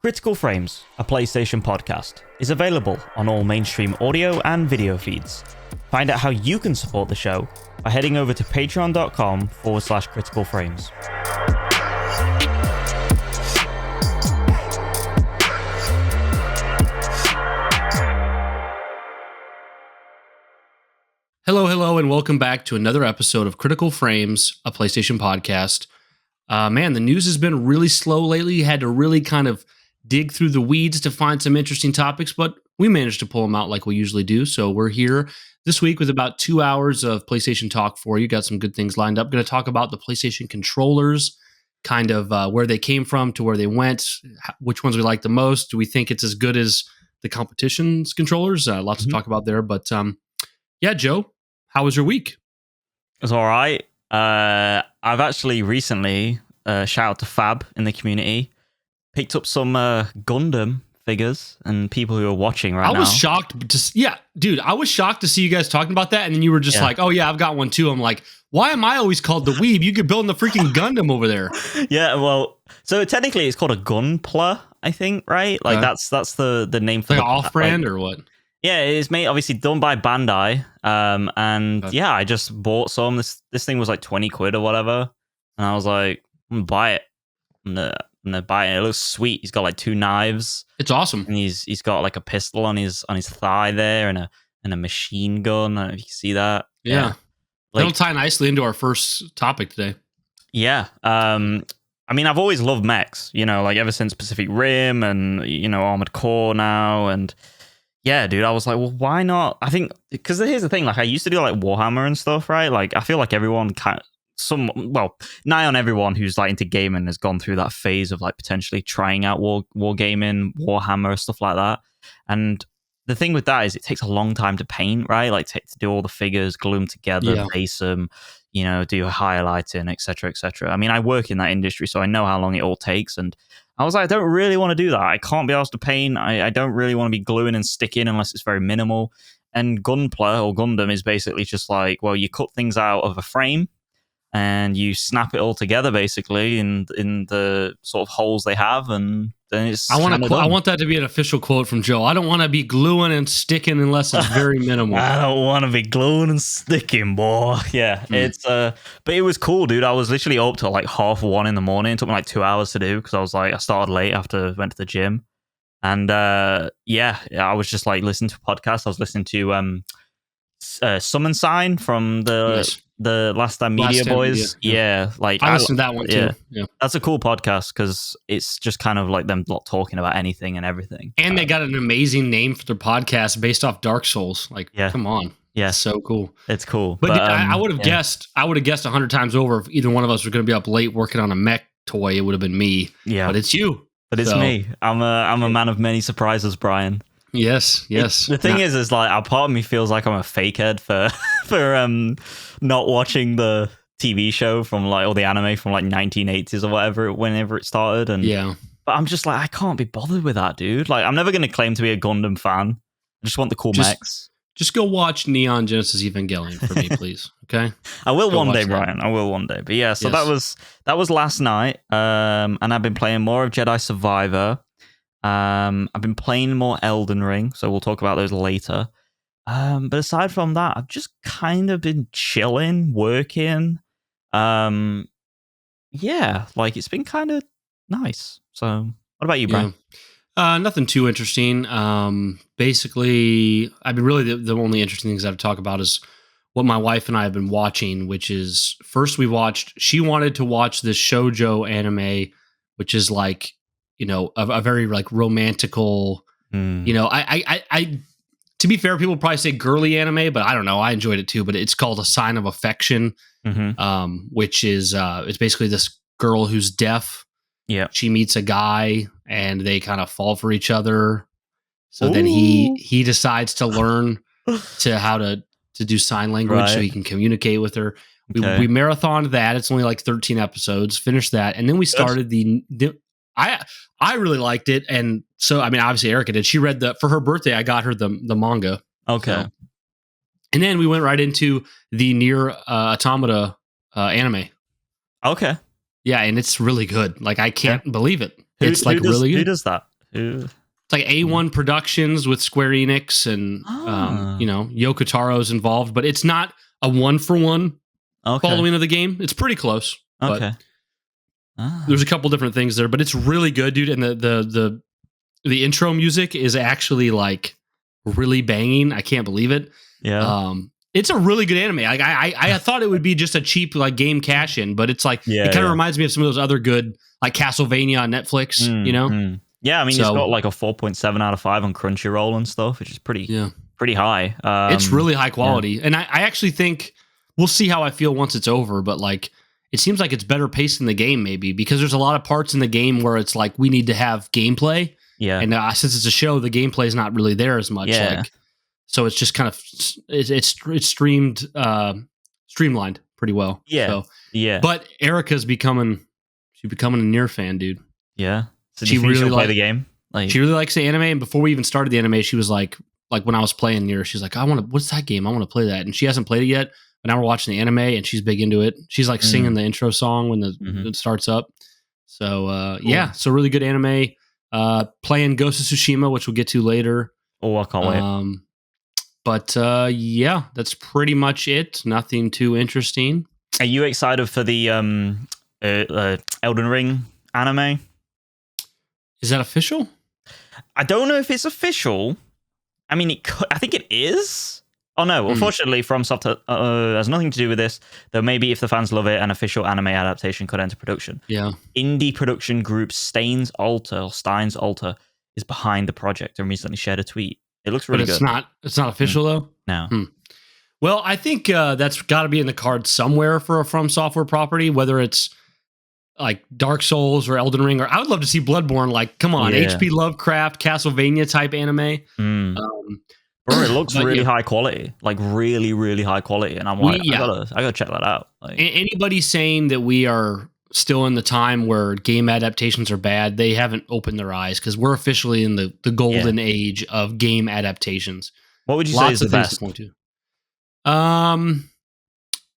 Critical Frames, a PlayStation podcast, is available on all mainstream audio and video feeds. Find out how you can support the show by heading over to patreon.com/Critical Frames. Hello, and welcome back to another episode of Critical Frames, a PlayStation podcast. Man, the news has been really slow lately. You had to really kind of dig through the weeds to find some interesting topics, but we managed to pull them out like we usually do. So we're here this week with about 2 hours of PlayStation talk for you. Got some good things lined up. Going to talk about the PlayStation controllers, kind of where they came from to where they went, which ones we like the most. Do we think it's as good as the competition's controllers? Lots to talk about there. But yeah, Joe, how was your week? It was all right. I've actually recently, shout out to Fab in the community, picked up some Gundam figures and people who are watching right now. I was shocked I was shocked to see you guys talking about that, and then you were just like, oh yeah, I've got one too. I'm like, why am I always called the weeb? You could build the freaking Gundam over there. Yeah, well, so technically it's called a Gunpla, I think, right? Like that's the name for like an off-brand or what? Yeah, it's made obviously done by Bandai. Yeah, I just bought some. This thing was like 20 quid or whatever. And I was like, I'm gonna buy it. I'm gonna buy it. It looks sweet. He's got like 2 knives. It's awesome. And he's got like a pistol on his thigh there and a machine gun. I don't know if you can see that. Yeah. Like, that'll tie nicely into our first topic today. Yeah. I mean, I've always loved mechs, like ever since Pacific Rim and, Armored Core now. And yeah, dude, I was like, well, why not? I think, because here's the thing, like I used to do like Warhammer and stuff, right? Like I feel like everyone nigh on everyone who's like into gaming has gone through that phase of like potentially trying out war gaming, Warhammer, stuff like that. And the thing with that is it takes a long time to paint, right? Like to do all the figures, glue them together, base them, do highlighting, etc., etc. I mean, I work in that industry, so I know how long it all takes. And I was like, I don't really want to do that. I can't be asked to paint. I don't really want to be gluing and sticking unless it's very minimal. And Gunpla or Gundam is basically just like, well, you cut things out of a frame and you snap it all together basically in the sort of holes they have, and then it's I want that to be an official quote from Joe. I don't want to be gluing and sticking unless it's very minimal. I don't want to be gluing and sticking, boy. Yeah, it's but it was cool, dude. I was literally up till like 1:30 in the morning. It took me like 2 hours to do because I started late after I went to the gym. And I was just like listening to podcasts. I was listening to Summon Sign from the Last Time Media Boys. Yeah, like I listened to that one too. Yeah. That's a cool podcast because it's just kind of like them talking about anything and everything. And they got an amazing name for their podcast based off Dark Souls. Like, come on. Yeah, so cool. It's cool. But I would have guessed 100 times over if either one of us was going to be up late working on a mech toy, it would have been me. Yeah, but it's you. But it's me. I'm a man of many surprises, Brian. Yes. The thing is like a part of me feels like I'm a fakehead for not watching the TV show from like, or the anime from like 1980s or whatever, whenever it started. And but I'm just like, I can't be bothered with that, dude. Like, I'm never going to claim to be a Gundam fan. I just want the cool mechs. Just go watch Neon Genesis Evangelion for me, please. Okay. I will one day, Brian. I will one day. But yeah, so that was last night. And I've been playing more of Jedi Survivor. I've been playing more Elden Ring, so we'll talk about those later. But aside from that, I've just kind of been chilling, working. Like it's been kind of nice. So what about you, Brian? Nothing too interesting. Basically, I mean, really the only interesting things I have to talk about is what my wife and I have been watching, which is first she wanted to watch this shoujo anime, which is like, a very like romantical, I to be fair, people probably say girly anime, but I don't know. I enjoyed it too, but it's called A Sign of Affection, which is, it's basically this girl who's deaf. Yeah. She meets a guy and they kind of fall for each other. So then he decides to learn how to do sign language so he can communicate with her. We marathoned that. It's only like 13 episodes, finished that. And then we started I really liked it. And so, I mean, obviously Erica did. She read for her birthday, I got her the manga. Okay. So. And then we went right into the Nier Automata anime. Okay. Yeah, and it's really good. Like, I can't believe it. It's like really good. Who does that? Who? It's like A1 Productions with Square Enix and Yoko Taro's involved, but it's not a 1-for-1 following of the game. It's pretty close. Okay. There's a couple different things there, but it's really good, dude. And the intro music is actually like really banging. I can't believe it. Yeah. It's a really good anime. Like I thought it would be just a cheap like game cash in, but it's like it kind of reminds me of some of those other good like Castlevania on Netflix. Yeah, I mean, it's got like a 4.7 out of 5 on Crunchyroll and stuff, which is pretty high. It's really high quality, and I actually think we'll see how I feel once it's over. But like, it seems like it's better paced than the game, maybe because there's a lot of parts in the game where it's like we need to have gameplay. Yeah, and since it's a show, the gameplay is not really there as much. Yeah. Like, so it's just kind of it's streamlined pretty well. Yeah, so, yeah. But Erica's becoming a Nier fan, dude. Yeah. So she really play the game. Like, she really likes the anime, and before we even started the anime, she was like when I was playing Nier, she's like, what's that game? I want to play that, and she hasn't played it yet. But now we're watching the anime, and she's big into it. She's like singing the intro song when it starts up. So cool. So really good anime. Playing Ghost of Tsushima, which we'll get to later. Oh, I can't wait. But that's pretty much it. Nothing too interesting. Are you excited for the Elden Ring anime? Is that official? I don't know if it's official. I mean, I think it is. Oh no, unfortunately, FromSoft has nothing to do with this, though maybe if the fans love it, an official anime adaptation could enter production. Yeah. Indie production group Stein's Alter is behind the project and recently shared a tweet. It looks really good. It's not official though? No. Well, I think that's got to be in the cards somewhere for a From Software property, whether it's like Dark Souls or Elden Ring, or I would love to see Bloodborne. Like, come on, HP Lovecraft, Castlevania type anime. Bro, it looks really high quality, like really, really high quality, and I'm like, I gotta check that out. Like, anybody saying that we are still in the time where game adaptations are bad, they haven't opened their eyes, because we're officially in the golden age of game adaptations. What would you say is the best? To point to.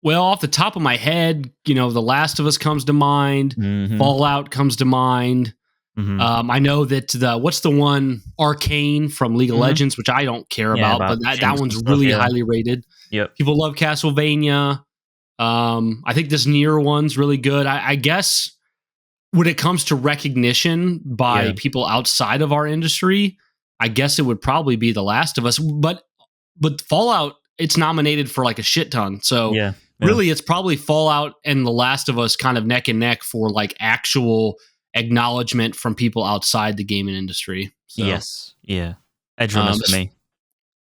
Well, off the top of my head, The Last of Us comes to mind. Fallout comes to mind. I know that what's the one Arcane from League of Legends, which I don't care about, but that one's really highly rated. Yep. People love Castlevania. I think this Nier one's really good. I guess when it comes to recognition by people outside of our industry, I guess it would probably be The Last of Us. But Fallout, it's nominated for like a shit ton. So really, it's probably Fallout and The Last of Us kind of neck and neck for like actual acknowledgement from people outside the gaming industry. So, yes. Yeah. Edge Runners for me.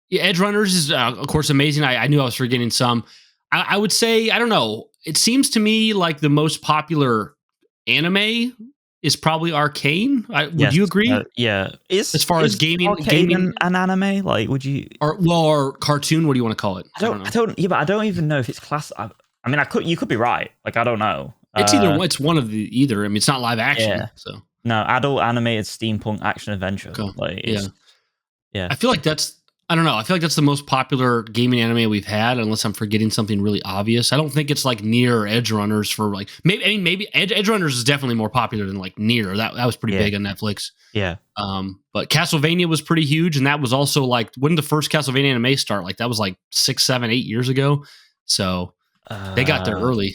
Yeah, Edge Runners is, of course, amazing. I knew I was forgetting some. I would say, I don't know. It seems to me like the most popular anime is probably Arcane. Would you agree? Yeah. As far as gaming an anime, like, would you? Or cartoon? What do you want to call it? I don't. Yeah, but I don't even know if it's class. I mean, you could be right. Like, I don't know. It's it's one of the either. I mean, it's not live action. Yeah. So no, adult animated steampunk action adventure. Cool. Like, I feel like I don't know. I feel like that's the most popular gaming anime we've had, unless I'm forgetting something really obvious. I don't think it's like Nier or Edge Runners for like maybe Edge Runners is definitely more popular than like Nier. That was pretty big on Netflix. Yeah. But Castlevania was pretty huge, and that was also like when did the first Castlevania anime start? Like that was like 6, 7, 8 years ago. So they got there early.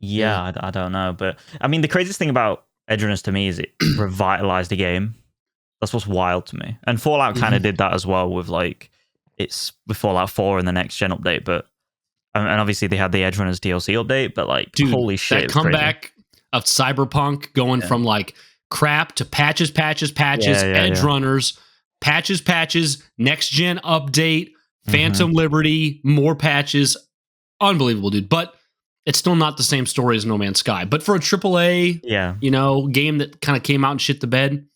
Yeah, I don't know, but I mean, the craziest thing about Edge Runners to me is it revitalized the game. That's what's wild to me. And Fallout kind of did that as well with like with Fallout 4 and the next gen update, but and obviously they had the Edge Runners DLC update, but like, dude, holy shit, that comeback of Cyberpunk going from like crap to patches, Edge Runners, patches, next gen update, Phantom Liberty, more patches, unbelievable, dude. But it's still not the same story as No Man's Sky. But for a AAA, game that kind of came out and shit the bed,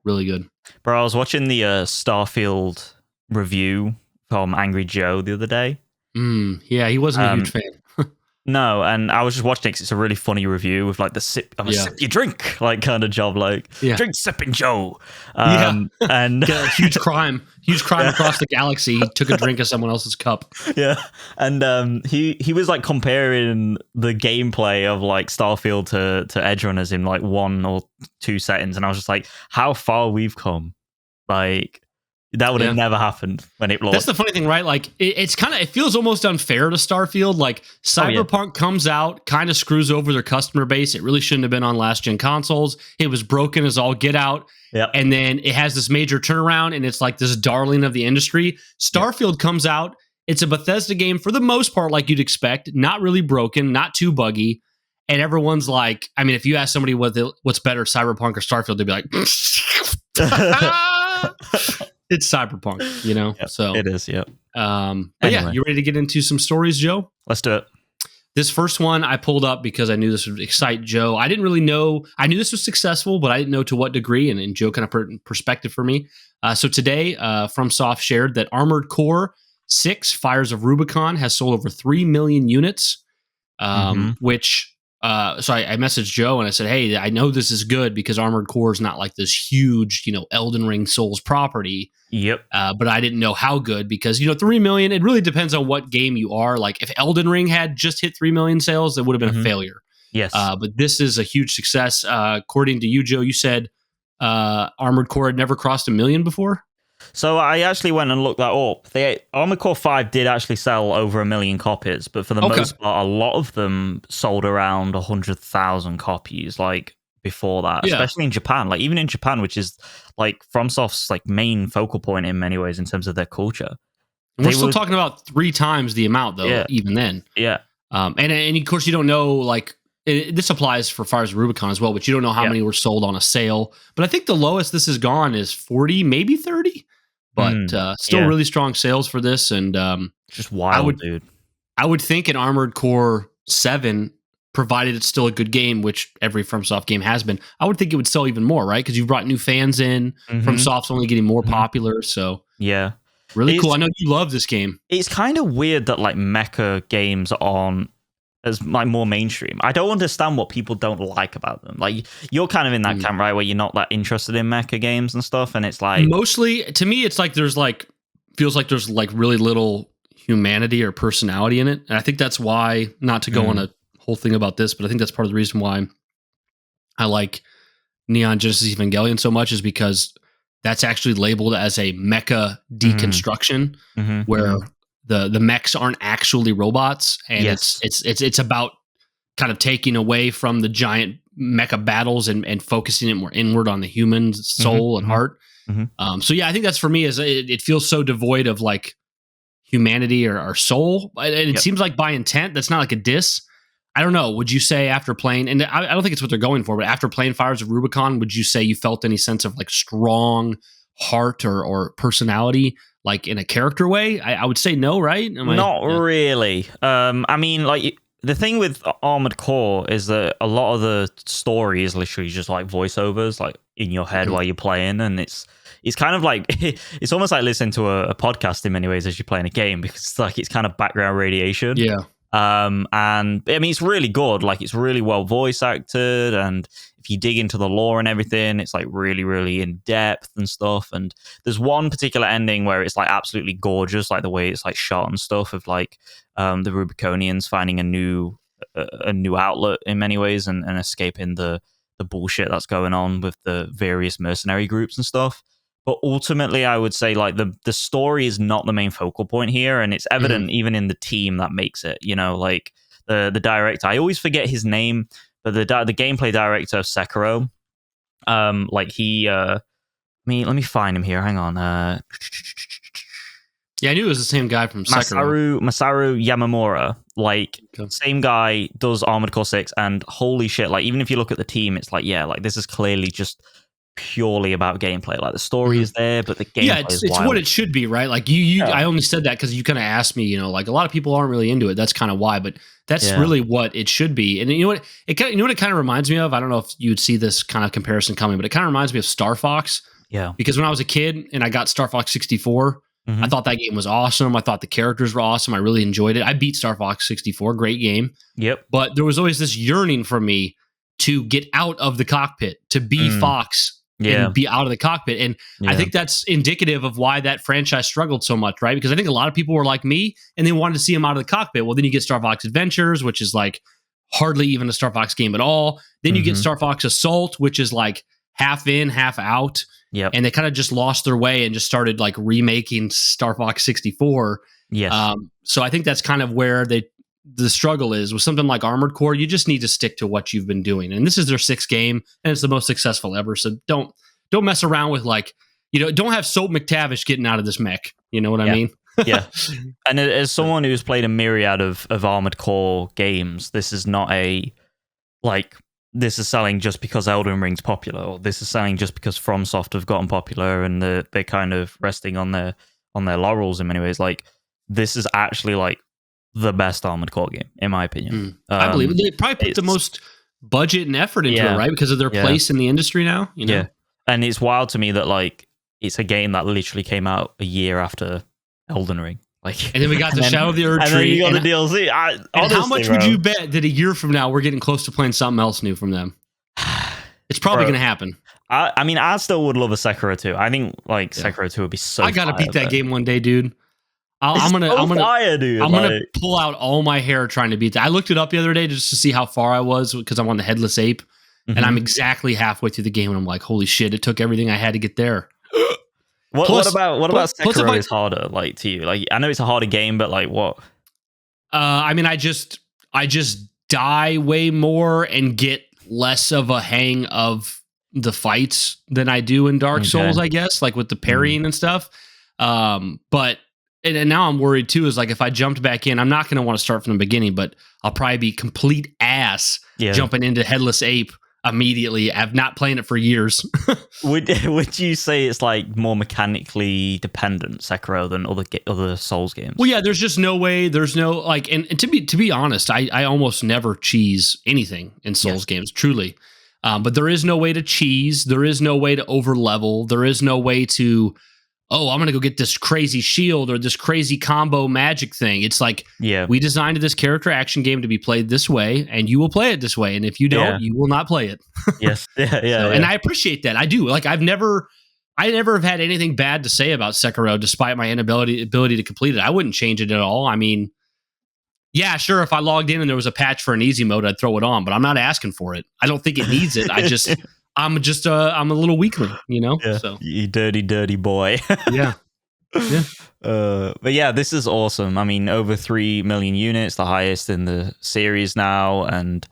really good. Bro, I was watching the Starfield review from Angry Joe the other day. Yeah, he wasn't a huge fan. No, and I was just watching it 'cause it's a really funny review with like the sip, I'm a sip your drink, like kind of job, like drink sipping Joe. And a huge crime across the galaxy. He took a drink of someone else's cup. Yeah, and he was like comparing the gameplay of like Starfield to Edge Runners in like 1 or 2 settings, and I was just like, how far we've come, like. That would have never happened when it launched. That's the funny thing, right? Like, it feels almost unfair to Starfield. Like, Cyberpunk comes out, kind of screws over their customer base. It really shouldn't have been on last-gen consoles. It was broken as all get out. Yep. And then it has this major turnaround, and it's like this darling of the industry. Starfield comes out. It's a Bethesda game for the most part, like you'd expect. Not really broken, not too buggy. And everyone's like, I mean, if you ask somebody what's better, Cyberpunk or Starfield, they'd be like, it's Cyberpunk, you know? Yep, so it is, yeah. But yeah, you ready to get into some stories, Joe? Let's do it. This first one I pulled up because I knew this would excite Joe. I didn't really know. I knew this was successful, but I didn't know to what degree, and Joe kind of put it in perspective for me. So today, FromSoft shared that Armored Core 6 Fires of Rubicon has sold over 3 million units, which... So I messaged Joe and I said, hey, I know this is good because Armored Core is not like this huge, Elden Ring Souls property. Yep. But I didn't know how good because, 3 million, it really depends on what game you are. Like if Elden Ring had just hit 3 million sales, it would have been a failure. Yes. But this is a huge success. According to you, Joe, you said Armored Core had never crossed 1 million before. So I actually went and looked that up. Armored Core 5 did actually sell over 1 million copies, but for the most part, a lot of them sold around 100,000 copies, like before that, especially in Japan. Like even in Japan, which is like FromSoft's like main focal point in many ways in terms of their culture. And we're still talking about 3 times the amount, though. Even then, and of course you don't know like. This applies for Fires of Rubicon as well, but you don't know how many were sold on a sale. But I think the lowest this has gone is 40, maybe 30. But still really strong sales for this. And just wild, dude. I would think an Armored Core 7, provided it's still a good game, which every FromSoft game has been, I would think it would sell even more, right? Because you've brought new fans in. FromSoft's only getting more popular. So really cool. I know you love this game. It's kind of weird that like mecha games aren't as like more mainstream. I don't understand what people don't like about them. Like you're kind of in that camp, right, where you're not that interested in mecha games and stuff, and it's like mostly to me, it's like feels like there's like really little humanity or personality in it, and I think that's why. Not to go on a whole thing about this, but I think that's part of the reason why I like Neon Genesis Evangelion so much is because that's actually labeled as a mecha deconstruction, where the mechs aren't actually robots, and it's about kind of taking away from the giant mecha battles and focusing it more inward on the human soul and heart. So yeah, I think that's for me is it feels so devoid of like humanity or soul, and it seems like by intent. That's not like a diss. I don't know. Would you say after playing, and I don't think it's what they're going for, but after playing Fires of Rubicon, would you say you felt any sense of like strong heart or personality? Like in a character way, I would say no, right? Not really. I mean, like the thing with Armored Core is that a lot of the story is literally just like voiceovers, like in your head while you're playing, and it's kind of like it's almost like listening to a podcast in many ways as you're playing a game because it's kind of background radiation. Yeah. And I mean, it's really good. Like it's really well voice acted, and if you dig into the lore and everything, it's like really, really in depth and stuff. And there's one particular ending where it's like absolutely gorgeous, like the way it's like shot and stuff of like the Rubiconians finding a new outlet in many ways and escaping the bullshit that's going on with the various mercenary groups and stuff. But ultimately, I would say like the story is not the main focal point here, and it's evident even in the team that makes it. Like the director, I always forget his name, but the gameplay director of Sekiro, like he, let me find him here. Hang on. Yeah, I knew it was the same guy from Sekiro. Masaru Yamamura, like same guy does Armored Core 6, and holy shit, like even if you look at the team, it's like like this is clearly just purely about gameplay. Like the story is there, but the gameplay is wild. It's what it should be, right? Like you I only said that because you kind of asked me, like a lot of people aren't really into it. That's kind of why, but that's really what it should be. And you know what it kind of reminds me of? I don't know if you would see this kind of comparison coming, but it kind of reminds me of Star Fox. Yeah. Because when I was a kid and I got Star Fox 64, I thought that game was awesome. I thought the characters were awesome. I really enjoyed it. I beat Star Fox 64, great game. Yep. But there was always this yearning from me to get out of the cockpit, to be Fox and be out of the cockpit. And I think that's indicative of why that franchise struggled so much, right? Because I think a lot of people were like me and they wanted to see him out of the cockpit. Well, then you get Star Fox Adventures, which is like hardly even a Star Fox game at all. Then you get Star Fox Assault, which is like half in, half out. Yep. And they kind of just lost their way and just started like remaking Star Fox 64. Yes. So I think that's kind of where the struggle is with something like Armored Core. You just need to stick to what you've been doing. And this is their 6th game and it's the most successful ever. So don't mess around with like, don't have Soap McTavish getting out of this mech. You know what I mean? Yeah. And as someone who's played a myriad of Armored Core games, this is not this is selling just because Elden Ring's popular, or this is selling just because FromSoft have gotten popular and they're kind of resting on their laurels in many ways. Like, this is actually like the best Armored Core game, in my opinion. I believe it. They probably put the most budget and effort into it, right? Because of their place in the industry now. Yeah. And it's wild to me that like it's a game that literally came out a year after Elden Ring. Like, and then we got the Shadow of the Erd Tree. And then you got the DLC. Honestly, how much would you bet that a year from now we're getting close to playing something else new from them? It's probably going to happen. I mean, I still would love a Sekiro 2. I think like Sekiro 2 would be so. I gotta beat that game one day, dude. I'm gonna pull out all my hair trying to beat that. I looked it up the other day just to see how far I was because I'm on the Headless Ape, and I'm exactly halfway through the game, and I'm like, holy shit! It took everything I had to get there. What about Sekiro is harder, like, to you? Like, I know it's a harder game, but like, what? I mean, I just die way more and get less of a hang of the fights than I do in Dark Souls, I guess, like with the parrying and stuff. But now I'm worried too, is like if I jumped back in, I'm not going to want to start from the beginning, but I'll probably be complete ass jumping into Headless Ape immediately. I've not playing it for years. Would you say it's like more mechanically dependent Sekiro than other Souls games? Well, yeah, there's just no way. There's no like, and to be honest, I almost never cheese anything in Souls games, truly. But there is no way to cheese. There is no way to over level. There is no way to, I'm going to go get this crazy shield or this crazy combo magic thing. It's like, we designed this character action game to be played this way, and you will play it this way. And if you don't, you will not play it. Yes. And I appreciate that. I do. Like, I never have had anything bad to say about Sekiro, despite my ability to complete it. I wouldn't change it at all. I mean, yeah, sure. If I logged in and there was a patch for an easy mode, I'd throw it on, but I'm not asking for it. I don't think it needs it. I'm a little weakling, you know? Yeah. So. You dirty boy. Yeah. But yeah, this is awesome. I mean, over 3 million units, the highest in the series now, and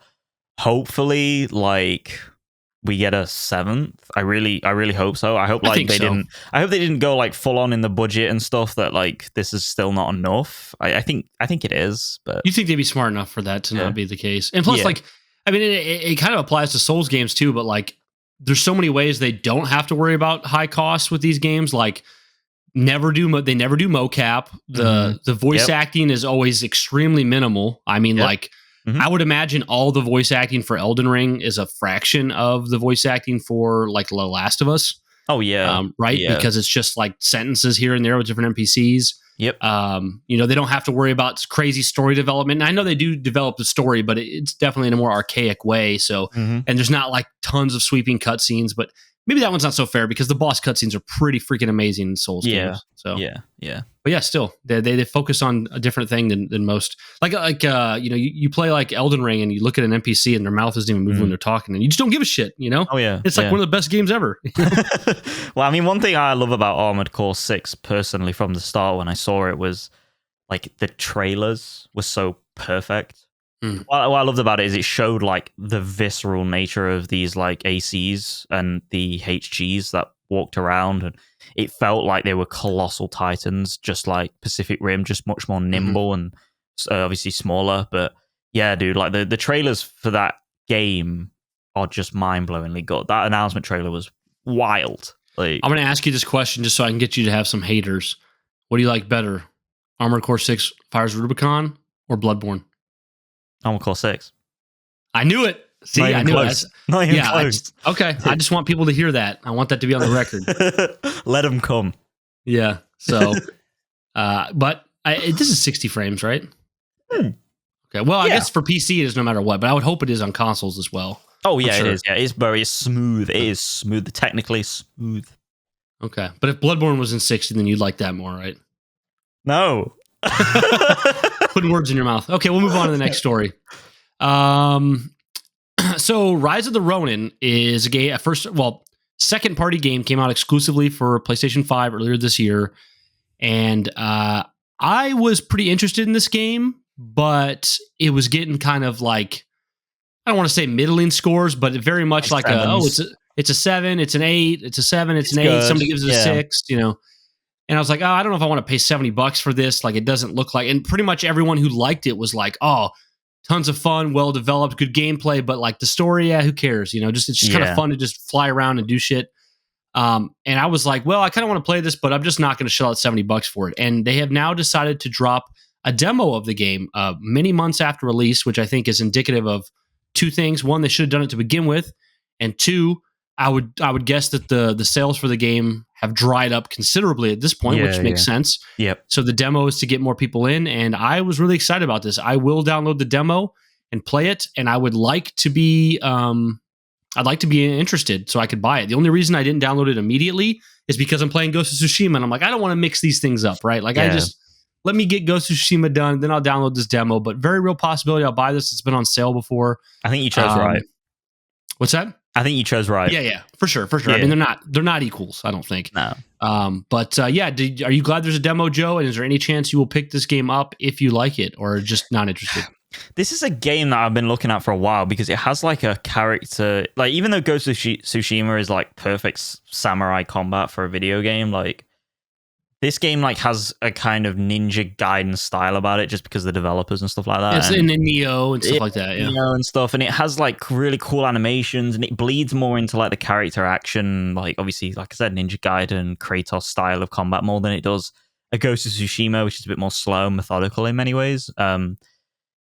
hopefully, like, we get a 7th. I really hope so. I hope they didn't go like full on in the budget and stuff, that like this is still not enough. I think it is, but you think they'd be smart enough for that to not be the case. And plus, like, I mean, it kind of applies to Souls games too, but like, there's so many ways they don't have to worry about high costs with these games. Like, they never do mocap. The voice acting is always extremely minimal. I mean, like, I would imagine all the voice acting for Elden Ring is a fraction of the voice acting for like The Last of Us. Oh yeah, right. Yeah. Because it's just like sentences here and there with different NPCs. Yep. They don't have to worry about crazy story development. And I know they do develop the story, but it's definitely in a more archaic way. So, and there's not like tons of sweeping cutscenes, but maybe that one's not so fair because the boss cutscenes are pretty freaking amazing in Souls games. So yeah. But yeah, still they focus on a different thing than most. You play like Elden Ring and you look at an NPC and their mouth isn't even moving when they're talking, and you just don't give a shit. You know? Oh yeah, it's like one of the best games ever. Well, I mean, one thing I love about Armored Core 6 personally from the start when I saw it was like the trailers were so perfect. What I loved about it is it showed like the visceral nature of these like ACs and the HGs that walked around, and it felt like they were colossal titans, just like Pacific Rim, just much more nimble and obviously smaller. But yeah, dude, like the trailers for that game are just mind-blowingly good. That announcement trailer was wild. Like, I'm going to ask you this question just so I can get you to have some haters. What do you like better, Armored Core 6 Fires Rubicon or Bloodborne? Armored Core 6. I knew it. See, I knew it. Not even close. Okay, I just want people to hear that. I want that to be on the record. Let them come. Yeah. So, This is 60 frames, right? Hmm. Okay. Well, I Yeah. guess for PC it is no matter what, but I would hope it is on consoles as well. Oh yeah, sure. it is. Yeah, it's very smooth. It is smooth, technically smooth. Okay. But if Bloodborne was in 60, then you'd like that more, right? No. Putting words in your mouth. Okay, we'll move on to the next story. So Rise of the Rōnin is a game. Second party game, came out exclusively for PlayStation 5 earlier this year, and I was pretty interested in this game, but it was getting kind of like, I don't want to say middling scores, but very much like it's a 7, it's an 8, it's a 7, it's an 8. Good. Somebody gives it a 6, you know. And I was like, oh, I don't know if I want to pay $70 for this. Like, it doesn't look like. And pretty much everyone who liked it was like, oh, tons of fun, well developed, good gameplay, but like the story, yeah, who cares? You know, it's just kind of fun to just fly around and do shit. And I was like, well, I kind of want to play this, but I'm just not going to shell out $70 for it. And they have now decided to drop a demo of the game many months after release, which I think is indicative of two things. One, they should have done it to begin with, and two, I would guess that the sales for the game have dried up considerably at this point, which makes sense. Yep. So the demo is to get more people in, and I was really excited about this. I will download the demo and play it, and I would like to be interested so I could buy it. The only reason I didn't download it immediately is because I'm playing Ghost of Tsushima, and I'm like, I don't want to mix these things up, right? Like, I just let me get Ghost of Tsushima done, then I'll download this demo. But very real possibility I'll buy this. It's been on sale before. I think you chose right. What's that? I think you chose right. Yeah, for sure. Yeah. I mean, they're not equals, I don't think. No. Are you glad there's a demo, Joe? And is there any chance you will pick this game up if you like it, or just not interested? This is a game that I've been looking at for a while because it has like a character, like even though Ghost of Tsushima is like perfect samurai combat for a video game, like this game like has a kind of Ninja Gaiden style about it just because of the developers and stuff like that. It's in Neo and stuff like that, yeah. Neo and stuff, and it has like really cool animations, and it bleeds more into like the character action, like obviously, like I said, Ninja Gaiden, Kratos style of combat more than it does a Ghost of Tsushima, which is a bit more slow and methodical in many ways. I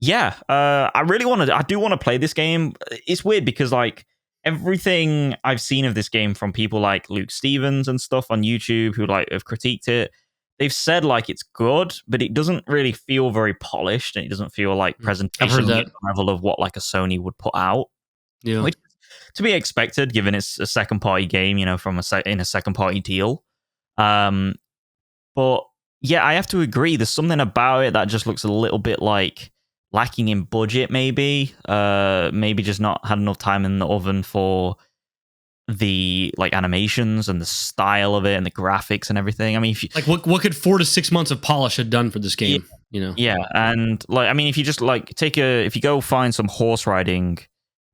do want to play this game. It's weird because like everything I've seen of this game from people like Luke Stevens and stuff on YouTube who like have critiqued it, they've said like it's good, but it doesn't really feel very polished, and it doesn't feel like presentation level of what like a Sony would put out. Yeah, which to be expected given it's a second party game, you know, from in a second party deal. But yeah, I have to agree. There's something about it that just looks a little bit like lacking in budget, maybe just not had enough time in the oven for the like animations and the style of it and the graphics and everything. I mean, if you, like what could 4 to 6 months of polish have done for this game? You know, and like I mean, if you just like if you go find some horse riding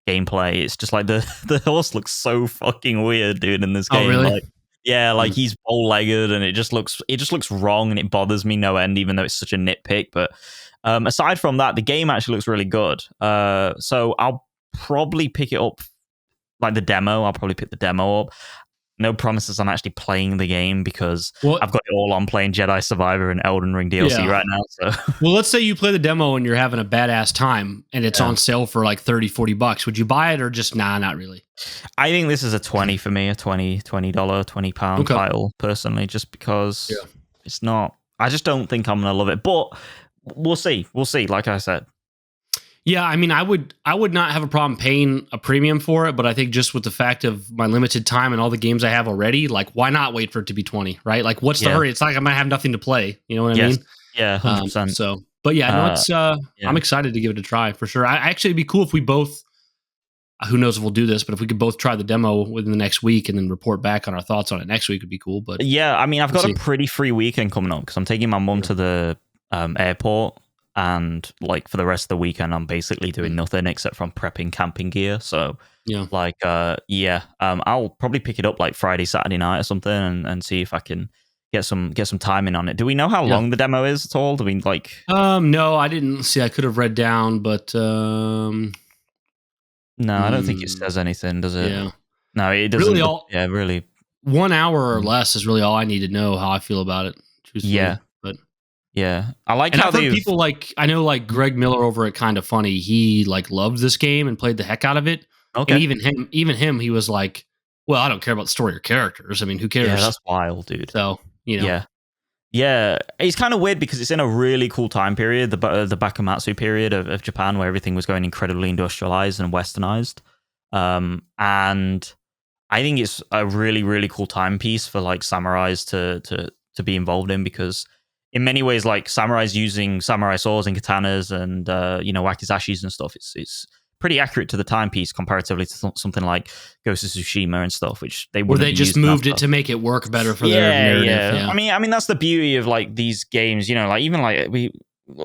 gameplay, it's just like the horse looks so fucking weird, dude, in this game. Oh, really? Like, he's bow-legged, and it just looks wrong, and it bothers me no end, even though it's such a nitpick. But aside from that, the game actually looks really good. So I'll probably pick it up, like the demo. I'll probably pick the demo up. No promises on actually playing the game because I've got it all on playing Jedi Survivor and Elden Ring DLC right now. So, well, let's say you play the demo and you're having a badass time and it's on sale for like $30-$40. Would you buy it or just not really? I think this is a 20 for me, a $20 £20 title personally, just because it's not. I just don't think I'm gonna love it, but we'll see. Like I said. Yeah, I mean, I would not have a problem paying a premium for it, but I think just with the fact of my limited time and all the games I have already, like, why not wait for it to be 20, right? Like, what's the hurry? It's like I might have nothing to play. You know what I mean? Yeah, 100%. I'm excited to give it a try for sure. Actually, it'd be cool if we both, who knows if we'll do this, but if we could both try the demo within the next week and then report back on our thoughts on it next week would be cool. But yeah, I mean, I've got a pretty free weekend coming up because I'm taking my mum to the airport. And like for the rest of the weekend, I'm basically doing nothing except from prepping camping gear. So I'll probably pick it up like Friday, Saturday night or something, and see if I can get some timing on it. Do we know how long the demo is at all? Do we like? No, I didn't see. I could have read down, but no, I don't think it says anything, does it? Yeah, no, it doesn't. Really, really. 1 hour or less is really all I need to know how I feel about it. Truthfully. Yeah. Yeah, I like how I've heard people like, I know like Greg Miller over at Kinda Funny, he like loved this game and played the heck out of it. Okay. And even him, he was like, well, I don't care about the story or characters. I mean, who cares? Yeah, that's wild, dude. So, you know. Yeah. Yeah, it's kind of weird because it's in a really cool time period, the Bakumatsu period of Japan, where everything was going incredibly industrialized and westernized. And I think it's a really, really cool timepiece for like samurais to be involved in, because in many ways, like samurais using samurai swords and katanas and wakizashis and stuff, it's pretty accurate to the timepiece comparatively to something like Ghost of Tsushima and stuff, which they wouldn't. Or they just moved it to make it work better for their narrative. Yeah. I mean that's the beauty of like these games, like even like we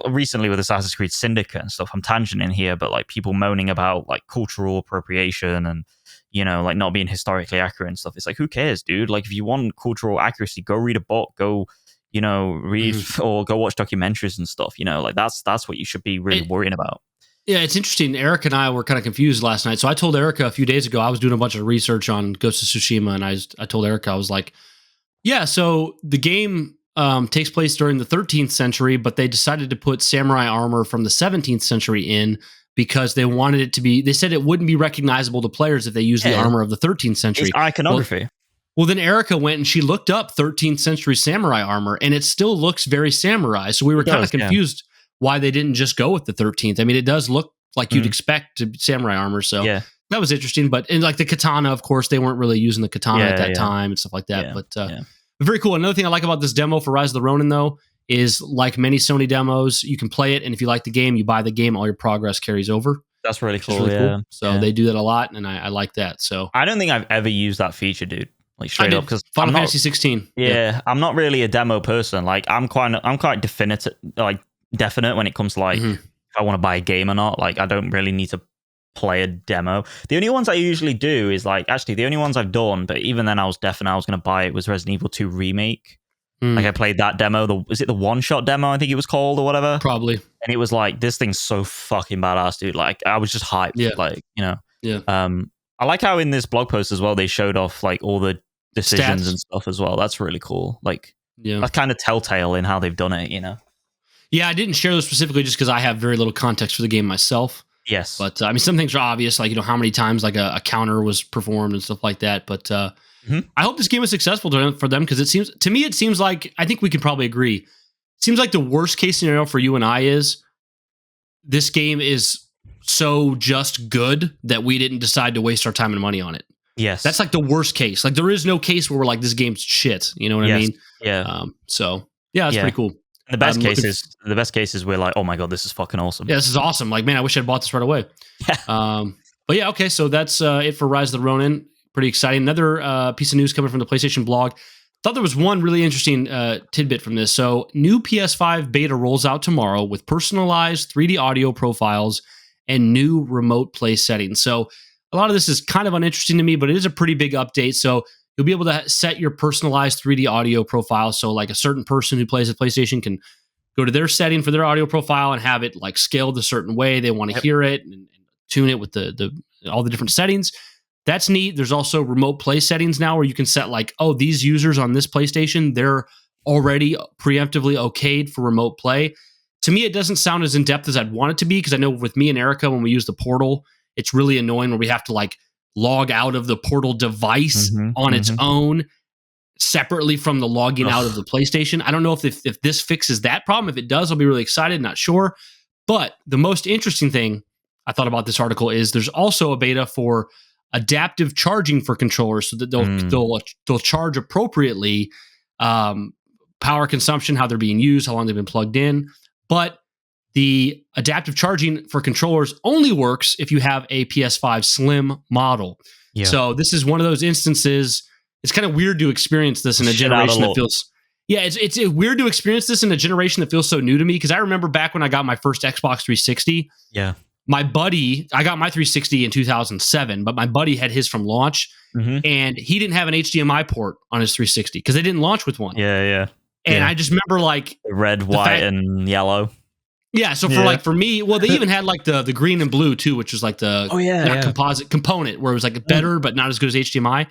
recently with Assassin's Creed Syndicate and stuff. I'm tangenting here, but like people moaning about like cultural appropriation and like not being historically accurate and stuff. It's like, who cares, dude? Like if you want cultural accuracy, go read a book, go read or go watch documentaries and stuff. Like that's what you should be really worrying about. Yeah, it's interesting. Erica and I were kind of confused last night. So I told Erica a few days ago, I was doing a bunch of research on Ghost of Tsushima, and I told Erica, I was like, yeah, so the game takes place during the 13th century, but they decided to put samurai armor from the 17th century in because they wanted it to be, they said it wouldn't be recognizable to players if they used the armor of the 13th century. It's iconography. Well, then Erica went and she looked up 13th century samurai armor, and it still looks very samurai. So we were kind of confused why they didn't just go with the 13th. I mean, it does look like you'd expect to samurai armor. So that was interesting. But in like the katana, of course, they weren't really using the katana at that time and stuff like that. But very cool. Another thing I like about this demo for Rise of the Rōnin, though, is like many Sony demos, you can play it, and if you like the game, you buy the game, all your progress carries over. That's really cool. Cool. So they do that a lot, and I like that. So I don't think I've ever used that feature, dude. Like straight up, because Final Fantasy 16. Yeah, I'm not really a demo person. Like I'm quite definite when it comes to like if I want to buy a game or not. Like I don't really need to play a demo. The only ones I usually do is like, actually the only ones I've done, but even then I was definite I was going to buy it, was Resident Evil 2 Remake. Like I played that demo. Was it the one-shot demo, I think it was called, or whatever? Probably. And it was like, this thing's so fucking badass, dude. Like I was just hyped. Yeah. Like, I like how in this blog post as well, they showed off like all the decisions and stuff as well. That's really cool. Like that's kind of telltale in how they've done it, Yeah, I didn't share those specifically just because I have very little context for the game myself. Yes. But I mean, some things are obvious, like, how many times like a counter was performed and stuff like that. But I hope this game is successful for them, because it seems like, I think we can probably agree, it seems like the worst case scenario for you and I is this game is so just good that we didn't decide to waste our time and money on it. Yes. That's like the worst case. Like there is no case where we're like, this game's shit. You know what I mean? Yeah. So yeah, it's pretty cool. The best case is we're like, oh my god, this is fucking awesome. Yeah, this is awesome. Like, man, I wish I'd bought this right away. But yeah, okay. So that's it for Rise of the Rōnin. Pretty exciting. Another piece of news coming from the PlayStation blog. Thought there was one really interesting tidbit from this. So new PS5 beta rolls out tomorrow with personalized 3D audio profiles and new remote play settings. So a lot of this is kind of uninteresting to me, but it is a pretty big update. So you'll be able to set your personalized 3D audio profile. So like a certain person who plays a PlayStation can go to their setting for their audio profile and have it like scaled a certain way they want to hear it, and tune it with the all the different settings. That's neat. There's also remote play settings now where you can set like, oh, these users on this PlayStation, they're already preemptively okayed for remote play. To me, it doesn't sound as in-depth as I'd want it to be, because I know with me and Erica, when we use the Portal, it's really annoying where we have to like log out of the Portal device on its own separately from the logging out of the PlayStation. I don't know if this fixes that problem. If it does, I'll be really excited. Not sure. But the most interesting thing I thought about this article is there's also a beta for adaptive charging for controllers, so that they'll charge appropriately, power consumption, how they're being used, how long they've been plugged in. But the adaptive charging for controllers only works if you have a PS5 Slim model. Yeah. So this is one of those instances. It's kind of weird to experience this in a generation that feels. Yeah, it's weird to experience this in a generation that feels so new to me, because I remember back when I got my first Xbox 360. Yeah. My buddy, I got my 360 in 2007, but my buddy had his from launch, and he didn't have an HDMI port on his 360 because they didn't launch with one. Yeah. And I just remember like red, white, and yellow. Yeah, so for me, well, they even had like the green and blue too, which was like the composite component where it was like better but not as good as HDMI.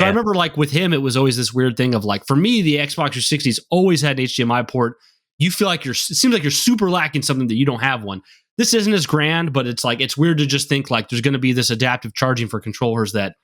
I remember like with him, it was always this weird thing of like, for me, the Xbox 360's always had an HDMI port. You feel like it seems like you're super lacking something that you don't have one. This isn't as grand, but it's like, it's weird to just think like there's going to be this adaptive charging for controllers that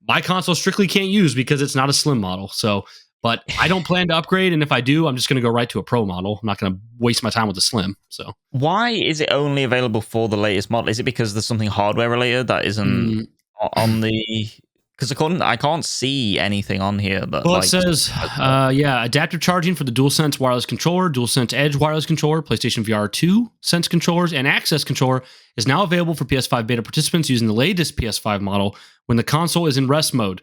my console strictly can't use because it's not a slim model. So, But I don't plan to upgrade, and if I do, I'm just going to go right to a Pro model. I'm not going to waste my time with the Slim. So why is it only available for the latest model? Is it because there's something hardware related that isn't on the? Because I can't see anything on here that. Well, it says, adaptive charging for the DualSense wireless controller, DualSense Edge wireless controller, PlayStation VR 2 Sense controllers, and Access controller is now available for PS5 beta participants using the latest PS5 model when the console is in rest mode.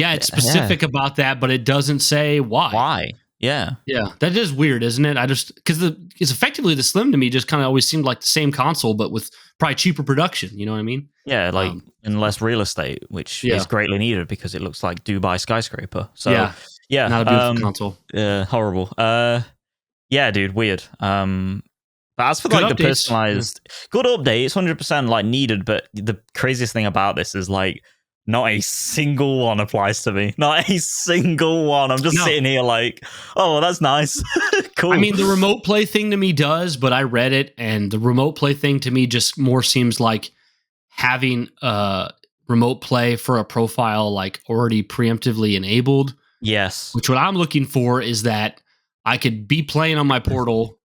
It's specific about that, but it doesn't say why. Why? Yeah. That is weird, isn't it? Because it's effectively the Slim to me just kind of always seemed like the same console, but with probably cheaper production. You know what I mean? Yeah, like in less real estate, which is greatly needed because it looks like Dubai skyscraper. So yeah, not a beautiful console. Horrible. Yeah, dude, weird. But as for Good like updates. the personalized, good update, it's 100% like needed. But the craziest thing about this is like, not a single one applies to me. Not a single one. I'm just sitting here like, oh, that's nice. Cool. I mean, the remote play thing to me does, but I read it, and the remote play thing to me just more seems like having remote play for a profile like already preemptively enabled. Yes. Which what I'm looking for is that I could be playing on my portal,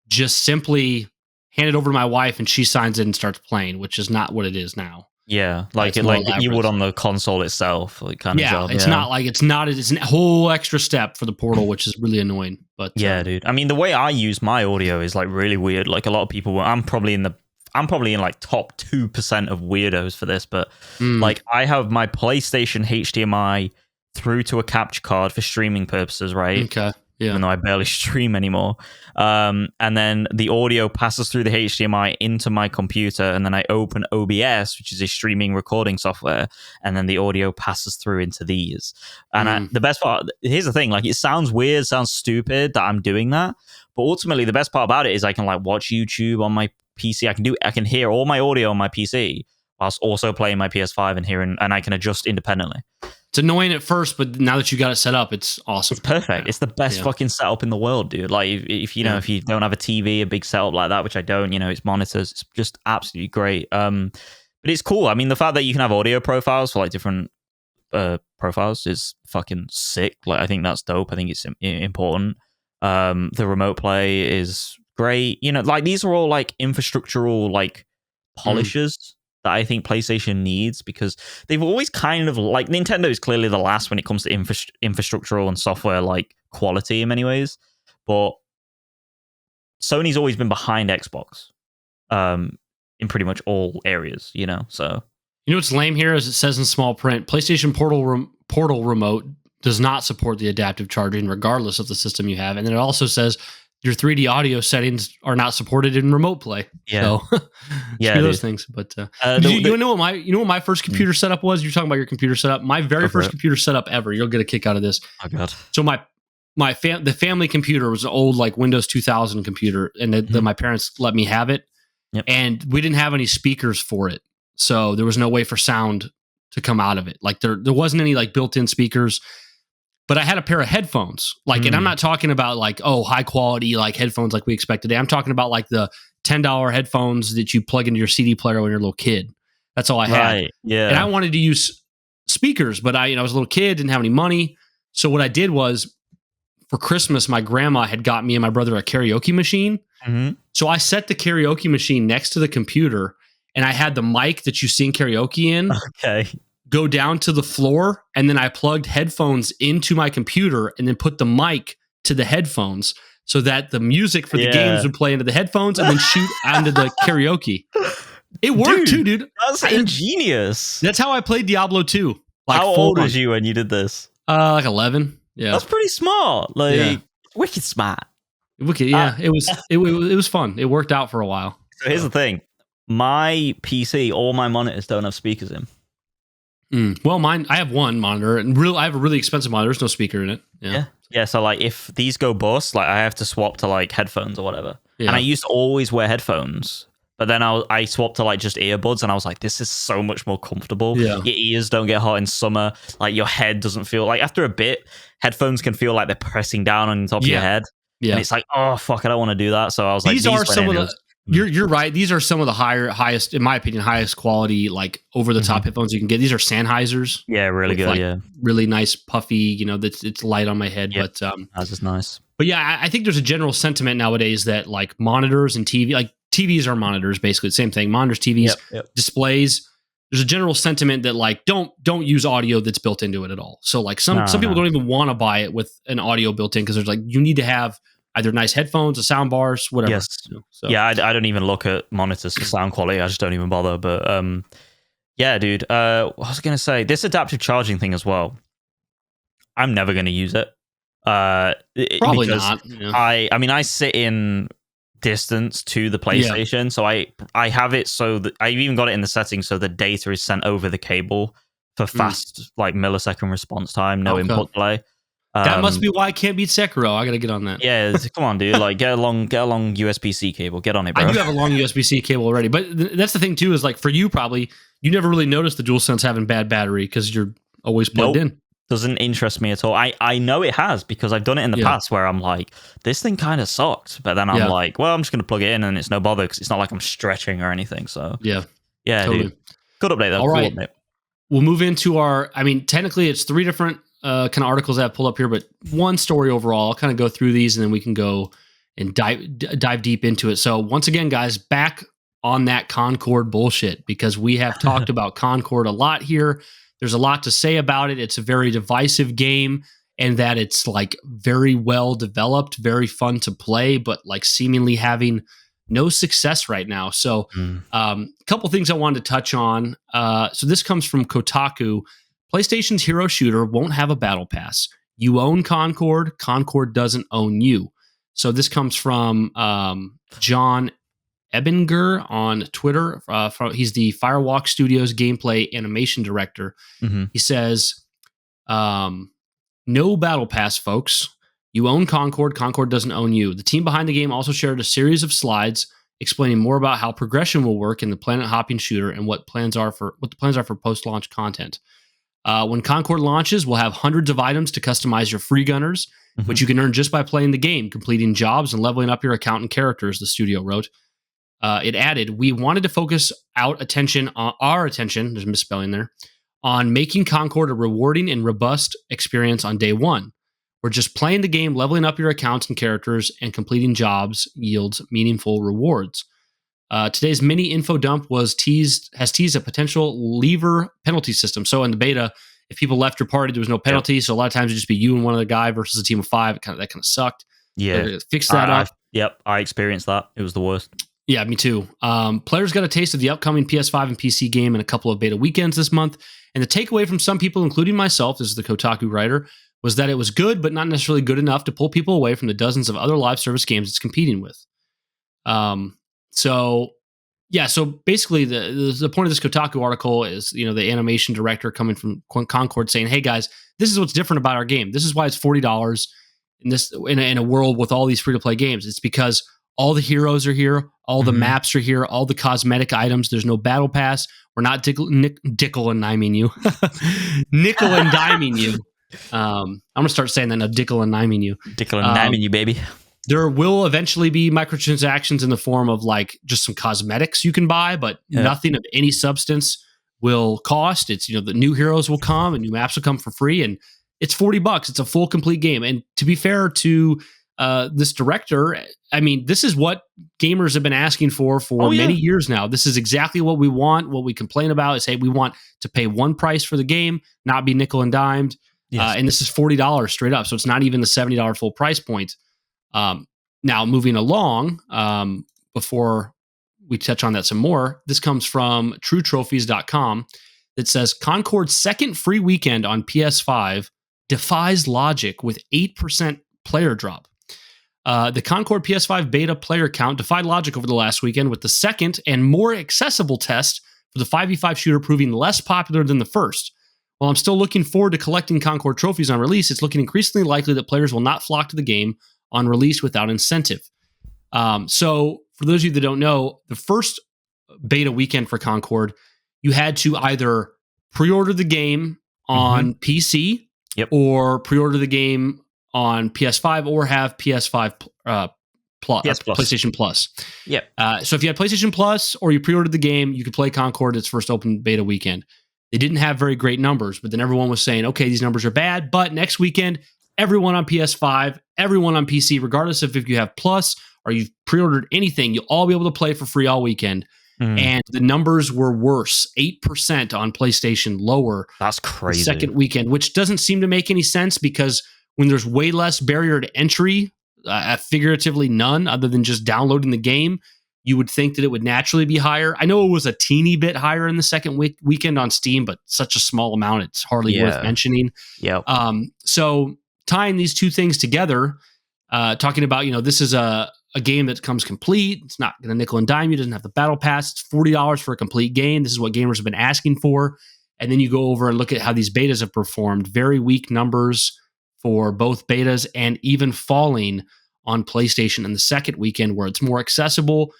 just simply hand it over to my wife, and she signs in and starts playing, which is not what it is now. Yeah, like you would on the console itself, like kind of job. It's not like it's a whole extra step for the portal, which is really annoying. But dude. I mean, the way I use my audio is like really weird. Like a lot of people, I'm probably in like top 2% of weirdos for this, but like I have my PlayStation HDMI through to a capture card for streaming purposes, right? Okay. Yeah. Even though I barely stream anymore. And then the audio passes through the HDMI into my computer, and then I open OBS, which is a streaming recording software, and then the audio passes through into these. And the best part, here's the thing, like it sounds weird, sounds stupid that I'm doing that, but ultimately the best part about it is I can like watch YouTube on my PC. I can hear all my audio on my PC whilst also playing my PS5 and I can adjust independently. It's annoying at first, but now that you got it set up, it's awesome. It's perfect. It's the best fucking setup in the world, dude. Like if you know, if you don't have a TV, a big setup like that, which I don't, it's monitors. It's just absolutely great. But it's cool. I mean, the fact that you can have audio profiles for like different profiles is fucking sick. Like I think that's dope. I think it's important. The remote play is great. Like these are all like infrastructural like polishes that I think PlayStation needs, because they've always kind of like Nintendo is clearly the last when it comes to infrastructural and software like quality in many ways, but Sony's always been behind Xbox in pretty much all areas, so what's lame here is it says in small print, PlayStation Portal remote does not support the adaptive charging regardless of the system you have, and then it also says your 3D audio settings are not supported in remote play. Yeah. So, those things. But you know what my first computer setup was? You're talking about your computer setup. My very first computer setup ever. You'll get a kick out of this. Oh god. So the family computer was an old like Windows 2000 computer, and my parents let me have it. Yep. And we didn't have any speakers for it, so there was no way for sound to come out of it. Like there wasn't any like built-in speakers. But I had a pair of headphones, like, and I'm not talking about like, high quality, like headphones like we expect today. I'm talking about like the $10 headphones that you plug into your CD player when you're a little kid. That's all I had. Right. Yeah. And I wanted to use speakers, but I was a little kid, didn't have any money. So what I did was for Christmas, my grandma had got me and my brother a karaoke machine. Mm-hmm. So I set the karaoke machine next to the computer, and I had the mic that you sing karaoke in. Okay. Go down to the floor, and then I plugged headphones into my computer and then put the mic to the headphones so that the music for the games would play into the headphones and then shoot onto the karaoke. It worked too, dude. That's ingenious. That's how I played Diablo 2. Like how old was you when you did this? Like 11. Yeah. That's pretty smart. Like wicked smart. Wicked, yeah. It was fun. It worked out for a while. So here's the thing. My PC, all my monitors don't have speakers in. Well, mine, I have one monitor, and I have a really expensive monitor. There's no speaker in it. Yeah. So like, if these go bust, like I have to swap to like headphones or whatever. Yeah. And I used to always wear headphones, but then I swapped to like just earbuds, and I was like, this is so much more comfortable. Yeah. Your ears don't get hot in summer. Like your head doesn't feel like after a bit, headphones can feel like they're pressing down on top of your head. Yeah. And it's like, oh fuck, I don't want to do that. So I was like, these are some of the You're right. These are some of the highest, in my opinion, highest quality, like over the top headphones you can get. These are Sennheisers. Yeah, really good. Like really nice, puffy. That's it's light on my head, Yep. but That's just nice. But yeah, I think there's a general sentiment nowadays that like monitors and TV, like TVs are monitors, basically the same thing. Monitors, TVs, displays. There's a general sentiment that like don't use audio that's built into it at all. So like some people don't even want to buy it with an audio built in because there's like you need to have either nice headphones, a sound bars, whatever. Yes. So. Yeah, I don't even look at monitors for sound quality. I just don't even bother. But yeah, dude. What I was gonna say, this adaptive charging thing as well. I'm never gonna use it. Probably not. Yeah. I mean, I sit in distance to the PlayStation, so I have it so that I've even got it in the settings so the data is sent over the cable for fast like millisecond response time, no input delay. That must be why I can't beat Sekiro. I gotta get on that. Yeah, come on, dude. Like, get a long USB-C cable. Get on it, bro. I do have a long USB-C cable already, but that's the thing too. Is like for you, probably you never really noticed the DualSense having bad battery because you're always plugged in. Doesn't interest me at all. I know it has because I've done it in the past where I'm like, this thing kind of sucks, but then I'm like, well, I'm just gonna plug it in and it's no bother because it's not like I'm stretching or anything. So yeah, totally. Dude. Good update though. All right, we'll move into our. I mean, technically, it's 3 different. Kind of articles that I've pulled up here, but one story overall. I'll kind of go through these and then we can go and dive deep into it. So once again, guys, back on that Concord bullshit because we have talked about Concord a lot here. There's a lot to say about it. It's a very divisive game and that it's like very well developed, very fun to play, but like seemingly having no success right now. So a couple things I wanted to touch on. So this comes from Kotaku. PlayStation's hero shooter won't have a battle pass. You own Concord. Concord doesn't own you. So this comes from John Ebinger on Twitter. He's the Firewalk Studios gameplay animation director. He says, no battle pass, folks. You own Concord. Concord doesn't own you. The team behind the game also shared a series of slides explaining more about how progression will work in the planet hopping shooter and what the plans are for post-launch content. When Concord launches, we'll have hundreds of items to customize your free gunners, which you can earn just by playing the game, completing jobs, and leveling up your account and characters, the studio wrote. It added, we wanted to focus our attention, there's a misspelling there, on making Concord a rewarding and robust experience on day one. We're just playing the game, leveling up your accounts and characters, and completing jobs yields meaningful rewards. Today's mini info dump has teased a potential lever penalty system. So in the beta, if people left your party, there was no penalty. So a lot of times it'd just be you and one other guy versus a team of 5. That kind of sucked. Yeah, fix that up. I experienced that. It was the worst. Yeah, me too. Players got a taste of the upcoming PS5 and PC game in a couple of beta weekends this month. And the takeaway from some people, including myself, this is the Kotaku writer, was that it was good, but not necessarily good enough to pull people away from the dozens of other live service games it's competing with. So basically the point of this Kotaku article is, the animation director coming from Concord saying, hey guys, this is what's different about our game. This is why it's $40 in a world with all these free-to-play games. It's because all the heroes are here, all the maps are here, all the cosmetic items. There's no battle pass. We're not nickel and diming you. Nickel and diming you. I'm going to start saying that now, Dickel and Niming you. Dickel and Niming you, baby. There will eventually be microtransactions in the form of like just some cosmetics you can buy, but nothing of any substance will cost. It's, the new heroes will come and new maps will come for free. And it's $40. It's a full complete game. And to be fair to this director, I mean, this is what gamers have been asking for many years now. This is exactly what we want. What we complain about is, hey, we want to pay one price for the game, not be nickel and dimed. Yes. And this is $40 straight up. So it's not even the $70 full price point. Now, moving along, before we touch on that some more, this comes from TrueTrophies.com. That says Concord's second free weekend on PS5 defies logic with 8% player drop. The Concord PS5 beta player count defied logic over the last weekend, with the second and more accessible test for the 5v5 shooter proving less popular than the first. While I'm still looking forward to collecting Concord trophies on release, it's looking increasingly likely that players will not flock to the game on release without incentive. So for those of you that don't know, the first beta weekend for Concord, you had to either pre-order the game on PC or pre-order the game on PS5 or have PS5 Plus, PS Plus. PlayStation Plus. Yep. So if you had PlayStation Plus or you pre-ordered the game, you could play Concord its first open beta weekend. They didn't have very great numbers, but then everyone was saying, okay, these numbers are bad. But next weekend, everyone on PS5, everyone on PC, regardless of if you have Plus or you've pre-ordered anything, you'll all be able to play for free all weekend. And the numbers were worse, 8% on PlayStation, lower. That's crazy. The second weekend, which doesn't seem to make any sense because when there's way less barrier to entry, figuratively none, other than just downloading the game, you would think that it would naturally be higher. I know it was a teeny bit higher in the second weekend on Steam, but such a small amount, it's hardly worth mentioning. Yep. So tying these two things together, talking about, this is a game that comes complete. It's not going to nickel and dime you. It doesn't have the battle pass. It's $40 for a complete game. This is what gamers have been asking for. And then you go over and look at how these betas have performed. Very weak numbers for both betas and even falling on PlayStation in the second weekend where it's more accessible.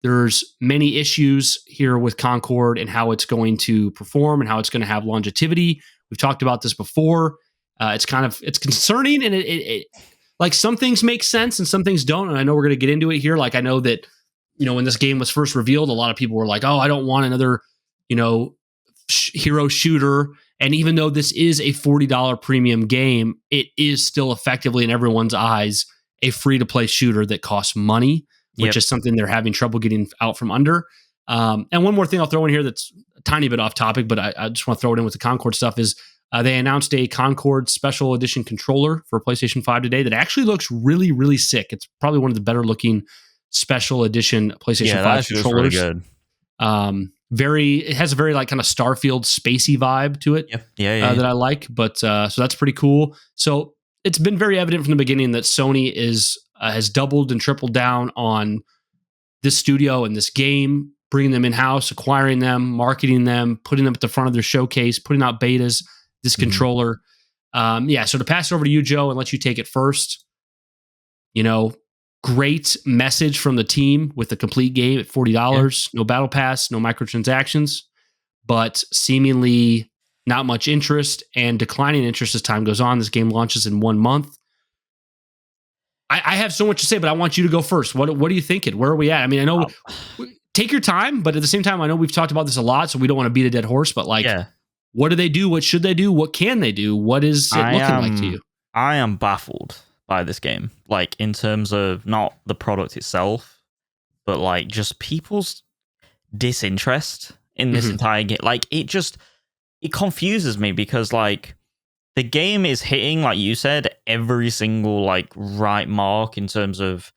There's many issues here with Concord and how it's going to perform and how it's going to have longevity. We've talked about this before. It's concerning, and it like some things make sense and some things don't. And I know we're going to get into it here. Like I know that, when this game was first revealed, a lot of people were like, oh, I don't want another, hero shooter. And even though this is a $40 premium game, it is still effectively in everyone's eyes a free-to-play shooter that costs money, which is something they're having trouble getting out from under. And one more thing I'll throw in here that's a tiny bit off topic, but I just want to throw it in with the Concord stuff is they announced a Concord Special Edition controller for PlayStation 5 today that actually looks really, really sick. It's probably one of the better-looking Special Edition PlayStation 5 controllers. Really good. It has a very like kind of Starfield spacey vibe to it. That I like. But so that's pretty cool. So it's been very evident from the beginning that Sony has doubled and tripled down on this studio and this game, bringing them in-house, acquiring them, marketing them, putting them at the front of their showcase, putting out betas, this controller. So to pass it over to you, Joe, and let you take it first, great message from the team with the complete game at $40, no battle pass, no microtransactions, but seemingly not much interest and declining interest as time goes on. This game launches in 1 month. I have so much to say, but I want you to go first. What are you thinking? Where are we at? I mean, I know take your time, but at the same time, I know we've talked about this a lot, so we don't want to beat a dead horse, but what do they do? What should they do? What can they do? What is it looking like to you? I am baffled by this game, like in terms of not the product itself, but like just people's disinterest in this entire game. Like it confuses me because like the game is hitting, like you said, every single like right mark in terms of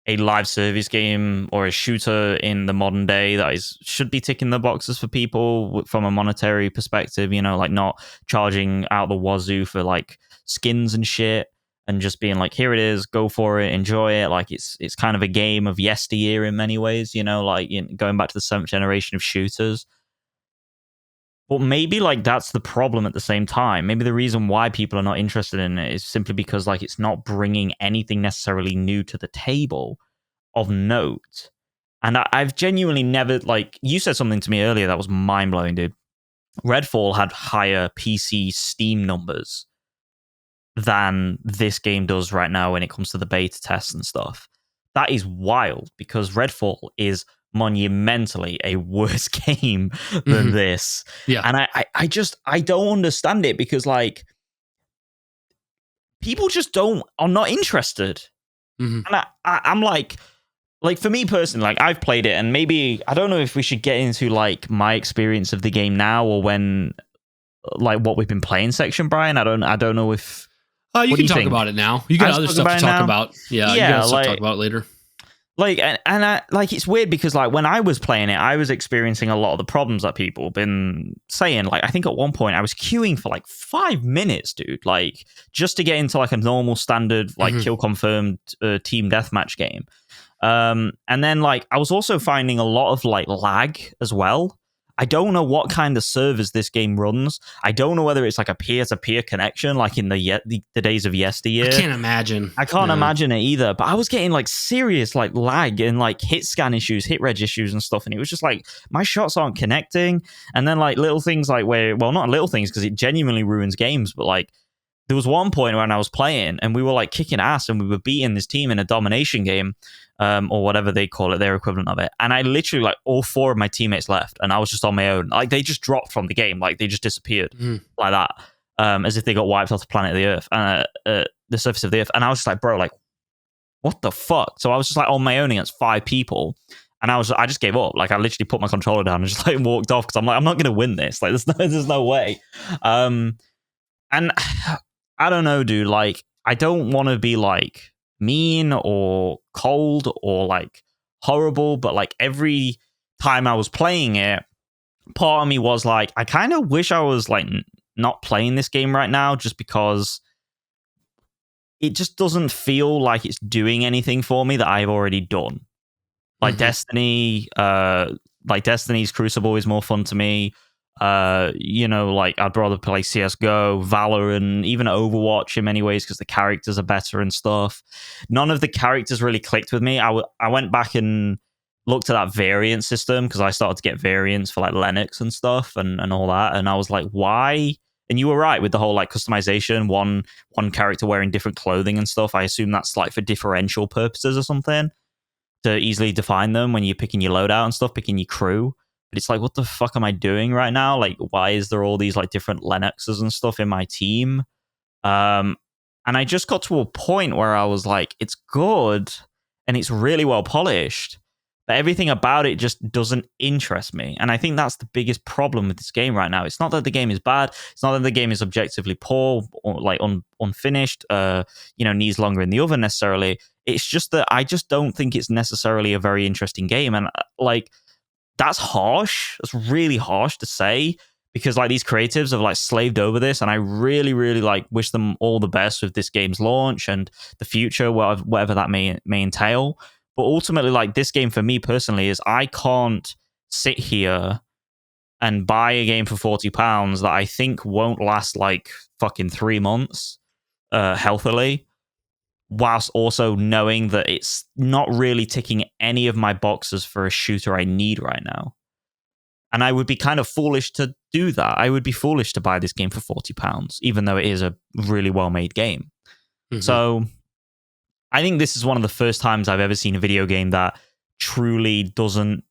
a live service game or a shooter in the modern day that should be ticking the boxes for people from a monetary perspective, like not charging out the wazoo for like skins and shit and just being like, here it is, go for it, enjoy it. Like it's kind of a game of yesteryear in many ways, going back to the 7th generation of shooters. But maybe like that's the problem at the same time. Maybe the reason why people are not interested in it is simply because like it's not bringing anything necessarily new to the table of note. And I've genuinely never, like, you said something to me earlier that was mind-blowing, dude. Redfall had higher PC Steam numbers than this game does right now when it comes to the beta tests and stuff. That is wild because Redfall is monumentally a worse game than this. Yeah. And I don't understand it because like people just are not interested. And I'm like for me personally, like I've played it and maybe I don't know if we should get into like my experience of the game now or when like what we've been playing section, Brian. I don't know if you can talk about it now. You got other stuff to talk about. Yeah, you got stuff to talk about later. Like, and I, like, it's weird because, like, when I was playing it, I was experiencing a lot of the problems that people have been saying. Like, I think at one point I was queuing for, like, 5 minutes, dude. Like, just to get into, like, a normal standard, like, kill-confirmed team deathmatch game. And then, like, I was also finding a lot of, like, lag as well. I don't know what kind of servers this game runs. I don't know whether it's like a peer-to-peer connection, like in the days of yesteryear. I can't imagine. I can't imagine it either. But I was getting like serious like lag and like hit scan issues, hit reg issues and stuff. And it was just like my shots aren't connecting. And then like little things like not little things because it genuinely ruins games, but like there was one point when I was playing and we were like kicking ass and we were beating this team in a domination game, or whatever they call it, their equivalent of it. And I literally, like, all 4 of my teammates left and I was just on my own. Like, they just dropped from the game. Like, they just disappeared like that, as if they got wiped off the planet of the Earth, the surface of the Earth. And I was just like, bro, like, what the fuck? So I was just like on my own against 5 people. And I just gave up. Like, I literally put my controller down and just like walked off because I'm like, I'm not going to win this. Like, there's no way. And I don't know, dude. Like, I don't want to be like mean or cold or like horrible, but like every time I was playing it, part of me was like, I kind of wish I was like not playing this game right now, just because it just doesn't feel like it's doing anything for me that I've already done. Like Destiny, like Destiny's Crucible is more fun to me. You know, like I'd rather play CSGO, Valorant, even Overwatch in many ways because the characters are better and stuff. None of the characters really clicked with me. I went back and looked at that variant system because I started to get variants for like Lennox and stuff and all that. And I was like, why? And you were right with the whole like customization, one character wearing different clothing and stuff. I assume that's like for differential purposes or something, to easily define them when you're picking your loadout and stuff, picking your crew. But it's like, what the fuck am I doing right now? Like, why is there all these like different Lennoxes and stuff in my team? And I just got to a point where I was like, it's good and it's really well polished, but everything about it just doesn't interest me. And I think that's the biggest problem with this game right now. It's not that the game is bad. It's not that the game is objectively poor or like unfinished, needs longer in the oven necessarily. It's just that I just don't think it's necessarily a very interesting game. And like, that's harsh. That's really harsh to say, because like these creatives have like slaved over this, and I really, really like wish them all the best with this game's launch and the future, whatever that may entail. But ultimately, like, this game for me personally is I can't sit here and buy a game for £40 that I think won't last like fucking 3 months healthily, whilst also knowing that it's not really ticking any of my boxes for a shooter I need right now. And I would be kind of foolish to do that. I would be foolish to buy this game for £40, even though it is a really well-made game. So I think this is one of the first times I've ever seen a video game that truly doesn't...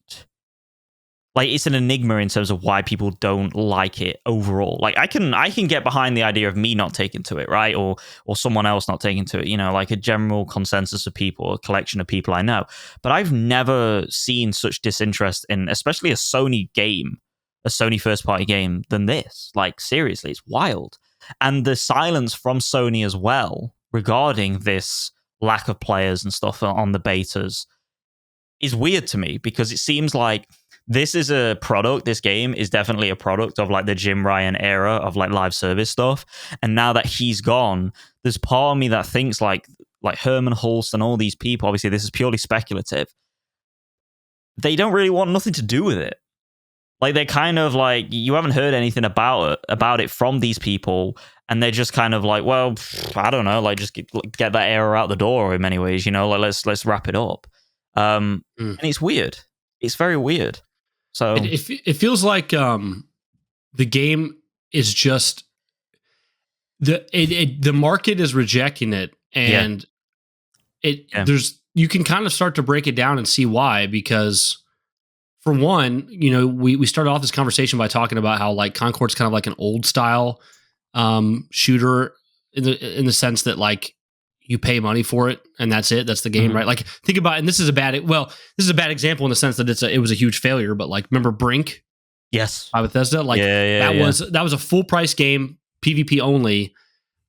Like, it's an enigma in terms of why people don't like it overall. Like, I can get behind the idea of me not taking to it, right? Or someone else not taking to it, you know, like a general consensus of people, a collection of people I know. But I've never seen such disinterest in, especially a Sony game, a Sony first-party game, than this. Like, seriously, it's wild. And the silence from Sony as well regarding this lack of players and stuff on the betas is weird to me, because it seems like this is a product. This game is definitely a product of like the Jim Ryan era of like live service stuff. And now that he's gone, there's part of me that thinks like Herman Hulst and all these people, obviously this is purely speculative, they don't really want nothing to do with it. Like, they're kind of like, you haven't heard anything about it from these people, and they're just kind of like, well, I don't know, like, just get that era out the door in many ways, you know, like let's wrap it up. And it's weird. It's very weird. So it feels like the game is just the market is rejecting it, and there's, you can kind of start to break it down and see why, because for one, you know, we started off this conversation by talking about how like Concord's kind of like an old style shooter in the sense that like you pay money for it and that's it. That's the game, right? Like, think about, and this is a bad example in the sense that it was a huge failure. But like, remember Brink? Yes, by Bethesda. Like that was a full price game, PvP only.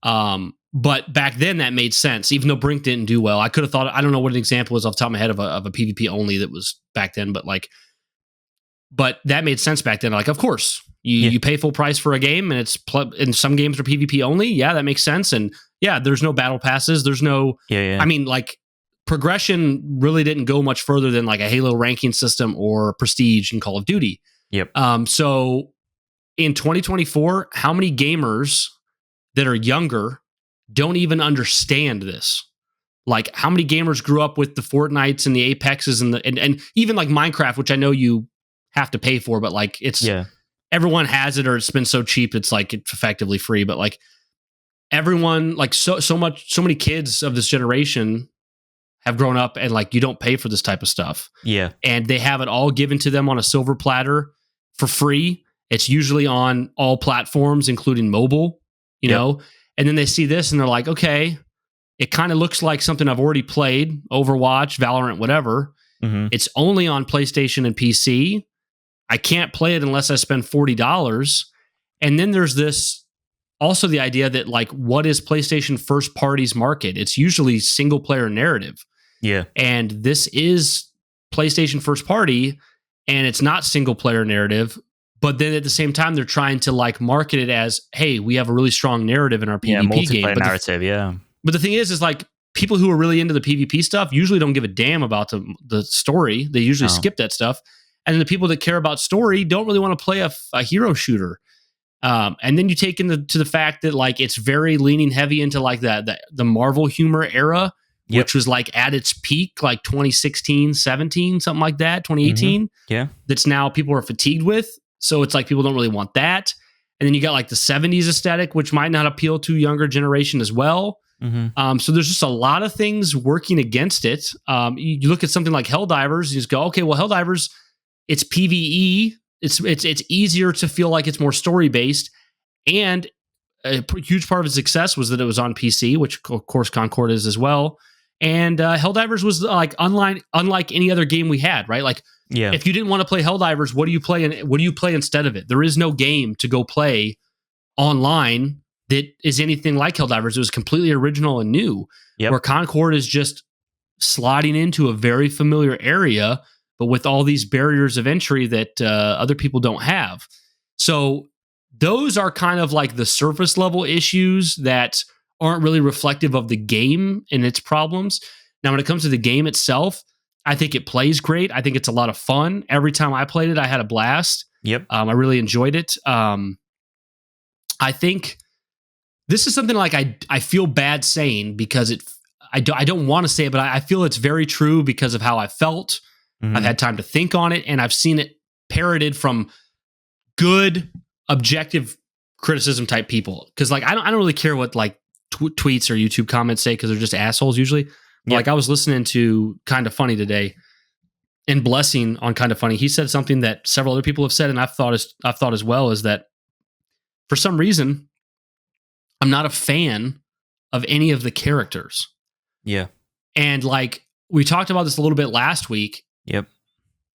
But back then that made sense, even though Brink didn't do well. I could have thought, I don't know what an example is off the top of my head of a PvP only that was back then, but that made sense back then. Like, of course, you pay full price for a game, and and some games are PvP only. Yeah, that makes sense. And yeah, there's no battle passes. There's no, I mean, like, progression really didn't go much further than like a Halo ranking system or Prestige in Call of Duty. Yep. So in 2024, how many gamers that are younger don't even understand this? Like, how many gamers grew up with the Fortnites and the Apexes and even like Minecraft, which I know you have to pay for, but like, it's everyone has it, or it's been so cheap it's like it's effectively free. But like, everyone, like so many kids of this generation have grown up and like you don't pay for this type of stuff. Yeah. And they have it all given to them on a silver platter for free. It's usually on all platforms, including mobile, you know? And then they see this and they're like, okay, it kind of looks like something I've already played, Overwatch, Valorant, whatever. Mm-hmm. It's only on PlayStation and PC. I can't play it unless I spend $40. And then there's this also the idea that like, what is PlayStation first party's market? It's usually single player narrative. Yeah. And this is PlayStation first party and it's not single player narrative. But then at the same time, they're trying to like market it as, hey, we have a really strong narrative in our PvP game. Multiplayer narrative, But the thing is like people who are really into the PvP stuff usually don't give a damn about the story. They usually skip that stuff. And then the people that care about story don't really want to play a hero shooter. And then you take into the fact that like it's very leaning heavy into like the Marvel humor era, which was like at its peak, like 2016, 17, something like that, 2018. Mm-hmm. Yeah. That's now people are fatigued with. So it's like people don't really want that. And then you got like the 70s aesthetic, which might not appeal to younger generation as well. Mm-hmm. So there's just a lot of things working against it. You look at something like Helldivers, you just go, okay, well, Helldivers, it's PvE. It's easier to feel like it's more story based, and a huge part of its success was that it was on PC, which of course Concord is as well. And Helldivers was like unlike any other game we had, right? Like, if you didn't want to play Helldivers, what do you play? And what do you play instead of it? There is no game to go play online that is anything like Helldivers. It was completely original and new. Where Concord is just sliding into a very familiar area, but with all these barriers of entry that other people don't have. So those are kind of like the surface level issues that aren't really reflective of the game and its problems. Now, when it comes to the game itself, I think it plays great. I think it's a lot of fun. Every time I played it, I had a blast. I really enjoyed it. I think this is something like I feel bad saying because I don't want to say it, but I feel it's very true because of how I felt. Mm-hmm. I've had time to think on it, and I've seen it parroted from good, objective criticism type people. Because like I don't really care what like tweets or YouTube comments say because they're just assholes usually. Like I was listening to Kind of Funny today, and Blessing on Kind of Funny, he said something that several other people have said, and I've thought as well, is that for some reason I'm not a fan of any of the characters. Yeah, and like we talked about this a little bit last week.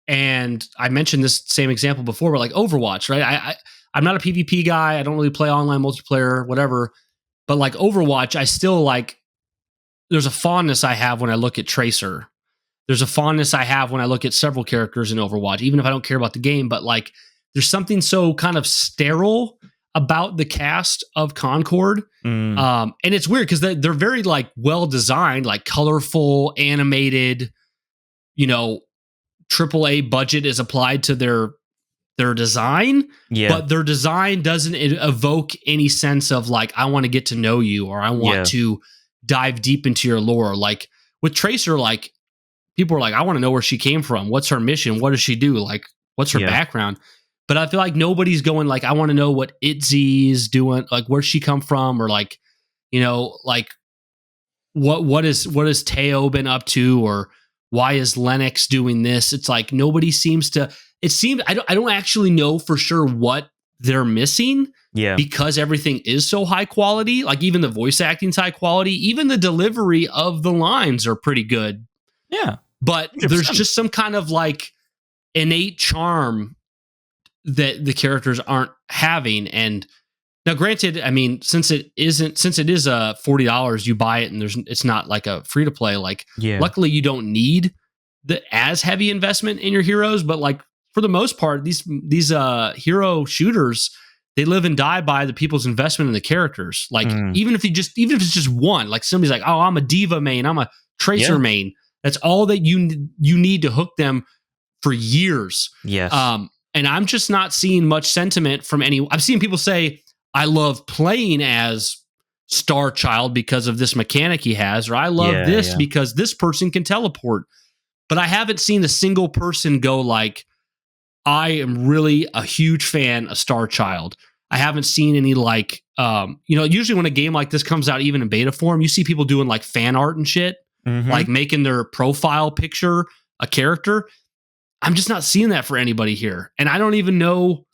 And I mentioned this same example before, but like Overwatch, right? I'm not a PvP guy. I don't really play online multiplayer, whatever. But like Overwatch, I still like, there's a fondness I have when I look at Tracer. There's a fondness I have when I look at several characters in Overwatch, even if I don't care about the game. But like, there's something so kind of sterile about the cast of Concord. And it's weird because they're very like well designed, like colorful, animated, you know, AAA budget is applied to their design, but their design doesn't evoke any sense of like, I want to get to know you, or I want to dive deep into your lore. Like with Tracer, like people are like, I want to know where she came from. What's her mission? What does she do? Like, what's her background? But I feel like nobody's going like, I want to know what Itzy's doing, like where's she come from, or like, you know, like what is Teo been up to, or why is Lennox doing this? It's like nobody seems to. It seems I don't actually know for sure what they're missing. Because everything is so high quality. Like even the voice acting's high quality. Even the delivery of the lines are pretty good. But 100%. There's just some kind of like innate charm that the characters aren't having. And now, granted, I mean, since it is $40, you buy it, and it's not like a free to play. Like, luckily, you don't need the as heavy investment in your heroes. But like for the most part, these hero shooters, they live and die by the people's investment in the characters. Like even if it's just one, like somebody's like, oh, I'm a diva main, I'm a Tracer main. That's all that you need to hook them for years. And I'm just not seeing much sentiment from any. I've seen people say, I love playing as Star Child because of this mechanic he has, or I love this because this person can teleport. But I haven't seen a single person go like, I am really a huge fan of Star Child. I haven't seen any like, usually when a game like this comes out, even in beta form, you see people doing like fan art and shit, like making their profile picture a character. I'm just not seeing that for anybody here. And I don't even know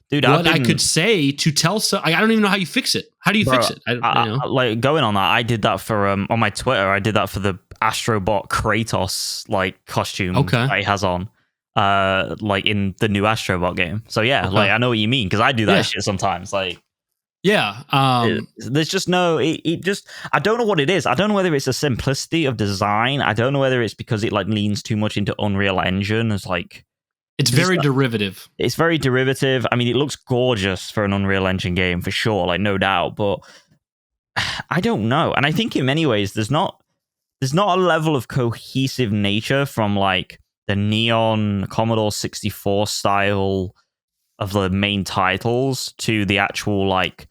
what I could say to tell. I don't even know how you fix it. How do you fix it? Like going on that, I did that for on my Twitter. I did that for the Astrobot Kratos like costume that he has on, like in the new Astrobot game. So yeah, like I know what you mean because I do that shit sometimes. Like there's just no. It just I don't know what it is. I don't know whether it's a simplicity of design. I don't know whether it's because it like leans too much into Unreal Engine as like. It's very derivative. It's very derivative. I mean, it looks gorgeous for an Unreal Engine game for sure, like no doubt. But I don't know, and I think in many ways there's not a level of cohesive nature from like the neon Commodore 64 style of the main titles to the actual like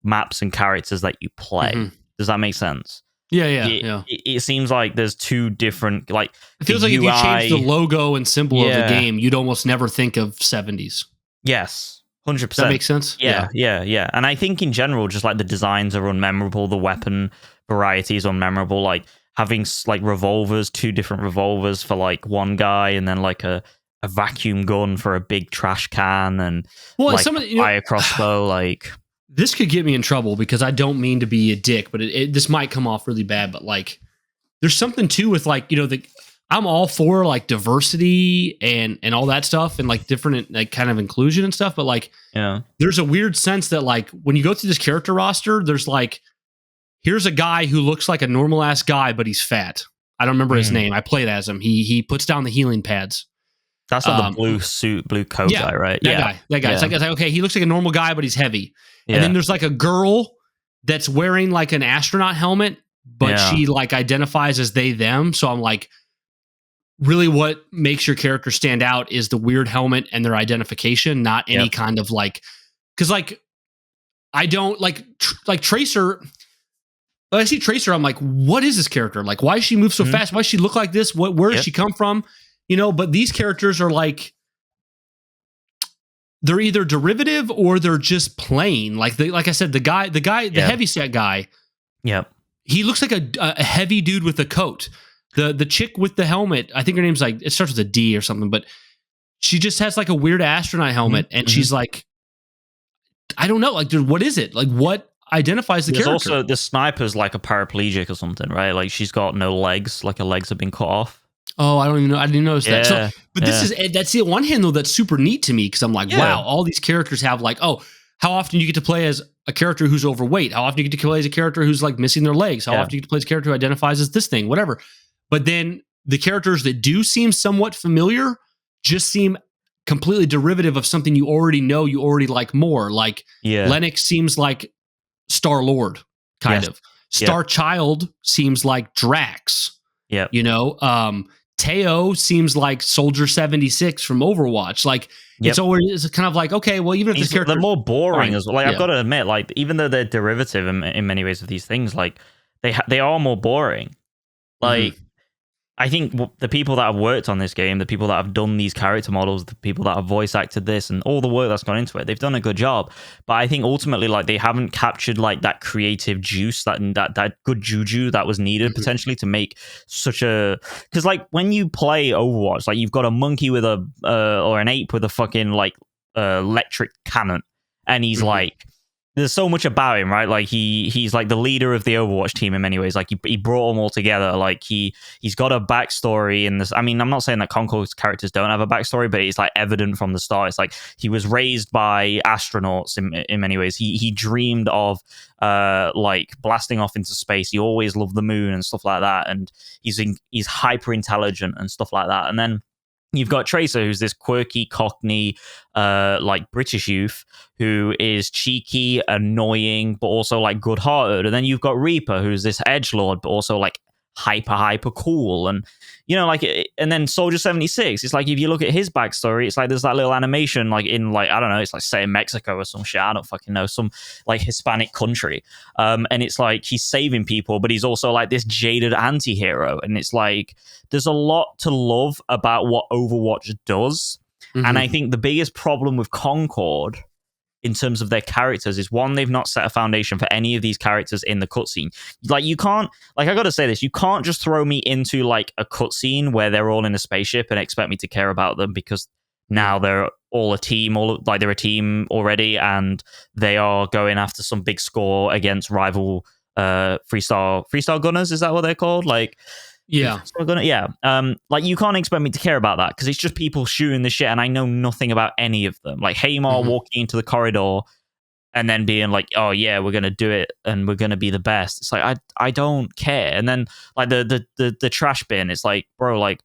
maps and characters that you play. Does that make sense? Yeah. It seems like there's two different like. It feels like UI, if you change the logo and symbol of the game, you'd almost never think of 70s. Yes, 100%. Does that make sense? Yeah. And I think in general, just like the designs are unmemorable, the weapon variety is unmemorable. Like having like revolvers, 2 different revolvers for like one guy, and then like a vacuum gun for a big trash can, and like fire crossbow, like. This could get me in trouble because I don't mean to be a dick, but this might come off really bad. But like, there's something too with like, I'm all for like diversity and all that stuff and like different like kind of inclusion and stuff. But like, there's a weird sense that like when you go through this character roster, there's like, here's a guy who looks like a normal ass guy, but he's fat. I don't remember his name. I played as him. He puts down the healing pads. That's like the blue suit, blue coat guy, right? That guy. Yeah. It's like, okay, he looks like a normal guy, but he's heavy. Yeah. And then there's like a girl that's wearing like an astronaut helmet, but she like identifies as they, them. So I'm like, really what makes your character stand out is the weird helmet and their identification, not any kind of like, because like, I don't like Tracer. When I see Tracer, I'm like, what is this character? Like, why does she move so fast? Why does she look like this? Where does she come from? But these characters are like, they're either derivative or they're just plain. Like I said, the heavyset guy. Yep. He looks like a heavy dude with a coat. The chick with the helmet, I think her name's like, it starts with a D or something, but she just has like a weird astronaut helmet, and she's like, I don't know, like, dude, what is it? Like, what identifies the character? Also, the sniper's like a paraplegic or something, right? Like she's got no legs, like her legs have been cut off. Oh, I don't even know. I didn't notice that. So, but that's the one hand though that's super neat to me because I'm like, wow, all these characters have like, how often you get to play as a character who's overweight? How often you get to play as a character who's like missing their legs? How often you get to play as a character who identifies as this thing, whatever. But then the characters that do seem somewhat familiar just seem completely derivative of something you already know, you already like more. Like Lennox seems like Star-Lord, kind of. Star-Child seems like Drax. Yeah. Teo seems like Soldier 76 from Overwatch. Like it's always kind of like, okay, well, even if this character, they're more boring as well. Like I've got to admit, like even though they're derivative in many ways of these things, like they are more boring. Like I think the people that have worked on this game, the people that have done these character models, the people that have voice acted this, and all the work that's gone into it, they've done a good job. But I think ultimately, like they haven't captured like that creative juice, that good juju that was needed potentially to make such a. Because like when you play Overwatch, like you've got a monkey with a or an ape with a fucking like electric cannon, and he's like. There's so much about him, right? Like he's like the leader of the Overwatch team in many ways. Like he brought them all together. Like he's got a backstory in this. I mean, I'm not saying that Concord's characters don't have a backstory, but it's like evident from the start. It's like he was raised by astronauts in many ways. He dreamed of like blasting off into space. He always loved the moon and stuff like that. And he's hyper intelligent and stuff like that. And then you've got Tracer, who's this quirky Cockney, like British youth who is cheeky, annoying, but also like good-hearted. And then you've got Reaper, who's this edgelord, but also like hyper cool. And like, and then Soldier 76. It's like if you look at his backstory, it's like there's that little animation, like in like I don't know, it's like say in Mexico or some shit. I don't fucking know, some like Hispanic country. And it's like he's saving people, but he's also like this jaded anti-hero. And it's like there's a lot to love about what Overwatch does. And I think the biggest problem with Concord in terms of their characters is, one, they've not set a foundation for any of these characters in the cutscene. Like, you can't, like, I gotta say this, you can't just throw me into like a cutscene where they're all in a spaceship and expect me to care about them, because now they're all a team, they're a team already, and they are going after some big score against rival freestyle gunners. Is that what they're called? Like, yeah. Like, you can't expect me to care about that because it's just people shooting the shit, and I know nothing about any of them. Like Haymar walking into the corridor and then being like, "Oh yeah, we're gonna do it and we're gonna be the best." It's like I don't care. And then like the trash bin, it's like, bro, like,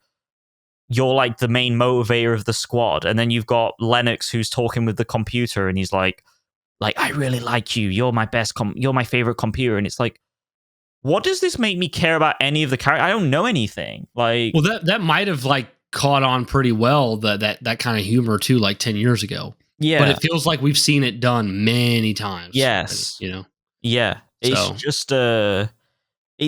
you're like the main motivator of the squad, and then you've got Lennox who's talking with the computer, and he's like I really like you. You're my best. You're my favorite computer, and it's like, what does this make me care about any of the characters? I don't know anything. Like, well, that might have like caught on pretty well, that kind of humor too, like 10 years ago. Yeah, but it feels like we've seen it done many times. Yes, you know. Yeah, it's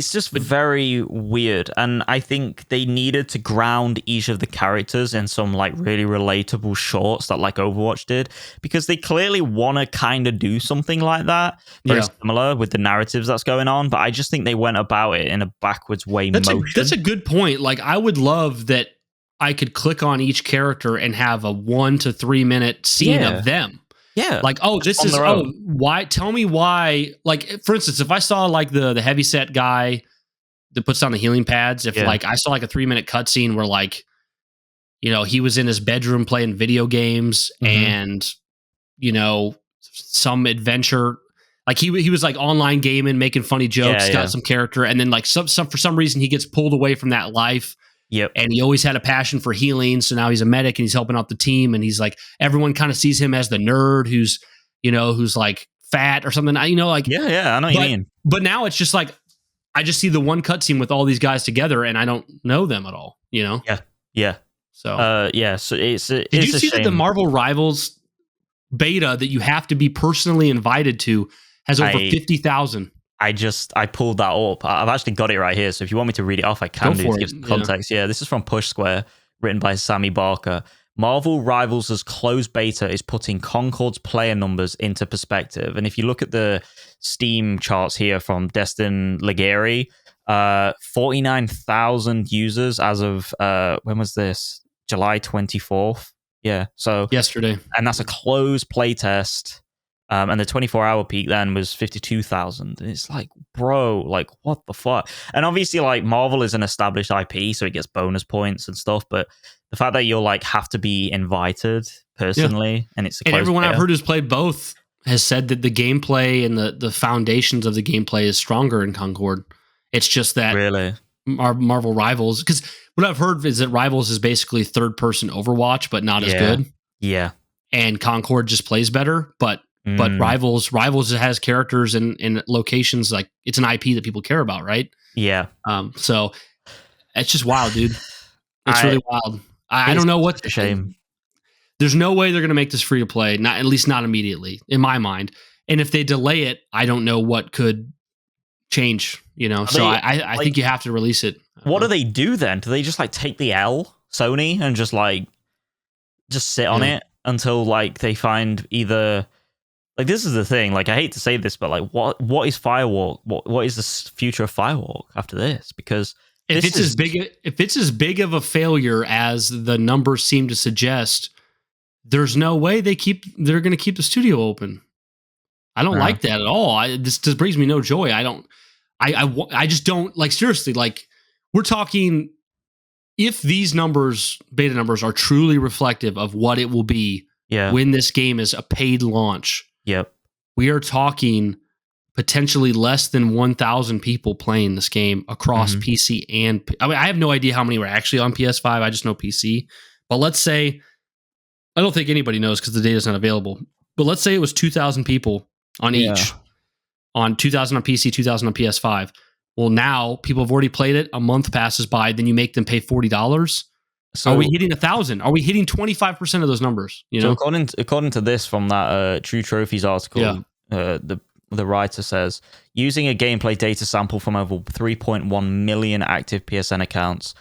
just very weird, and I think they needed to ground each of the characters in some like really relatable shorts that like Overwatch did, because they clearly want to kind of do something like that, very similar with the narratives that's going on. But I just think they went about it in a backwards way. That's a good point. Like, I would love that I could click on each character and have a 1 to 3 minute scene of them. Yeah. Like, oh, this is, why? Tell me why. Like, for instance, if I saw like the heavyset guy that puts on the healing pads, if like I saw like a 3 minute cutscene where like, you know, he was in his bedroom playing video games and, you know, some adventure, like he was like online gaming, making funny jokes, got some character, and then like some for some reason he gets pulled away from that life. Yep. And he always had a passion for healing. So now he's a medic and he's helping out the team. And he's like, everyone kind of sees him as the nerd who's like fat or something. You know, like, I know what you mean. But now it's just like, I just see the one cutscene with all these guys together and I don't know them at all, you know? Yeah. So, so it's did you see that the Marvel Rivals beta that you have to be personally invited to has over 50,000? I pulled that up. I've actually got it right here. So if you want me to read it off, I can do to give some context. Yeah, this is from Push Square, written by Sammy Barker. Marvel Rivals' closed beta is putting Concord's player numbers into perspective. And if you look at the Steam charts here from Destin Legary, 49,000 users as of, when was this? July 24th. Yeah, so yesterday. And that's a closed playtest. And the 24-hour peak then was 52,000. It's like, bro, like, what the fuck? And obviously, like, Marvel is an established IP, so it gets bonus points and stuff. But the fact that you'll, like, have to be invited personally, and it's a closed everyone beta. I've heard who's played both has said that the gameplay and the foundations of the gameplay is stronger in Concord. It's just that really our Marvel Rivals, because what I've heard is that Rivals is basically third-person Overwatch, but not as good. Yeah. And Concord just plays better, but Rivals has characters and locations, like it's an IP that people care about, right? Yeah. So it's just wild, dude. It's really wild. I don't know what's a shame. There's no way they're going to make this free to play, not at least not immediately, in my mind. And if they delay it, I don't know what could change. You know, I think you have to release it. What do they do then? Do they just like take the L, Sony, and just sit on it until like they find either? Like, this is the thing. Like, I hate to say this, but like, what is Firewalk? What is the future of Firewalk after this? Because if it's as big of a failure as the numbers seem to suggest, there's no way they're going to keep the studio open. I don't like that at all. This just brings me no joy. I just don't, like, seriously, like, we're talking, if these beta numbers are truly reflective of what it will be when this game is a paid launch. Yep. We are talking potentially less than 1,000 people playing this game across PC and... I mean, I have no idea how many were actually on PS5. I just know PC. But let's say... I don't think anybody knows because the data's not available. But let's say it was 2,000 people on each. On 2,000 on PC, 2,000 on PS5. Well, now people have already played it. A month passes by. Then you make them pay $40. So are we hitting 1,000? Are we hitting 25% of those numbers? You know, according to this from that True Trophies article, the writer says, using a gameplay data sample from over 3.1 million active PSN accounts,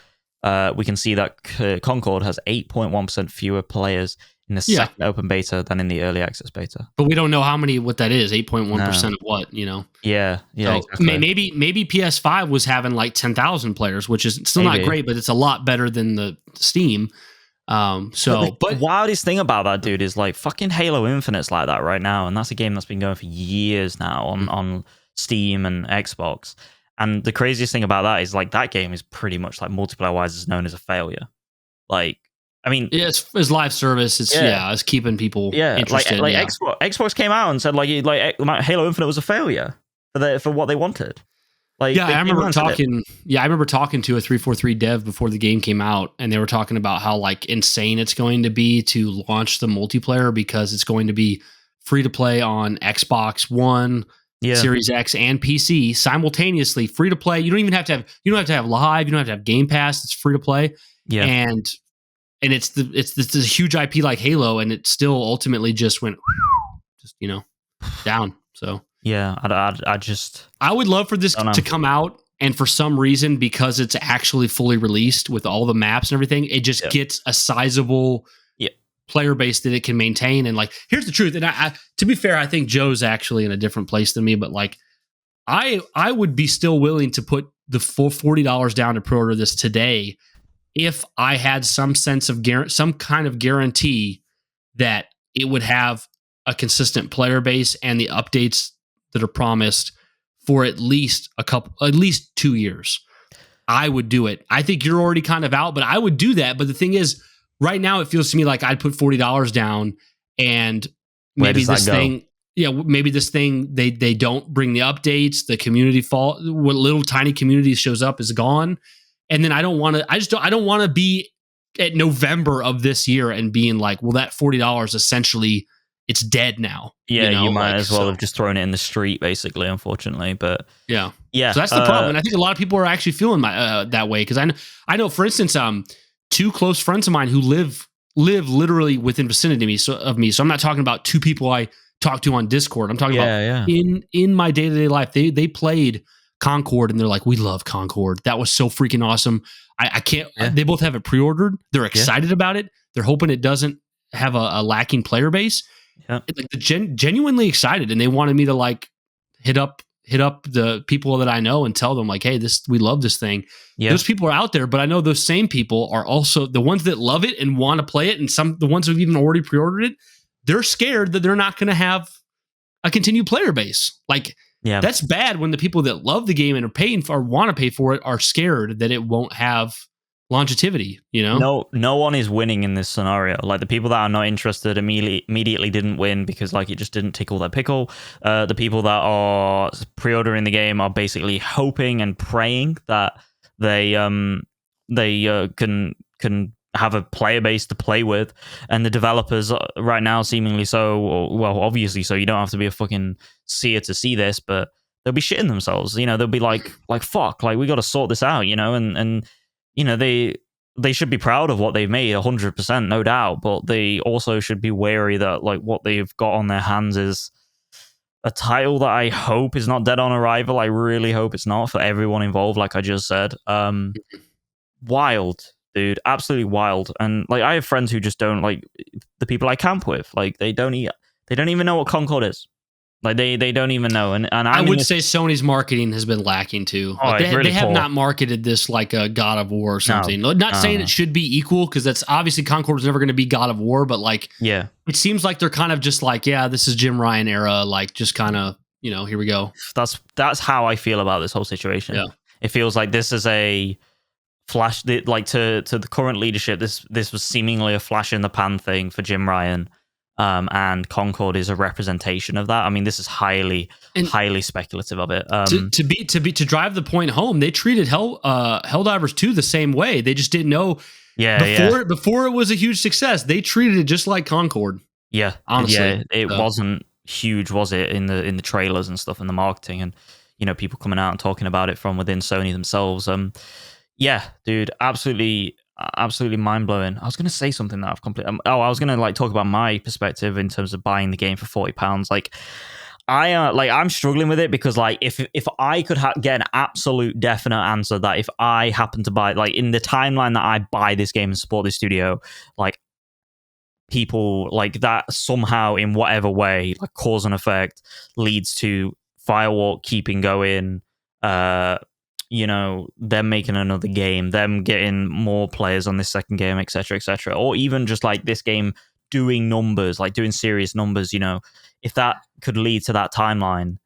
we can see that Concord has 8.1% fewer players in the second open beta than in the early access beta. But we don't know what that is. 8.1% of what, you know? Yeah, So exactly. maybe PS5 was having like 10,000 players, which is still not great, but it's a lot better than the Steam. But the wildest thing about that, dude, is like fucking Halo Infinite's like that right now, and that's a game that's been going for years now on Steam and Xbox. And the craziest thing about that is like that game is pretty much like multiplayer wise is known as a failure. Like, I mean, it's live service. It's keeping people interested. Xbox came out and said like Halo Infinite was a failure for what they wanted. Like, I remember talking to a 343 dev before the game came out, and they were talking about how like insane it's going to be to launch the multiplayer because it's going to be free to play on Xbox One, Series X, and PC simultaneously. Free to play. You don't have to have live. You don't have to have Game Pass. It's free to play. Yeah, and it's this huge IP like Halo, and it still ultimately just went down. So. Yeah, I would love for this to come out, and for some reason, because it's actually fully released with all the maps and everything, it just gets a sizable player base that it can maintain. And like, here's the truth. And I to be fair, I think Joe's actually in a different place than me, but like, I would be still willing to put the full $40 down to pre-order this today if I had some sense of some kind of guarantee that it would have a consistent player base and the updates that are promised for at least 2 years. I would do it. I think you're already kind of out, but I would do that. But the thing is, right now it feels to me like I'd put $40 down, and maybe this thing, they don't bring the updates. The community what little tiny community shows up is gone, and then I don't want to be at November of this year and being like, well, that $40 essentially, it's dead now. Yeah, you might as well have just thrown it in the street, basically, unfortunately. But yeah. So that's the problem, and I think a lot of people are actually feeling that way, because I know, for instance, two close friends of mine who live literally within vicinity of me. So I'm not talking about two people I talk to on Discord. I'm talking about in my day-to-day life. They played Concord, and they're like, we love Concord. That was so freaking awesome. I can't. They both have it pre-ordered. They're excited about it. They're hoping it doesn't have a lacking player base. Yeah. Genuinely excited, and they wanted me to like hit up the people that I know and tell them like, hey, we love this thing. Yeah. Those people are out there, but I know those same people are also the ones that love it and want to play it, and the ones who've even already pre-ordered it, they're scared that they're not going to have a continued player base. Like, that's bad when the people that love the game and are paying for or want to pay for it are scared that it won't have longevity, No one is winning in this scenario. Like, the people that are not interested immediately didn't win because like it just didn't tickle their pickle. The people that are pre-ordering the game are basically hoping and praying that they can have a player base to play with, and the developers right now seemingly obviously so. You don't have to be a fucking seer to see this, but they'll be shitting themselves. They'll be like fuck, like we got to sort this out, and they should be proud of what they've made, 100%, no doubt. But they also should be wary that like what they've got on their hands is a title that I hope is not dead on arrival. I really hope it's not, for everyone involved, like I just said. Wild, dude, absolutely wild. And like, I have friends who just don't like the people I camp with. Like, they don't even know what Concord is. Like they don't even know, and I would say Sony's marketing has been lacking too. Like they have not marketed this like a God of War or something. No. Not saying it should be equal, because that's obviously Concord is never going to be God of War, but like it seems like they're kind of just like, this is Jim Ryan era, like just kind of here we go. That's how I feel about this whole situation. Yeah. It feels like this is a flash, like to the current leadership. This was seemingly a flash in the pan thing for Jim Ryan. And Concord is a representation of that. I mean, this is highly speculative of it. To drive the point home, they treated Helldivers 2 the same way. They just didn't know. Before it was a huge success, they treated it just like Concord. Yeah, honestly, it wasn't huge, was it? In the trailers and stuff, and the marketing, and people coming out and talking about it from within Sony themselves. Yeah, dude, absolutely mind-blowing. I was going to say something that I've completely... I was going to like talk about my perspective in terms of buying the game for £40. Like, I'm struggling with it, because like if I could get an absolute definite answer that if I happen to buy, like in the timeline that I buy this game and support this studio, like people like that somehow in whatever way, like cause and effect, leads to Firewalk keeping going, them making another game, them getting more players on this second game, etc., etc., or even just like this game doing numbers, like doing serious numbers, if that could lead to that timeline,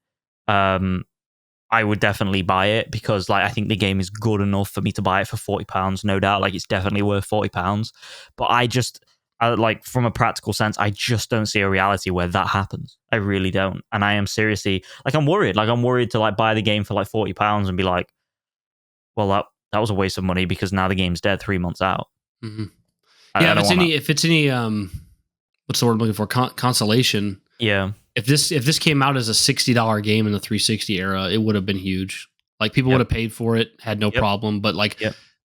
I would definitely buy it, because like I think the game is good enough for me to buy it for £40, no doubt. Like it's definitely worth £40. But like from a practical sense, I just don't see a reality where that happens. I really don't. And I am seriously like, I'm worried. Like I'm worried to like buy the game for like £40 and be like, well, that was a waste of money because now the game's dead 3 months out. Mm-hmm. Yeah, if it's any what's the word I'm looking for? Consolation. Yeah. If this came out as a $60 game in the 360 era, it would have been huge. Like people would have paid for it, had no problem. But like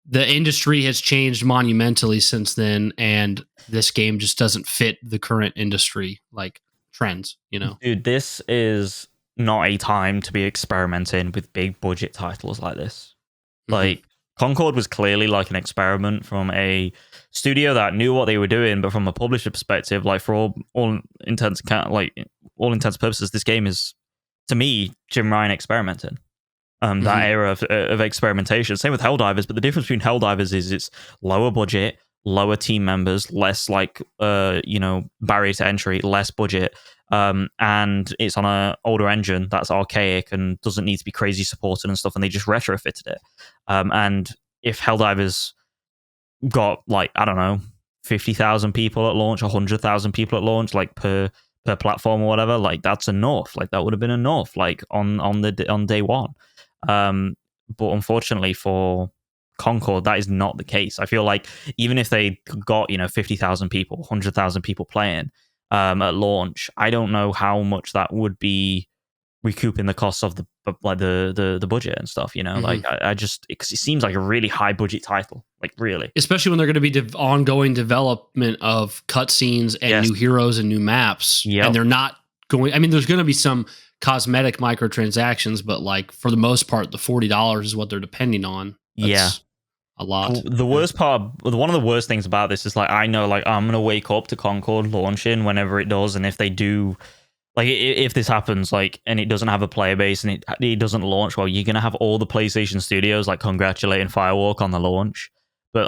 the industry has changed monumentally since then, and this game just doesn't fit the current industry like trends. Dude, this is not a time to be experimenting with big budget titles like this. Like Concord was clearly like an experiment from a studio that knew what they were doing, but from a publisher perspective, like for all intents and purposes, this game is, to me, Jim Ryan experimenting. That era of experimentation. Same with Helldivers, but the difference between Helldivers is it's lower budget, lower team members, less like barrier to entry, less budget. And it's on an older engine that's archaic and doesn't need to be crazy supported and stuff, and they just retrofitted it. And if Helldivers got like, I don't know, 50,000 people at launch, 100,000 people at launch, like per platform or whatever, like that's enough. Like that would have been enough, like on day one. But unfortunately for Concord, that is not the case. I feel like even if they got 50,000 people, 100,000 people playing at launch, I don't know how much that would be recouping the costs of the budget and stuff. Like I just, it seems like a really high budget title, like really, especially when they're going to be ongoing development of cutscenes and new heroes and new maps, and they're not going. I mean, there's going to be some cosmetic microtransactions, but like for the most part, the $40 is what they're depending on. That's a lot. The worst part, one of the worst things about this is like, I know like I'm gonna wake up to Concord launching whenever it does, and if they do, like if this happens, like, and it doesn't have a player base and it doesn't launch well, you're gonna have all the PlayStation studios like congratulating Firewalk on the launch, but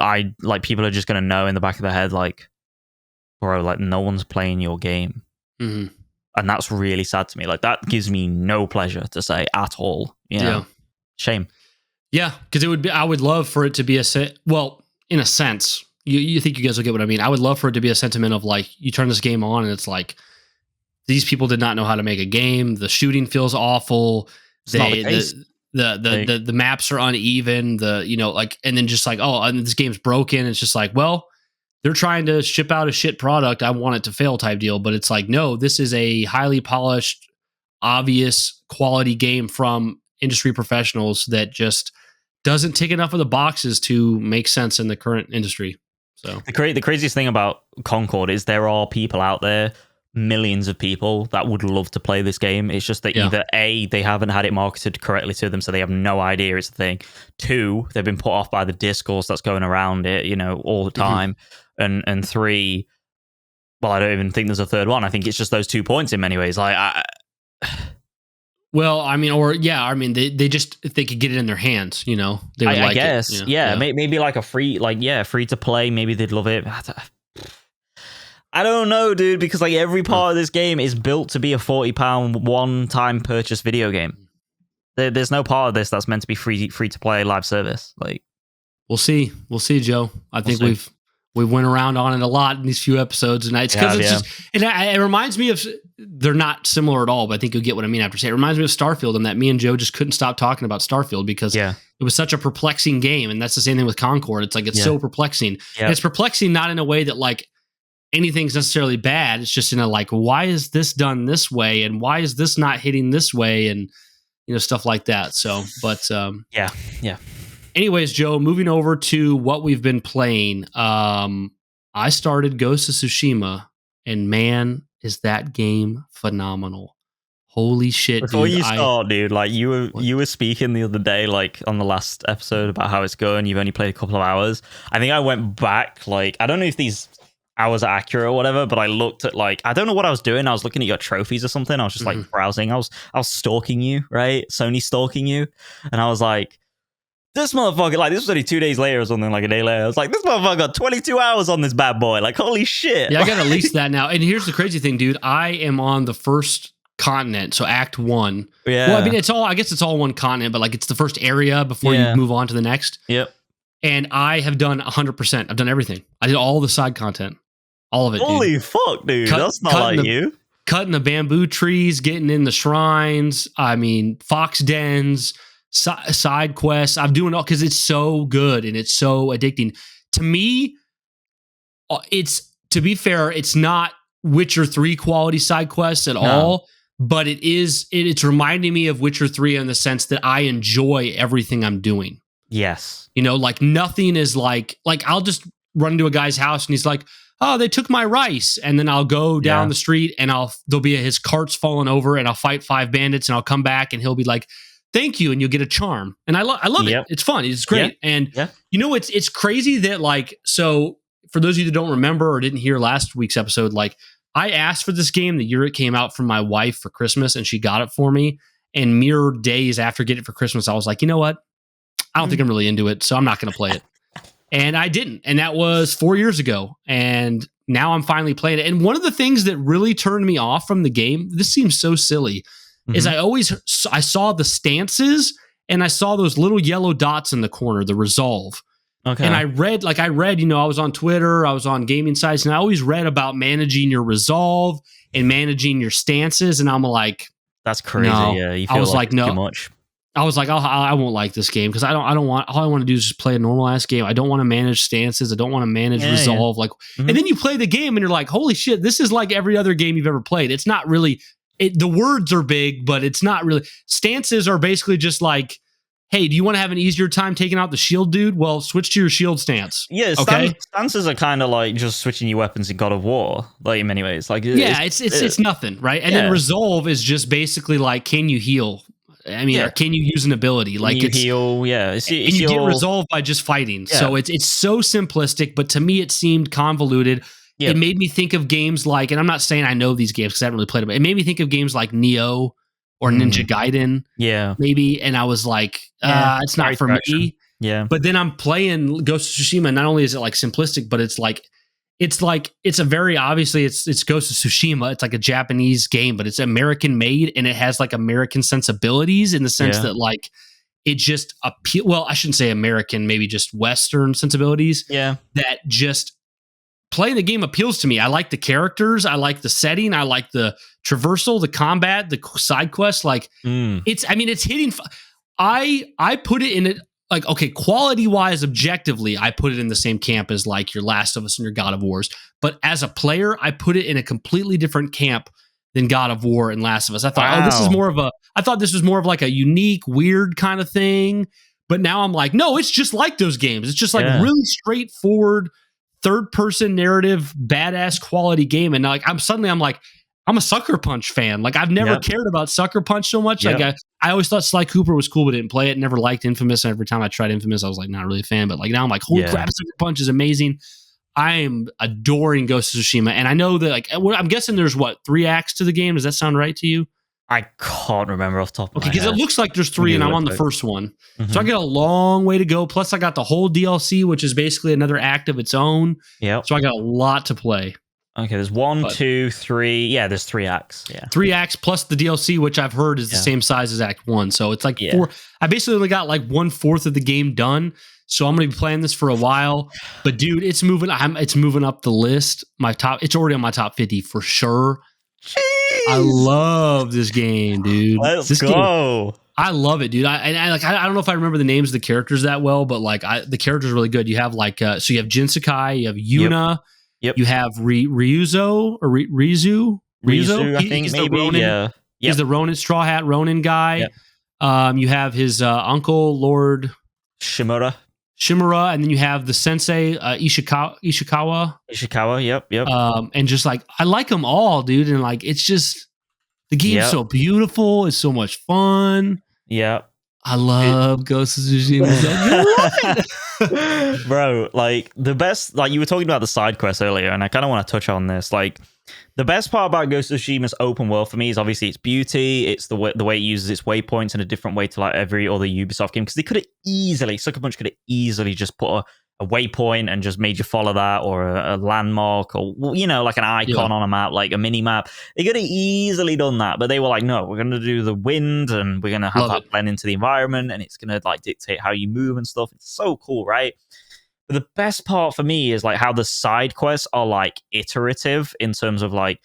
people are just gonna know in the back of their head like, bro, like no one's playing your game. And that's really sad to me. Like that gives me no pleasure to say at all. Shame. Yeah, because it would be. I would love for it to be in a sense. You think you guys will get what I mean? I would love for it to be a sentiment of like, you turn this game on and it's like, these people did not know how to make a game. The shooting feels awful. The maps are uneven. And then just like, oh, and this game's broken. It's just like, well, they're trying to ship out a shit product. I want it to fail type deal. But it's like, no, this is a highly polished, obvious quality game from industry professionals that just doesn't tick enough of the boxes to make sense in the current industry. So the craziest thing about Concord is there are people out there, millions of people that would love to play this game. It's just that either A, they haven't had it marketed correctly to them, so they have no idea it's a thing. 2, they've been put off by the discourse that's going around it, all the time. And 3, well, I don't even think there's a third one. I think it's just those 2 points in many ways. Like, well, I mean, they just, if they could get it in their hands, they would I guess, maybe like a free, free to play. Maybe they'd love it. I don't know, dude, because like every part of this game is built to be a £40 one-time purchase video game. There's no part of this that's meant to be free to play live service. Like, we'll see, Joe. I think we went around on it a lot in these few episodes, and it's because it reminds me of. They're not similar at all, but I think you'll get what I mean after saying. It reminds me of Starfield, and that me and Joe just couldn't stop talking about Starfield because it was such a perplexing game, and that's the same thing with Concord. It's like it's so perplexing. And it's perplexing not in a way that like anything's necessarily bad. It's just in a like, why is this done this way, and why is this not hitting this way, and stuff like that. So, but anyways, Joe, moving over to what we've been playing. I started Ghost of Tsushima, and man, is that game phenomenal. Holy shit, Before you start, dude, like you were speaking the other day, like on the last episode about how it's going. You've only played a couple of hours. I think I went back, like, I don't know if these hours are accurate or whatever, but I looked at like, I don't know what I was doing. I was looking at your trophies or something. I was just like browsing. I was stalking you, right? Sony stalking you. And I was like, this motherfucker, like, this was only 2 days later or something, like a day later. I was like, this motherfucker got 22 hours on this bad boy. Like, holy shit. Yeah, I got at least that now. And here's the crazy thing, dude. I am on the first continent, so Act 1. Yeah. Well, I mean, I guess it's all one continent, but like it's the first area before you move on to the next. Yep. And I have done 100%. I've done everything. I did all the side content. All of it, holy dude. fuck, dude. That's not like you. Cutting the bamboo trees, getting in the shrines. I mean, fox dens, side quests. I'm doing all because it's so good and it's so addicting. To me, to be fair, it's not Witcher 3 quality side quests at all, but it's reminding me of Witcher 3 in the sense that I enjoy everything I'm doing. Yes. You know, like nothing is like I'll just run into a guy's house and he's like, oh, they took my rice. And then I'll go down the street and there'll be his cart's fallen over and I'll fight 5 bandits and I'll come back and he'll be like, thank you. And you'll get a charm. And I love it. It's fun. It's great. And you know, it's crazy that like, so for those of you that don't remember or didn't hear last week's episode, like I asked for this game the year it came out from my wife for Christmas and she got it for me. And mere days after getting it for Christmas, I was like, you know what? I don't think I'm really into it. So I'm not going to play it. And I didn't. And that was 4 years ago. And now I'm finally playing it. And one of the things that really turned me off from the game, this seems so silly, is I saw the stances and I saw those little yellow dots in the corner, the resolve. Okay. And I read, you know, I was on Twitter, I was on gaming sites, and I always read about managing your resolve and managing your stances. And I'm like, that's crazy. No. Yeah. You feel like no. Too much. I was like, I won't like this game because I don't want. All I want to do is just play a normal ass game. I don't want to manage stances. I don't want to manage resolve. Like, and then you play the game and you're like, holy shit, this is like every other game you've ever played. It's not really. The words are big, but it's not really. Stances are basically just like, hey, do you want to have an easier time taking out the shield dude? Well, switch to your shield stance. Yeah, stances are kind of like just switching your weapons in God of War, like in many ways. Like, it's nothing, right? And then resolve is just basically like, can you heal? I mean, or can you use an ability? Like you heal, you get resolved by just fighting. Yeah. So it's so simplistic, but to me it seemed convoluted. Yep. It made me think of games like, and I'm not saying I know these games because I haven't really played them, but it made me think of games like Neo or Ninja Gaiden. Yeah. Maybe. And I was like, it's not for me. Yeah. But then I'm playing Ghost of Tsushima, and not only is it like simplistic, but it's a very obviously it's Ghost of Tsushima. It's like a Japanese game, but it's American made and it has like American sensibilities in the sense that like it just well, I shouldn't say American, maybe just Western sensibilities. Yeah. That just playing the game appeals to me. I like the characters, I like the setting, I like the traversal, the combat, the side quests. Like it's hitting. I put it in it. Like, okay, quality-wise, objectively, I put it in the same camp as like your Last of Us and your God of Wars. But as a player, I put it in a completely different camp than God of War and Last of Us. I thought, this was more of like a unique, weird kind of thing. But now I'm like, no, it's just like those games. It's just like really straightforward, third-person narrative, badass quality game. And like, I'm like, I'm a Sucker Punch fan. Like, I've never cared about Sucker Punch so much. Like, I always thought Sly Cooper was cool, but didn't play it. Never liked Infamous. And every time I tried Infamous, I was like, not really a fan. But like now I'm like, holy crap, Sucker Punch is amazing. I am adoring Ghost of Tsushima. And I know that, like, I'm guessing there's 3 acts to the game. Does that sound right to you? I can't remember off the top of my head. Because it looks like there's 3 and I'm on the first one. Mm-hmm. So I got a long way to go. Plus I got the whole DLC, which is basically another act of its own. Yeah. So I got a lot to play. Okay, there's 1, 2, 3. Yeah, there's 3 acts. Yeah, 3 acts plus the DLC, which I've heard is the same size as Act 1. So it's like 4. I basically only got like 1/4 of the game done. So I'm gonna be playing this for a while. But dude, it's moving. It's moving up the list. It's already on my top 50 for sure. Jeez. I love this game, dude. Let's go. I love it, dude. I don't know if I remember the names of the characters that well, but like the characters are really good. You have like so you have Jin Sakai, you have Yuna. Yep. You have Ryuzo or Rizu. I think he's maybe. Rōnin. Yeah. Yep. He's the Rōnin Straw Hat Rōnin guy. Yep. You have his uncle Lord Shimura, and then you have the sensei Ishikawa. Yep. And just like I like them all, dude. And like it's just the game's so beautiful. It's so much fun. Yeah. I love Ghost of Tsushima. Bro, like the best, like you were talking about the side quests earlier, and I kind of want to touch on this. Like the best part about Ghost of Tsushima's open world for me is obviously its beauty. It's the way it uses its waypoints in a different way to like every other Ubisoft game, because they could have easily, Sucker Punch could have easily just put a waypoint and just made you follow that, or a landmark, or like an icon on a map, like a mini map. They could have easily done that, but they were like, no, we're going to do the wind, and we're going to have that blend into the environment, and it's going to like dictate how you move and stuff. It's so cool, right? But the best part for me is like how the side quests are like iterative in terms of like,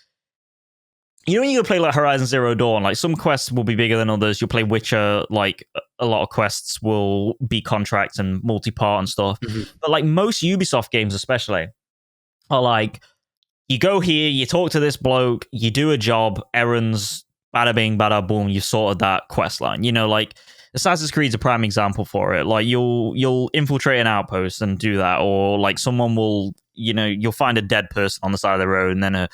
when you play like Horizon Zero Dawn, like some quests will be bigger than others. You'll play Witcher, like a lot of quests will be contracts and multi-part and stuff. Mm-hmm. But like most Ubisoft games especially are like, you go here, you talk to this bloke, you do a job, errands, bada bing, bada boom, you've sorted that quest line. Like Assassin's Creed's a prime example for it. Like you'll infiltrate an outpost and do that, or like someone will, you'll find a dead person on the side of the road, and then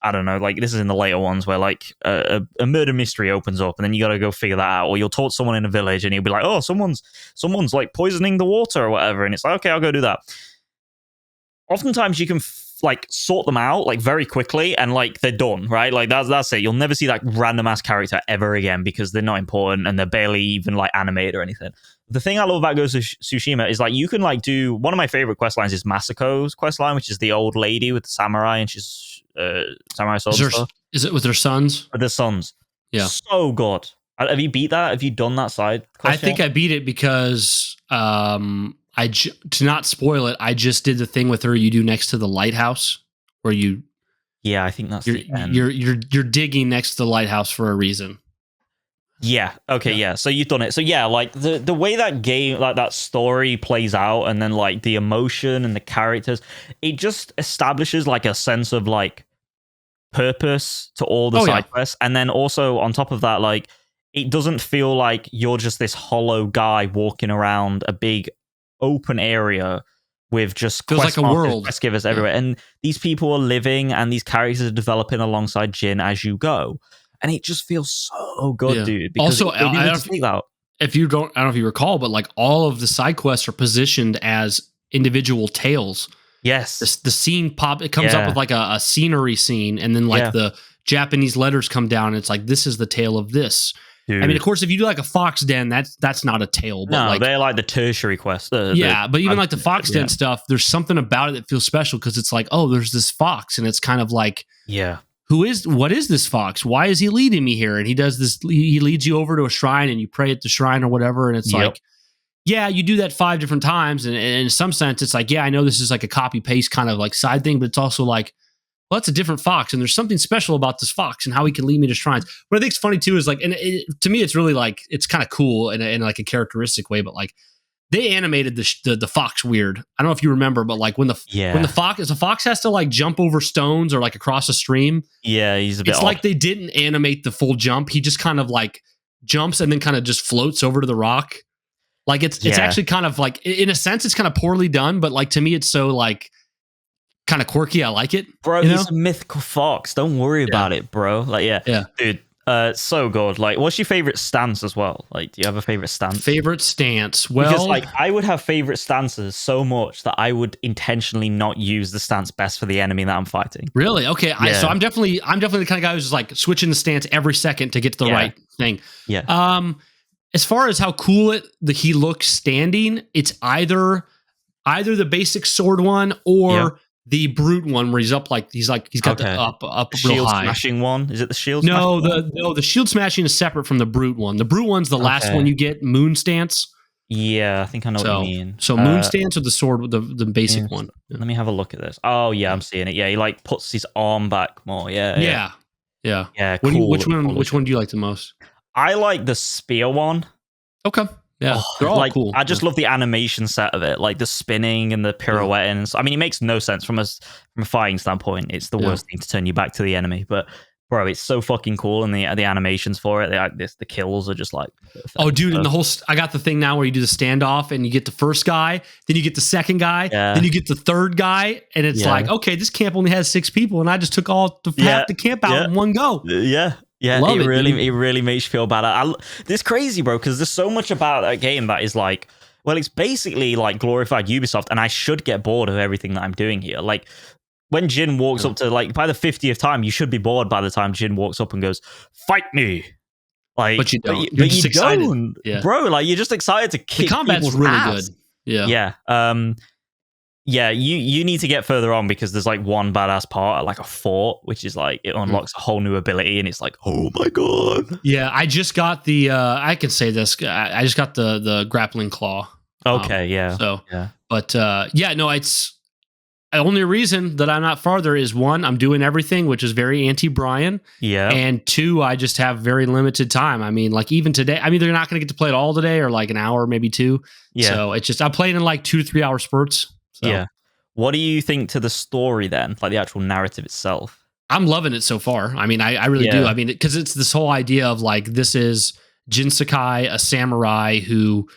I don't know, like this is in the later ones where like a murder mystery opens up, and then you got to go figure that out. Or you'll talk to someone in a village, and you'll be like, oh, someone's like poisoning the water or whatever, and it's like, okay, I'll go do that. Oftentimes you can like sort them out like very quickly, and like they're done, right? Like that's it. You'll never see that random ass character ever again because they're not important and they're barely even like animated or anything. The thing I love about Ghost of Tsushima is like you can like do one of my favorite quest lines is Masako's quest line, which is the old lady with the samurai, and she's samurai sword. Is it with their sons? With their sons. Yeah. So good. Have you beat that? Have you done that side quest I think I beat it because to not spoil it, I just did the thing with her you do next to the lighthouse where you. Yeah, I think that's you're digging next to the lighthouse for a reason. Yeah. Okay. Yeah. So you've done it. So yeah, like the way that game, like that story plays out, and then like the emotion and the characters, it just establishes like a sense of like purpose to all the side quests, and then also on top of that, like it doesn't feel like you're just this hollow guy walking around a big open area with just feels like a world, quest givers everywhere, and these people are living and these characters are developing alongside Jin as you go. And it just feels so good, dude. Because also, I don't know if you recall, but like all of the side quests are positioned as individual tales. Yes. The scene it comes up with like a scenery scene, and then like the Japanese letters come down, and it's like, this is the tale of this. Dude. I mean, of course, if you do like a Fox Den, that's not a tale. But no, like, they're like the tertiary quest. But even like the Fox Den stuff, there's something about it that feels special because it's like, oh, there's this fox, and it's kind of like, what is this fox? Why is he leading me here? And he does this, he leads you over to a shrine and you pray at the shrine or whatever. And it's like, you do that 5 different times. And in some sense, it's like, I know this is like a copy paste kind of like side thing, but it's also like, well, it's a different fox. And there's something special about this fox and how he can lead me to shrines. What I think is funny too is like, and to me, it's really like, it's kind of cool in like a characteristic way, but like, they animated the fox weird. I don't know if you remember, but like when the fox has to like jump over stones or like across a stream. Yeah, he's a bit. It's like they didn't animate the full jump. He just kind of like jumps and then kind of just floats over to the rock. Like it's actually kind of like, in a sense, it's kind of poorly done, but like to me, it's so like kind of quirky. I like it, bro. He's a mythical fox. Don't worry about it, bro. Like, dude. So good. Like, what's your favorite stance as well? Like, do you have a favorite stance? Favorite stance? Well, because like I would have favorite stances so much that I would intentionally not use the stance best for the enemy that I'm fighting. Really? Okay. So I'm definitely the kind of guy who's just like switching the stance every second to get to the right thing. Yeah. As far as how cool he looks standing, it's either the basic sword one or the brute one where he's got the up the real shield high. Smashing one. Is it the shield? No, the shield smashing is separate from the brute one. The brute one's the last one you get. Moon stance. Yeah, I think I know what you mean. So moon stance or the sword, the basic one. Let me have a look at this. Oh yeah, I'm seeing it. Yeah, he like puts his arm back more. Yeah. Cool. Which one do you like the most? I like the spear one. Okay. Yeah, they're all cool. I just love the animation set of it, like the spinning and the pirouetting. I mean, it makes no sense from a fighting standpoint. It's the worst thing to turn you back to the enemy, but bro, it's so fucking cool, and the animations for it, the kills are just like perfect. Oh, dude, and the whole I got the thing now where you do the standoff, and you get the first guy, then you get the second guy, then you get the third guy, and it's like, okay, this camp only has 6 people, and I just took half the camp out in one go. Yeah, Yeah, Love it, dude. it really makes you feel bad. It's crazy, bro, because there's so much about that game that is like, well, it's basically like glorified Ubisoft, and I should get bored of everything that I'm doing here. Like when Jin walks up to, like, by the 50th time, you should be bored by the time Jin walks up and goes, "Fight me!" Like, but you don't. But you don't, bro. Like you're just excited to kick. The combat's really good. Yeah. Yeah, you need to get further on because there's like one badass part at like a fort, which is like it unlocks a whole new ability, and it's like, oh my god. Yeah, I just got the I can say this. I just got the grappling claw. Okay, yeah. So, but no, it's the only reason that I'm not farther is one, I'm doing everything, which is very anti-Brian. Yeah. And two, I just have very limited time. I mean, like even today, I mean, they're not going to get to play it all today, or like an hour, maybe two. Yeah. So it's just I'm playing in like 2 to 3 hour spurts. So. Yeah. What do you think to the story then, like the actual narrative itself? I'm loving it so far. I mean, I really do. I mean, because it's this whole idea of like, this is Jin Sakai, a samurai who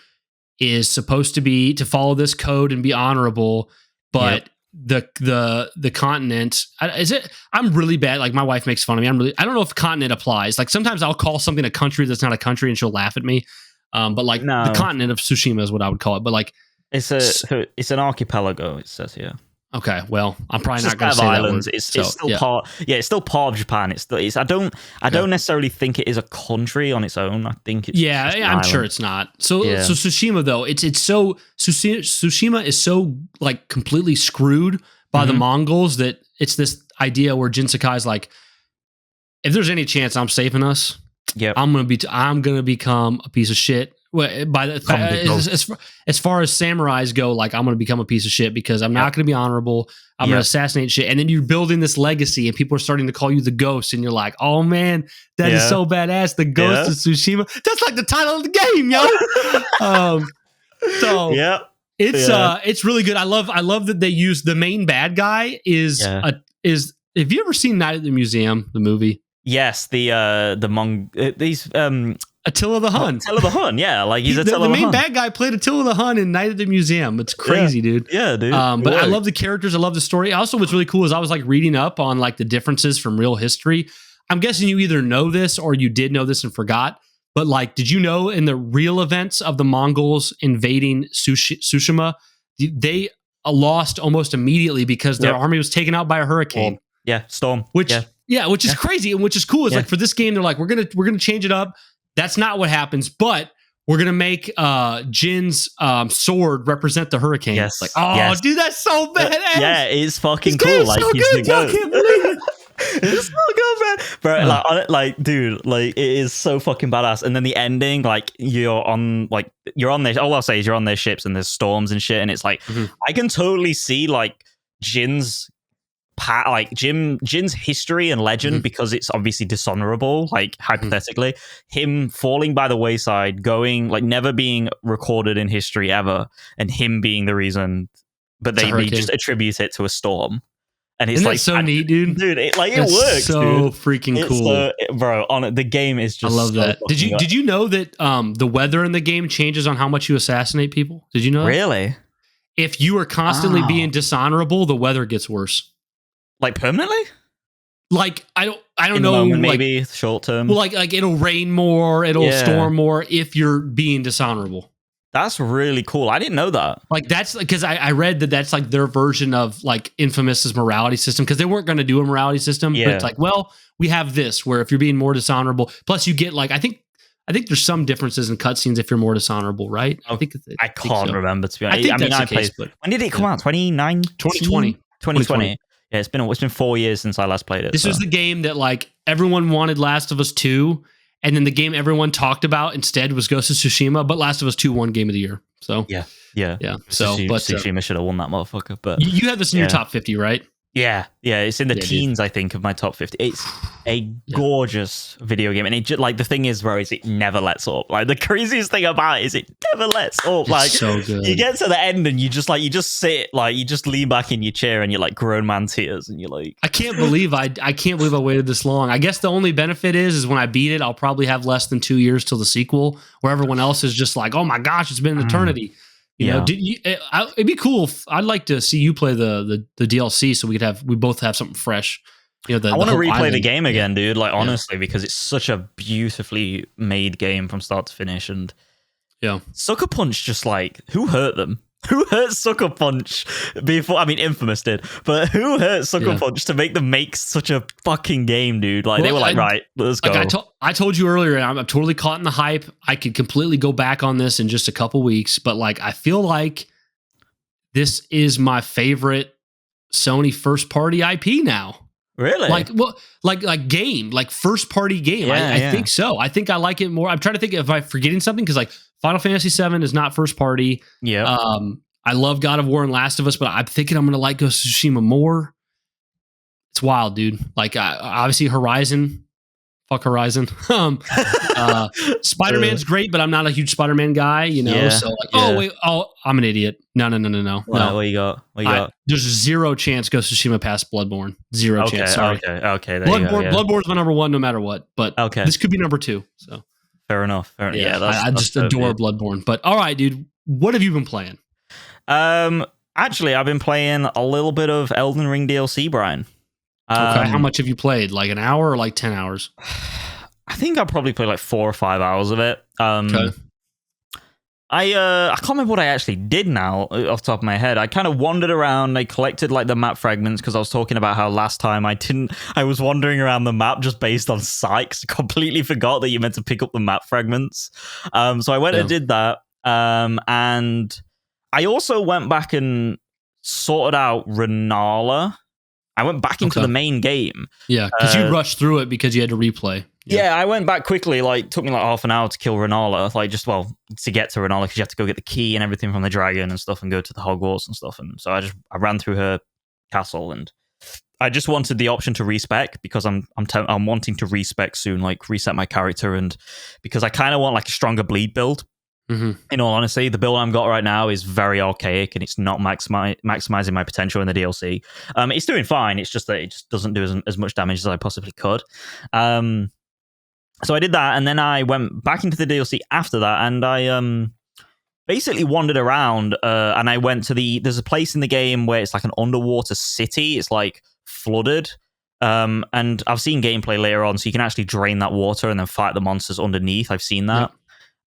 is supposed to follow this code and be honorable, but the continent is it. I'm really bad. Like my wife makes fun of me. I don't know if continent applies. Like sometimes I'll call something a country that's not a country, and she'll laugh at me. But like the continent of Tsushima is what I would call it. But like. It's an archipelago, it says here. Okay, well, I'm probably not going to say islands. that word. It's still part. Yeah, it's still part of Japan. I don't necessarily think it is a country on its own. I think it's I'm sure it's not. So Tsushima though, Tsushima is so like completely screwed by the Mongols that it's this idea where Jin Sakai's like, if there's any chance I'm saving us, I'm gonna become a piece of shit. Well, as far as samurais go, like I'm going to become a piece of shit because I'm not going to be honorable. I'm going to assassinate shit. And then you're building this legacy and people are starting to call you the ghost. And you're like, oh man, that is so badass. The Ghost of Tsushima. That's like the title of the game, yo. It's really good. I love that they use the main bad guy is have you ever seen Night at the Museum, the movie? Yes. Attila the Hun. Attila the Hun, yeah. Like he's Attila the main Hun. Bad guy played Attila the Hun in Night at the Museum. It's crazy, dude. Yeah, dude. But I love the characters. I love the story. Also, what's really cool is I was like reading up on like the differences from real history. I'm guessing you either know this or you did know this and forgot. But like, did you know in the real events of the Mongols invading Tsushima, they lost almost immediately because their army was taken out by a hurricane. Storm. Which is crazy and which is cool. It's like for this game, they're like, we're gonna change it up. That's not what happens, but we're going to make Jin's sword represent the hurricane. Yes. Like, dude, that's so badass. Yeah, it's fucking cool. Like, so he's good. I can't believe it. It's so good, man. Bro, dude, like, it is so fucking badass. And then the ending, like, you're on their, all I'll say is you're on their ships and there's storms and shit. And it's like, I can totally see, like, Jin's history and legend because it's obviously dishonorable, like hypothetically, him falling by the wayside, going like never being recorded in history ever, and him being the reason, but they just attribute it to a storm. And it's like so neat, dude. Dude, it works. So dude. Freaking cool, bro. The game is just. I love that. Did you know that the weather in the game changes on how much you assassinate people? Did you know that? Really? If you are constantly being dishonorable, the weather gets worse. Like permanently? Like I don't in know. The moment, maybe short term. Well, like it'll rain more, it'll storm more if you're being dishonorable. That's really cool. I didn't know that. Like that's because I read that's like their version of like Infamous's morality system because they weren't going to do a morality system. But it's like, well, we have this where if you're being more dishonorable, plus you get like I think there's some differences in cutscenes if you're more dishonorable, right? I can't remember to be honest. I played. When did it come out? 2020. 2020. Yeah, it's been 4 years since I last played it. This was the game that like everyone wanted Last of Us 2, and then the game everyone talked about instead was Ghost of Tsushima, but Last of Us 2 won Game of the Year. So yeah. So Tsushima should have won that motherfucker. But you have this in your top 50, right? Yeah, it's in the teens, dude. I think, of my top 50. It's a gorgeous video game, and it just, like the thing is, bro, is it never lets up. Like the craziest thing about it is it never lets up. It's like so good. You get to the end, and you just sit, like you just lean back in your chair, and you're like grown man tears, and you're like, I can't believe I waited this long. I guess the only benefit is when I beat it, I'll probably have less than 2 years till the sequel, where everyone else is just like, oh my gosh, it's been an eternity. You know, it'd be cool. I'd like to see you play the DLC so we both have something fresh. The I want to whole replay the island. game again, dude. Like, Yeah. honestly, because it's such a beautifully made game from start to finish. And Yeah. Sucker Punch, just like, who hurt them? Who hurt Sucker Punch before? I mean, Infamous did, but who hurt Sucker Punch to make them make such a fucking game, dude? Like, they were like, right, let's go. I told you earlier, and I'm totally caught in the hype. I could completely go back on this in just a couple weeks, but like, I feel like this is my favorite Sony first party IP now. Really? Like game, like first party game. I think so. I think I like it more. I'm trying to think if I'm forgetting something because like Final Fantasy VII is not first party. Yeah. I love God of War and Last of Us, but I'm thinking I'm going to like Ghost of Tsushima more. It's wild, dude. Like obviously Horizon. Fuck Horizon. Spider-Man's great, but I'm not a huge Spider-Man guy, you know? Yeah, so like, I'm an idiot. No. What you got? There's zero chance Ghost of Tsushima past Bloodborne. Zero chance. Sorry. Okay. Bloodborne's my number one no matter what, but this could be number two. So fair enough. Yeah, I just adore Bloodborne. But all right, dude, what have you been playing? Actually, I've been playing a little bit of Elden Ring DLC, Brian. Okay, how much have you played? Like an hour or like 10 hours? I think I probably played like 4 or 5 hours of it. Okay. I can't remember what I actually did now off the top of my head. I kind of wandered around. I collected like the map fragments because I was talking about how last time I was wandering around the map just based on sight. I completely forgot that you meant to pick up the map fragments. So I went and did that. And I also went back and sorted out Renala. I went back into the main game. Yeah, because you rushed through it because you had to replay. Yeah, I went back quickly. Like, took me like half an hour to kill Renala. Like, to get to Renala because you have to go get the key and everything from the dragon and stuff, and go to the Hogwarts and stuff. And so I ran through her castle, and I just wanted the option to respec because I'm wanting to respec soon, like reset my character, and because I kind of want like a stronger bleed build. Mm-hmm. In all honesty, the build I've got right now is very archaic and it's not maximizing my potential in the DLC. It's doing fine. It's just that it just doesn't do as much damage as I possibly could. So I did that, and then I went back into the DLC after that, and I basically wandered around, and I went to there's a place in the game where it's like an underwater city. It's like flooded. And I've seen gameplay later on, so you can actually drain that water and then fight the monsters underneath. I've seen that. Yep.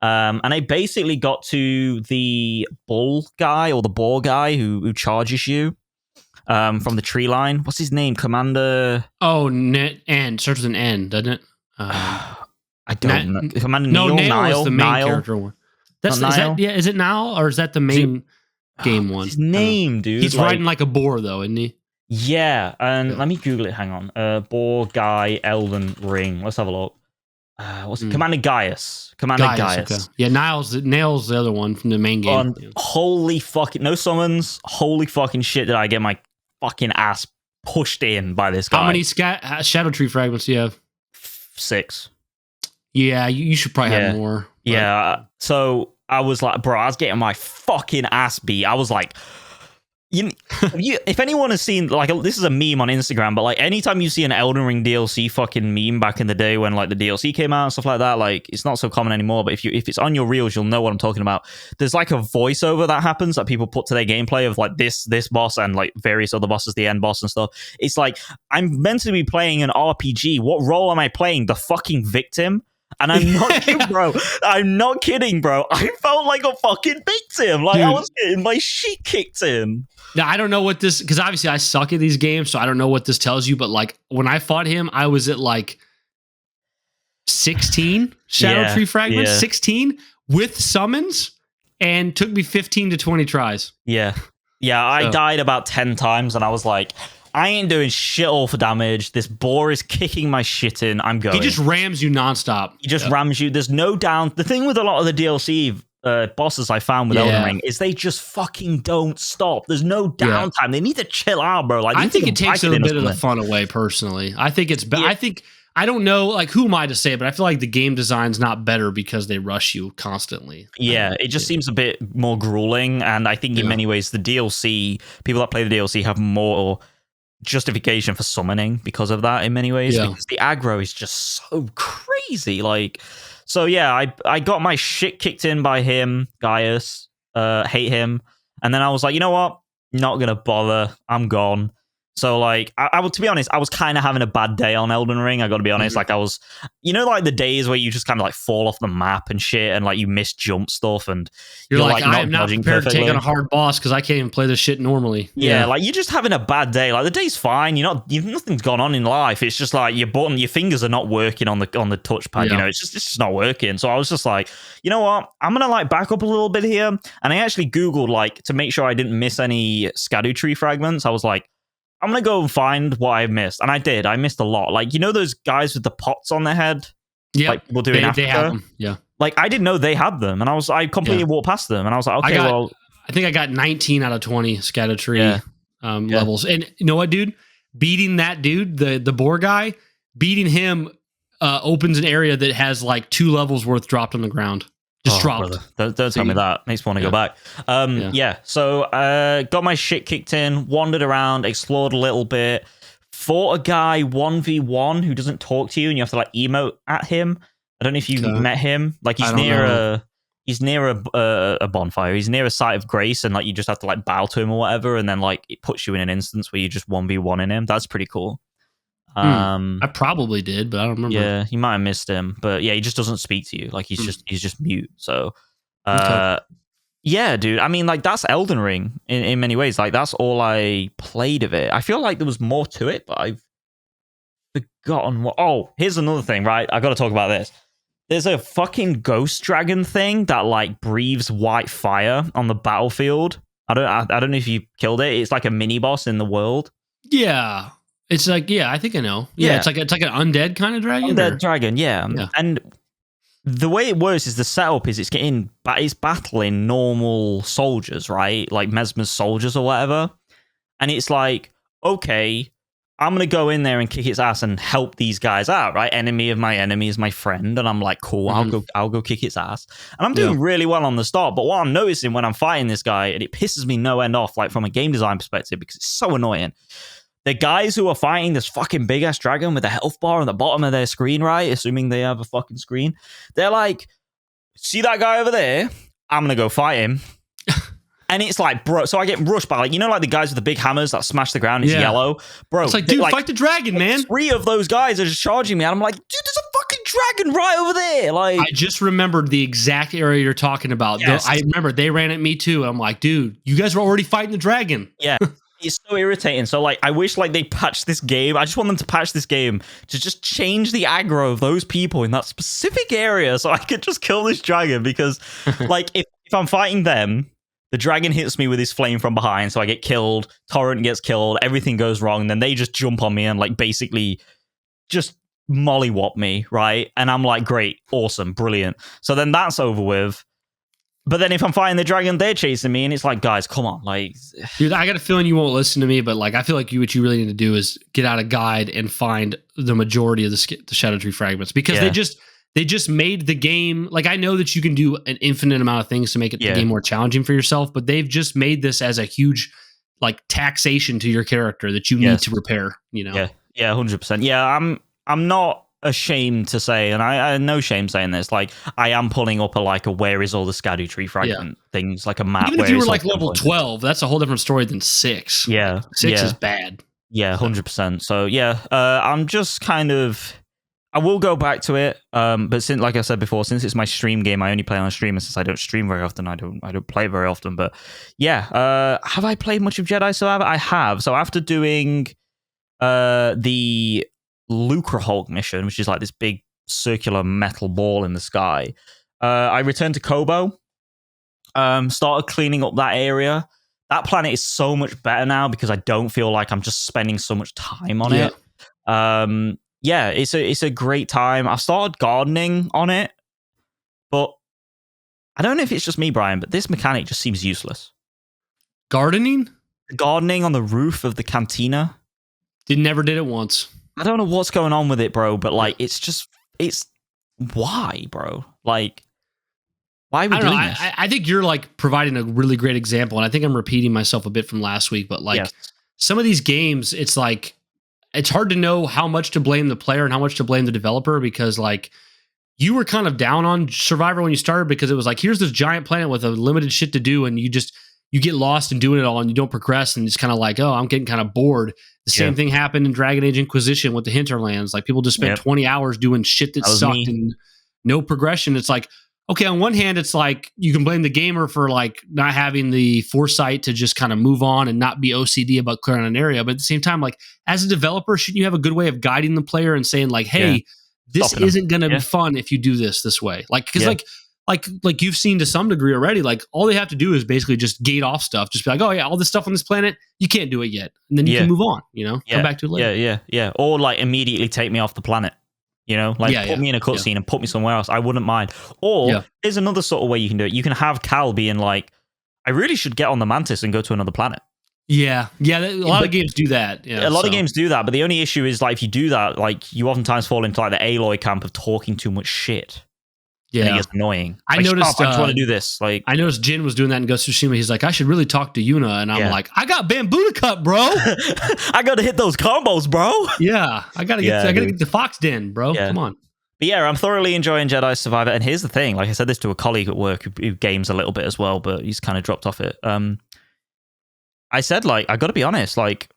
And I basically got to the bull guy or the boar guy who charges you from the tree line. What's his name? Commander... Oh, N. Starts with an N, doesn't it? I don't know. Commander Nile is the main character one. Is it Nile or is that the main game one? His name, dude. He's riding like a boar, though, isn't he? Yeah, and let me Google it. Hang on. Boar guy, Elden Ring. Let's have a look. What's it? Commander Gaius. Gaius. Okay. Yeah, Nail's the other one from the main game. Holy fucking... No summons. Holy fucking shit did I get my fucking ass pushed in by this guy. How many Shadow Tree fragments do you have? 6. Yeah, you should probably have more. But... Yeah, so I was like, bro, I was getting my fucking ass beat. I was like... if anyone has seen, like, this is a meme on Instagram, but like anytime you see an Elden Ring DLC fucking meme back in the day when like the DLC came out and stuff like that, like it's not so common anymore, but if it's on your reels, you'll know what I'm talking about. There's like a voiceover that happens that people put to their gameplay of like this boss and like various other bosses, the end boss and stuff. It's like, I'm meant to be playing an RPG. What role am I playing? The fucking victim? And I'm not kidding, bro. I'm not kidding, bro. I felt like a fucking victim. Like, dude, I was getting my shit kicked in. Now, I don't know what this... Because obviously I suck at these games, so I don't know what this tells you. But, like, when I fought him, I was at, like, 16 Shadow Tree fragments. 16 with summons. And took me 15 to 20 tries. Yeah. Yeah, I died about 10 times, and I was like... I ain't doing shit all for damage. This boar is kicking my shit in. I'm going. He just rams you nonstop. He just rams you. There's no down. The thing with a lot of the DLC bosses I found with Elden Ring is they just fucking don't stop. There's no downtime. They need to chill out, bro. Like, I think it takes a bit of the fun away, personally. I think it's I think... I don't know, like, who am I to say, but I feel like the game design's not better because they rush you constantly. Yeah, it just seems a bit more grueling, and I think in many ways the DLC, people that play the DLC have more justification for summoning because of that in many ways, because the aggro is just so crazy. Like, so yeah, I got my shit kicked in by him, Gaius, hate him, and then I was like, you know what, not gonna bother, I'm gone. So like, to be honest, I was kind of having a bad day on Elden Ring. I got to be honest. Like I was, like the days where you just kind of like fall off the map and shit, and like you miss jump stuff, and you're like I am not dodging prepared perfectly. to take on a hard boss because I can't even play this shit normally. Yeah, like you're just having a bad day. Like the day's fine. Nothing's gone on in life. It's just like your fingers are not working on the touchpad. Yeah. It's just not working. So I was just like, you know what? I'm gonna like back up a little bit here, and I actually Googled like to make sure I didn't miss any Scadu tree fragments. I was like, I'm going to go and find what I've missed. And I did. I missed a lot. Like, those guys with the pots on their head? Yeah. Like, people doing they have them. Yeah. Like, I didn't know they had them. And I completely walked past them. And I was like, okay, I think I got 19 out of 20 scatter tree levels. And you know what, dude? Beating that dude, the boar guy, beating him opens an area that has like 2 levels worth dropped on the ground. Just dropped. Don't tell me that. Makes me want to go back. So got my shit kicked in, wandered around, explored a little bit, fought a guy 1v1 who doesn't talk to you, and you have to like emote at him. I don't know if you met him. Like he's near a bonfire. He's near a site of grace, and like you just have to like bow to him or whatever, and then like it puts you in an instance where you just 1v1 in him. That's pretty cool. I probably did, but I don't remember. Yeah, you might have missed him, but yeah, he just doesn't speak to you. Like he's just mute. So, yeah, dude. I mean, like that's Elden Ring in many ways. Like that's all I played of it. I feel like there was more to it, but I've forgotten what. Oh, here's another thing, right? I got to talk about this. There's a fucking ghost dragon thing that like breathes white fire on the battlefield. I don't know if you killed it. It's like a mini boss in the world. Yeah. It's like, I think I know. Yeah, it's like an undead kind of dragon. Undead dragon, yeah. And the way it works is the setup is it's battling normal soldiers, right? Like Mesmer's soldiers or whatever. And it's like, okay, I'm gonna go in there and kick its ass and help these guys out, right? Enemy of my enemy is my friend, and I'm like, cool, I'll go kick its ass. And I'm doing really well on the start, but what I'm noticing when I'm fighting this guy, and it pisses me no end off, like from a game design perspective, because it's so annoying. The guys who are fighting this fucking big ass dragon with a health bar on the bottom of their screen, right? Assuming they have a fucking screen. They're like, see that guy over there? I'm going to go fight him. And it's like, bro, so I get rushed by like, like the guys with the big hammers that smash the ground, it's yellow. Bro, it's like, dude, fight the dragon, man. 3 of those guys are just charging me. And I'm like, dude, there's a fucking dragon right over there. Like, I just remembered the exact area you're talking about. Yes. I remember they ran at me too. I'm like, dude, you guys were already fighting the dragon. Yeah. It's so irritating. So, like, I wish, like, they patched this game. I just want them to patch this game to just change the aggro of those people in that specific area so I could just kill this dragon. Because, like, if I'm fighting them, the dragon hits me with his flame from behind, so I get killed. Torrent gets killed. Everything goes wrong. And then they just jump on me and, like, basically just mollywop me, right? And I'm like, great, awesome, brilliant. So then that's over with. But then if I'm fighting the dragon, they're chasing me, and it's like, guys, come on, like, dude, I got a feeling you won't listen to me, but like, I feel like what you really need to do is get out a guide and find the majority of the Shadow Tree fragments, because they just made the game. Like, I know that you can do an infinite amount of things to make the game more challenging for yourself, but they've just made this as a huge like taxation to your character that you need to repair. Yeah, 100%. Yeah, I'm not ashamed to say, and I no shame saying this, like I am pulling up a where is all the Scadu tree fragment things, like a map. Even if you were like level 12, that's a whole different story than 6. Yeah, 6 is bad. Yeah, 100%. So I'm just kind of, I will go back to it, but since, like I said before, since it's my stream game, I only play on stream, and since I don't stream very often, I don't play very often. But have I played much of Jedi Survivor? I have. So after doing the Lucre Hulk mission, which is like this big circular metal ball in the sky, I returned to Kobo, started cleaning up that area. That planet is so much better now because I don't feel like I'm just spending so much time on it. It's a great time. I started gardening on it, but I don't know if it's just me, Brian, but this mechanic just seems useless. Gardening on the roof of the cantina. Never did it once. I don't know what's going on with it, bro, but like it's why, bro? Like, why are we doing this? I think you're like providing a really great example, and I think I'm repeating myself a bit from last week, but like some of these games, it's like it's hard to know how much to blame the player and how much to blame the developer, because like you were kind of down on Survivor when you started because it was like, here's this giant planet with a limited shit to do, and you get lost in doing it all and you don't progress and it's kind of like, oh, I'm getting kind of bored. The same thing happened in Dragon Age Inquisition with the Hinterlands. Like people just spent 20 hours doing shit that sucked and no progression. It's like, okay, on one hand, it's like you can blame the gamer for like not having the foresight to just kind of move on and not be OCD about clearing an area. But at the same time, like as a developer, shouldn't you have a good way of guiding the player and saying like, hey, this isn't going to be fun if you do this way? Like, because like you've seen to some degree already, like all they have to do is basically just gate off stuff. Just be like, oh yeah, all this stuff on this planet, you can't do it yet. And then you can move on, come back to it later. Yeah. Or like immediately take me off the planet. Like put me in a cutscene and put me somewhere else. I wouldn't mind. Or there's another sort of way you can do it. You can have Cal being like, I really should get on the Mantis and go to another planet. Yeah. A lot of games do that. A lot of games do that, but the only issue is like if you do that, like you oftentimes fall into like the Aloy camp of talking too much shit. Yeah, and it gets annoying. I noticed. I just want to do this. Like, I noticed Jin was doing that in Ghost of Tsushima. He's like, I should really talk to Yuna, and I'm like, I got bamboo to cut, bro. I got to hit those combos, bro. Yeah, I gotta get the Fox Den, bro. Come on. But yeah, I'm thoroughly enjoying Jedi Survivor. And here's the thing: like I said this to a colleague at work who games a little bit as well, but he's kind of dropped off it. I said, like, I got to be honest, like,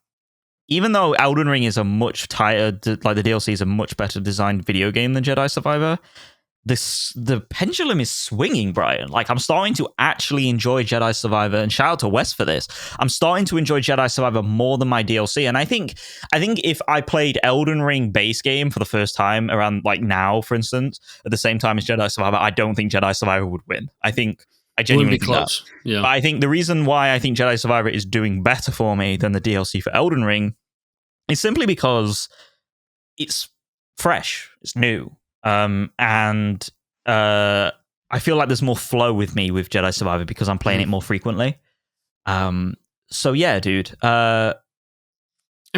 even though Elden Ring is a much tighter, like the DLC is a much better designed video game than Jedi Survivor. The pendulum is swinging, Brian. Like, I'm starting to actually enjoy Jedi Survivor, and shout out to Wes for this. I'm starting to enjoy Jedi Survivor more than my DLC, and I think if I played Elden Ring base game for the first time around like now, for instance, at the same time as Jedi Survivor, I don't think Jedi Survivor would win. I genuinely think close. Yeah. But I think the reason why I think Jedi Survivor is doing better for me than the DLC for Elden Ring is simply because it's fresh, it's new. And I feel like there's more flow with me with Jedi Survivor because I'm playing it more frequently. So yeah, dude. I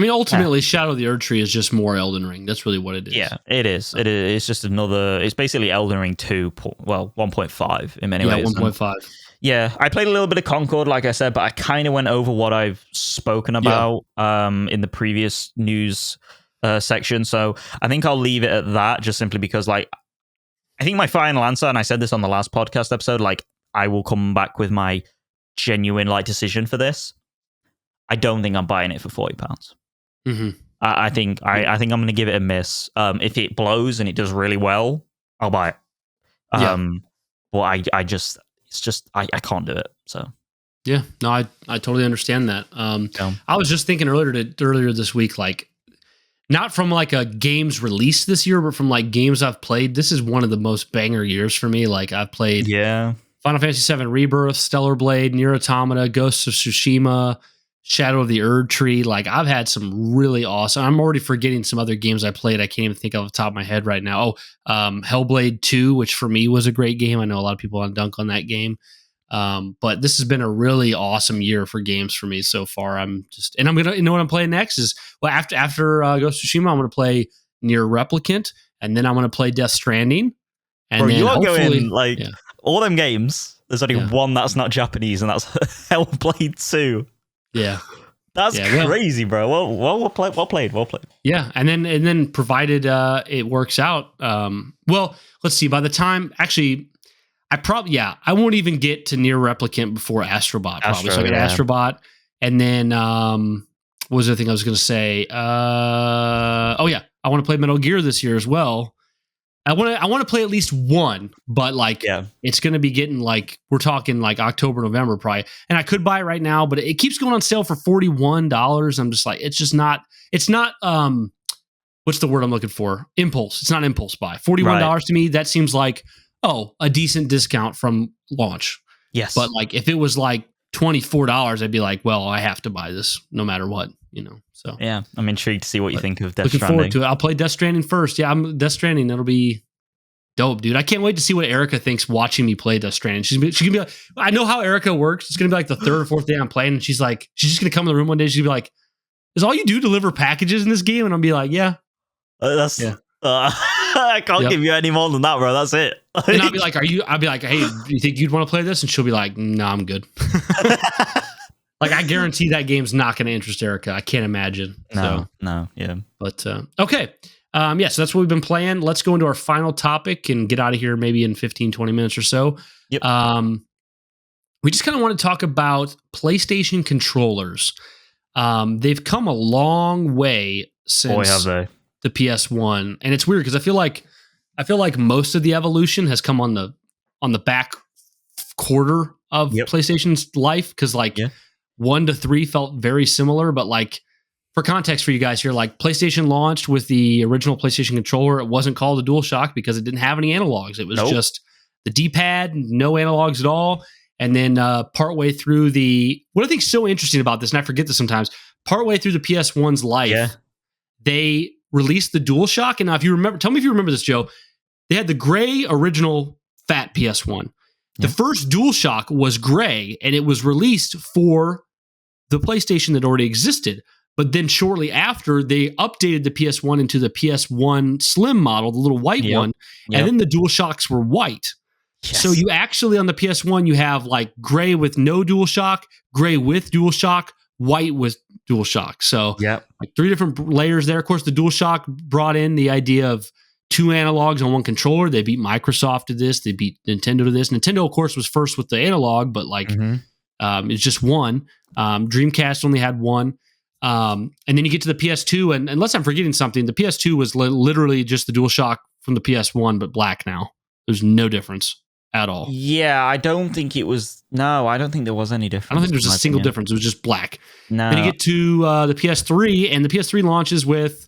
mean, ultimately, Shadow of the Erdtree is just more Elden Ring. That's really what it is. Yeah, it is. It is. It's just another. It's basically Elden Ring 2. Well, 1.5 in many ways. 1.5. Yeah, I played a little bit of Concord, like I said, but I kind of went over what I've spoken about in the previous news section, so I think I'll leave it at that, just simply because like I think my final answer, and I said this on the last podcast episode, like I will come back with my genuine like decision for this. I don't think I'm buying it for £40. I think I'm going to give it a miss. If it blows and it does really well, I'll buy it. But I can't do it. So yeah, no, I totally understand that. I was just thinking earlier this week, like, not from like a games released this year, but from like games I've played. This is one of the most banger years for me. Like I've played Final Fantasy VII Rebirth, Stellar Blade, Nier Automata, Ghosts of Tsushima, Shadow of the Erdtree. Like I've had some really awesome. I'm already forgetting some other games I played. I can't even think off the top of my head right now. Hellblade 2, which for me was a great game. I know a lot of people on dunk on that game. But this has been a really awesome year for games for me so far. I'm gonna, what I'm playing next is, well, after Ghost of Tsushima, I'm gonna play Nier Replicant, and then I'm gonna play Death Stranding. And bro, you are going like all them games. There's only one that's not Japanese, and that's Hellblade 2. Yeah, that's crazy, bro. Well played. Yeah, and then provided it works out. Well, let's see. By the time actually. I won't even get to Nier Replicant before Astrobot, probably. So I get Astrobot, and then what was the thing I was going to say? I want to play Metal Gear this year as well. I want to play at least one, but like it's going to be getting like, we're talking like October, November probably, and I could buy it right now, but it keeps going on sale for $41. I'm just like, it's not what's the word I'm looking for? Impulse. It's not impulse buy. $41 to me, that seems like a decent discount from launch. Yes. But like if it was like $24, I'd be like, well, I have to buy this no matter what, So yeah, I'm intrigued to see what you think of Death Stranding. Looking forward to it. I'll play Death Stranding first. Yeah, I'm Death Stranding. That'll be dope, dude. I can't wait to see what Erica thinks watching me play Death Stranding. She's gonna be like, I know how Erica works. It's gonna be like the third or fourth day I'm playing, and she's just gonna come in the room one day. She'll be like, "Is all you do deliver packages in this game?" And I'll be like, "Yeah." I can't give you any more than that, bro. That's it. And I'll be like, hey, do you think you'd want to play this? And she'll be like, no, I'm good. Like, I guarantee that game's not going to interest Erica. I can't imagine. No. But, okay. So that's what we've been playing. Let's go into our final topic and get out of here maybe in 15, 20 minutes or so. Yep. we just kind of want to talk about PlayStation controllers. They've come a long way since Boy, have they. the PS1, and it's weird because I feel like most of the evolution has come on the back quarter of PlayStation's life, because 1 to 3 felt very similar, but like, for context for you guys here, like PlayStation launched with the original PlayStation controller. It wasn't called a DualShock because it didn't have any analogs. It was just the D-pad, no analogs at all. And then partway through what I think is so interesting about this, and I forget this sometimes, partway through the PS1's life, they released the DualShock. And now, if you remember, tell me if you remember this, Joe. They had the gray original fat PS1. The first DualShock was gray, and it was released for the PlayStation that already existed. But then shortly after, they updated the PS1 into the PS1 Slim model, the little white one, and then the DualShocks were white. Yes. So you actually, on the PS1, you have like gray with no DualShock, gray with DualShock, white with DualShock. So like 3 different layers there. Of course, the DualShock brought in the idea of 2 analogs on 1 controller. They beat Microsoft to this. They beat Nintendo to this. Nintendo, of course, was first with the analog, but like it's just 1. Dreamcast only had 1. And then you get to the PS2, and unless I'm forgetting something, the PS2 was literally just the DualShock from the PS1, but black now. There's no difference at all. Yeah, I don't think it was. No, I don't think there was any difference. I don't think there's a single difference. It was just black. No. Then you get to the PS3, and the PS3 launches with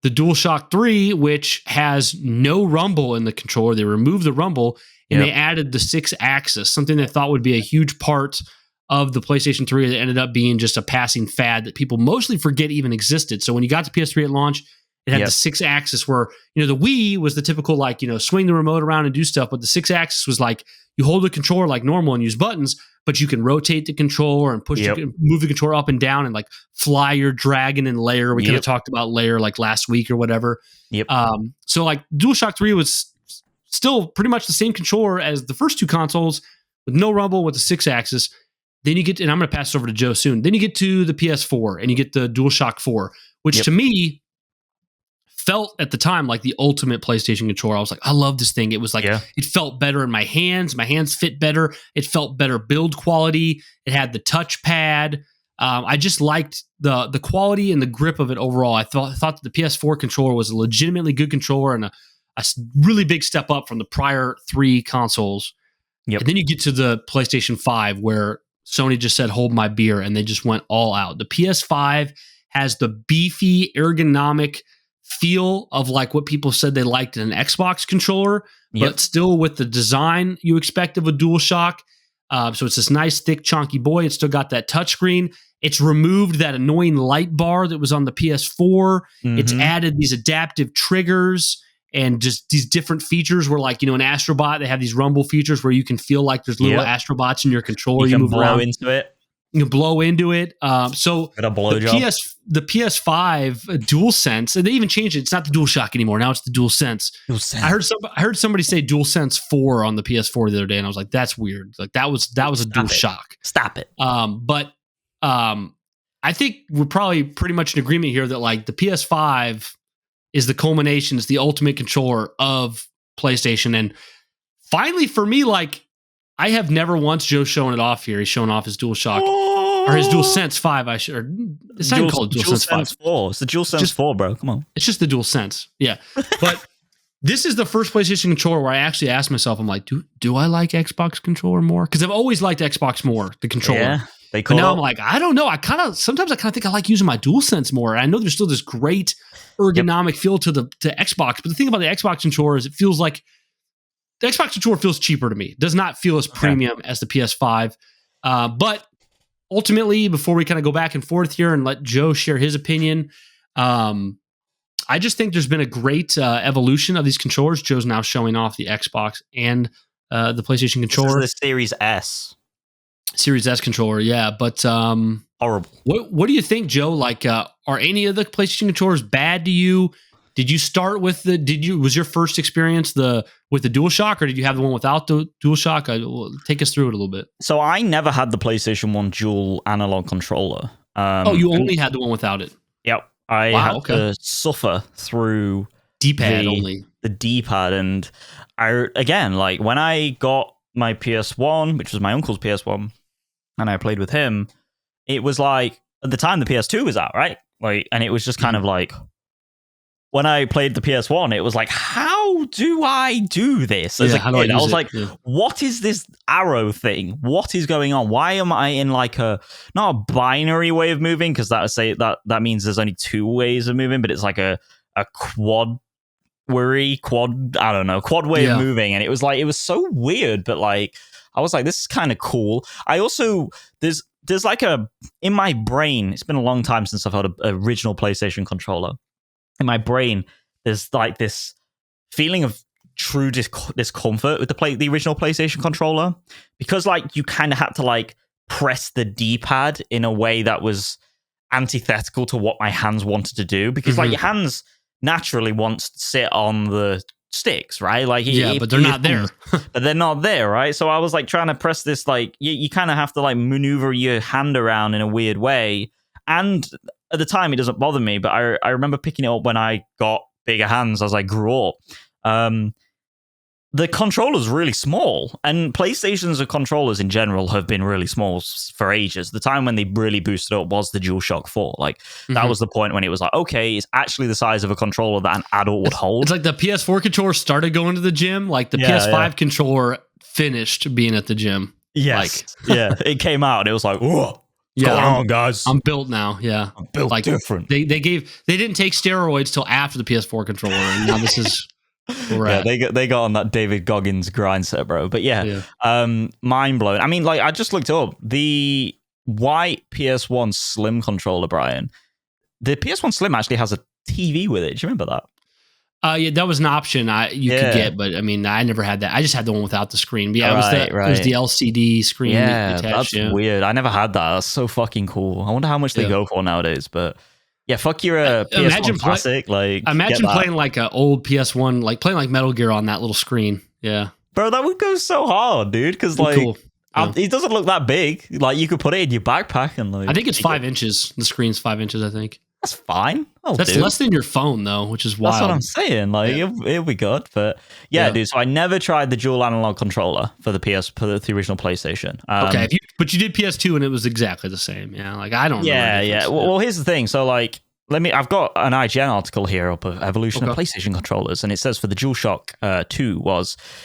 the DualShock 3, which has no rumble in the controller. They removed the rumble, and they added the 6-axis, something they thought would be a huge part of the PlayStation 3 that ended up being just a passing fad that people mostly forget even existed. So when you got to PS3 at launch, it had the 6-axis where, the Wii was the typical, like, swing the remote around and do stuff. But the 6-axis was like, you hold the controller like normal and use buttons, but you can rotate the controller and move the controller up and down and like fly your dragon and layer. We kind of talked about layer like last week or whatever. So like DualShock 3 was still pretty much the same controller as the first 2 consoles with no rumble with the 6-axis. Then you get, and I'm going to pass it over to Joe soon. Then you get to the PS4 and you get the DualShock 4, which to me felt at the time like the ultimate PlayStation controller. I was like, I love this thing. It was like, it felt better in my hands. My hands fit better. It felt better build quality. It had the touchpad. I just liked the quality and the grip of it overall. I thought that the PS4 controller was a legitimately good controller and a really big step up from the prior 3 consoles. And then you get to the PlayStation 5 where Sony just said, hold my beer, and they just went all out. The PS5 has the beefy, ergonomic feel of like what people said they liked in an Xbox controller, but still with the design you expect of a DualShock. So it's this nice, thick, chunky boy. It's still got that touchscreen. It's removed that annoying light bar that was on the PS4. It's added these adaptive triggers and just these different features where, like, in Astrobot, they have these rumble features where you can feel like there's little Astrobots in your controller. You can move blow around. into it. You can blow into it. So Get a blow job. the PS5 DualSense, and they even changed it. It's not the DualShock anymore. Now it's the DualSense. I heard somebody say DualSense 4 on the PS4 the other day, and I was like, that's weird. Like that was a DualShock. Stop it. But I think we're probably pretty much in agreement here that like the PS5 is the culmination, is the ultimate controller of PlayStation. And finally, for me, like, I have never once, Joe's showing it off here. He's showing off his DualShock or his DualSense 5. It's not called DualSense 5. 4. It's the DualSense 4, bro. Come on. It's just the DualSense. Yeah. But this is the first PlayStation controller where I actually asked myself, I'm like, do I like Xbox controller more? Because I've always liked Xbox more, the controller. Yeah. But now I'm like, I don't know. Sometimes I kind of think I like using my DualSense more. I know there's still this great ergonomic feel to Xbox, but the thing about the Xbox controller is it feels like the Xbox controller feels cheaper to me. It does not feel as premium as the PS5. But ultimately, before we kind of go back and forth here and let Joe share his opinion, I just think there's been a great evolution of these controllers. Joe's now showing off the Xbox and the PlayStation controller. This is the Series S. Series S controller, yeah. But horrible. What do you think, Joe? Like, are any of the PlayStation controllers bad to you? Did you start with was your first experience with the DualShock, or did you have the one without the DualShock? Take us through it a little bit. So I never had the PlayStation 1 dual analog controller. You only had the one without it? Yep. I had to suffer through D-pad only. The D-pad. And when I got my PS1, which was my uncle's PS1, and I played with him, it was like at the time the PS2 was out, right? Like, and it was just kind of like when I played the PS1, it was like, how do I do this? As a kid, I was like, what is this arrow thing? What is going on? Why am I in like not a binary way of moving? Because that means there's only two ways of moving, but it's like a quad way of moving. And it was so weird, but like, I was like, this is kind of cool. I also, there's like in my brain, it's been a long time since I've had an original PlayStation controller. In my brain, there's like this feeling of true discomfort with the original PlayStation controller, because like you kind of had to like press the D-pad in a way that was antithetical to what my hands wanted to do, because like your hands naturally want to sit on the sticks, right? Like but they're not there. But they're not there, right? So I was like trying to press this, like you kind of have to like maneuver your hand around in a weird way. And at the time, it doesn't bother me, but I remember picking it up when I got bigger hands as I grew up. The controller's really small, and PlayStation's controllers in general have been really small for ages. The time when they really boosted up was the DualShock 4. Like, that was the point when it was like, okay, it's actually the size of a controller that an adult would hold. It's like the PS4 controller started going to the gym, like the PS5 controller finished being at the gym. Yes. Like, it came out and it was like, whoa. Yeah, going on, guys. I'm built now. Yeah, I'm built like different. They didn't take steroids till after the PS4 controller, and now this is where they got on that David Goggins grind set, bro. But mind blown. I mean, like I just looked up the white PS1 Slim controller, Brian. The PS1 Slim actually has a TV with it. Do you remember that? Yeah, that was an option you could get, but I mean, I never had that. I just had the one without the screen. But yeah, it was the LCD screen. Yeah, attached, that's weird. I never had that. That's so fucking cool. I wonder how much they go for nowadays. But yeah, fuck your PS1 classic. Imagine playing like an old PS1, like playing like Metal Gear on that little screen. Yeah, bro, that would go so hard, dude. Because like, cool. It doesn't look that big. Like you could put it in your backpack and like. I think it's 5 inches. The screen's 5 inches. I think. That's fine. That's less than your phone, though, which is wild. That's what I'm saying. Like, it'll be good. But dude. So I never tried the dual analog controller for the original PlayStation. Okay, but you did PS2, and it was exactly the same. Yeah, like I don't. Yeah. Well, here's the thing. So like, I've got an IGN article here up of evolution of PlayStation controllers, and it says for the DualShock 2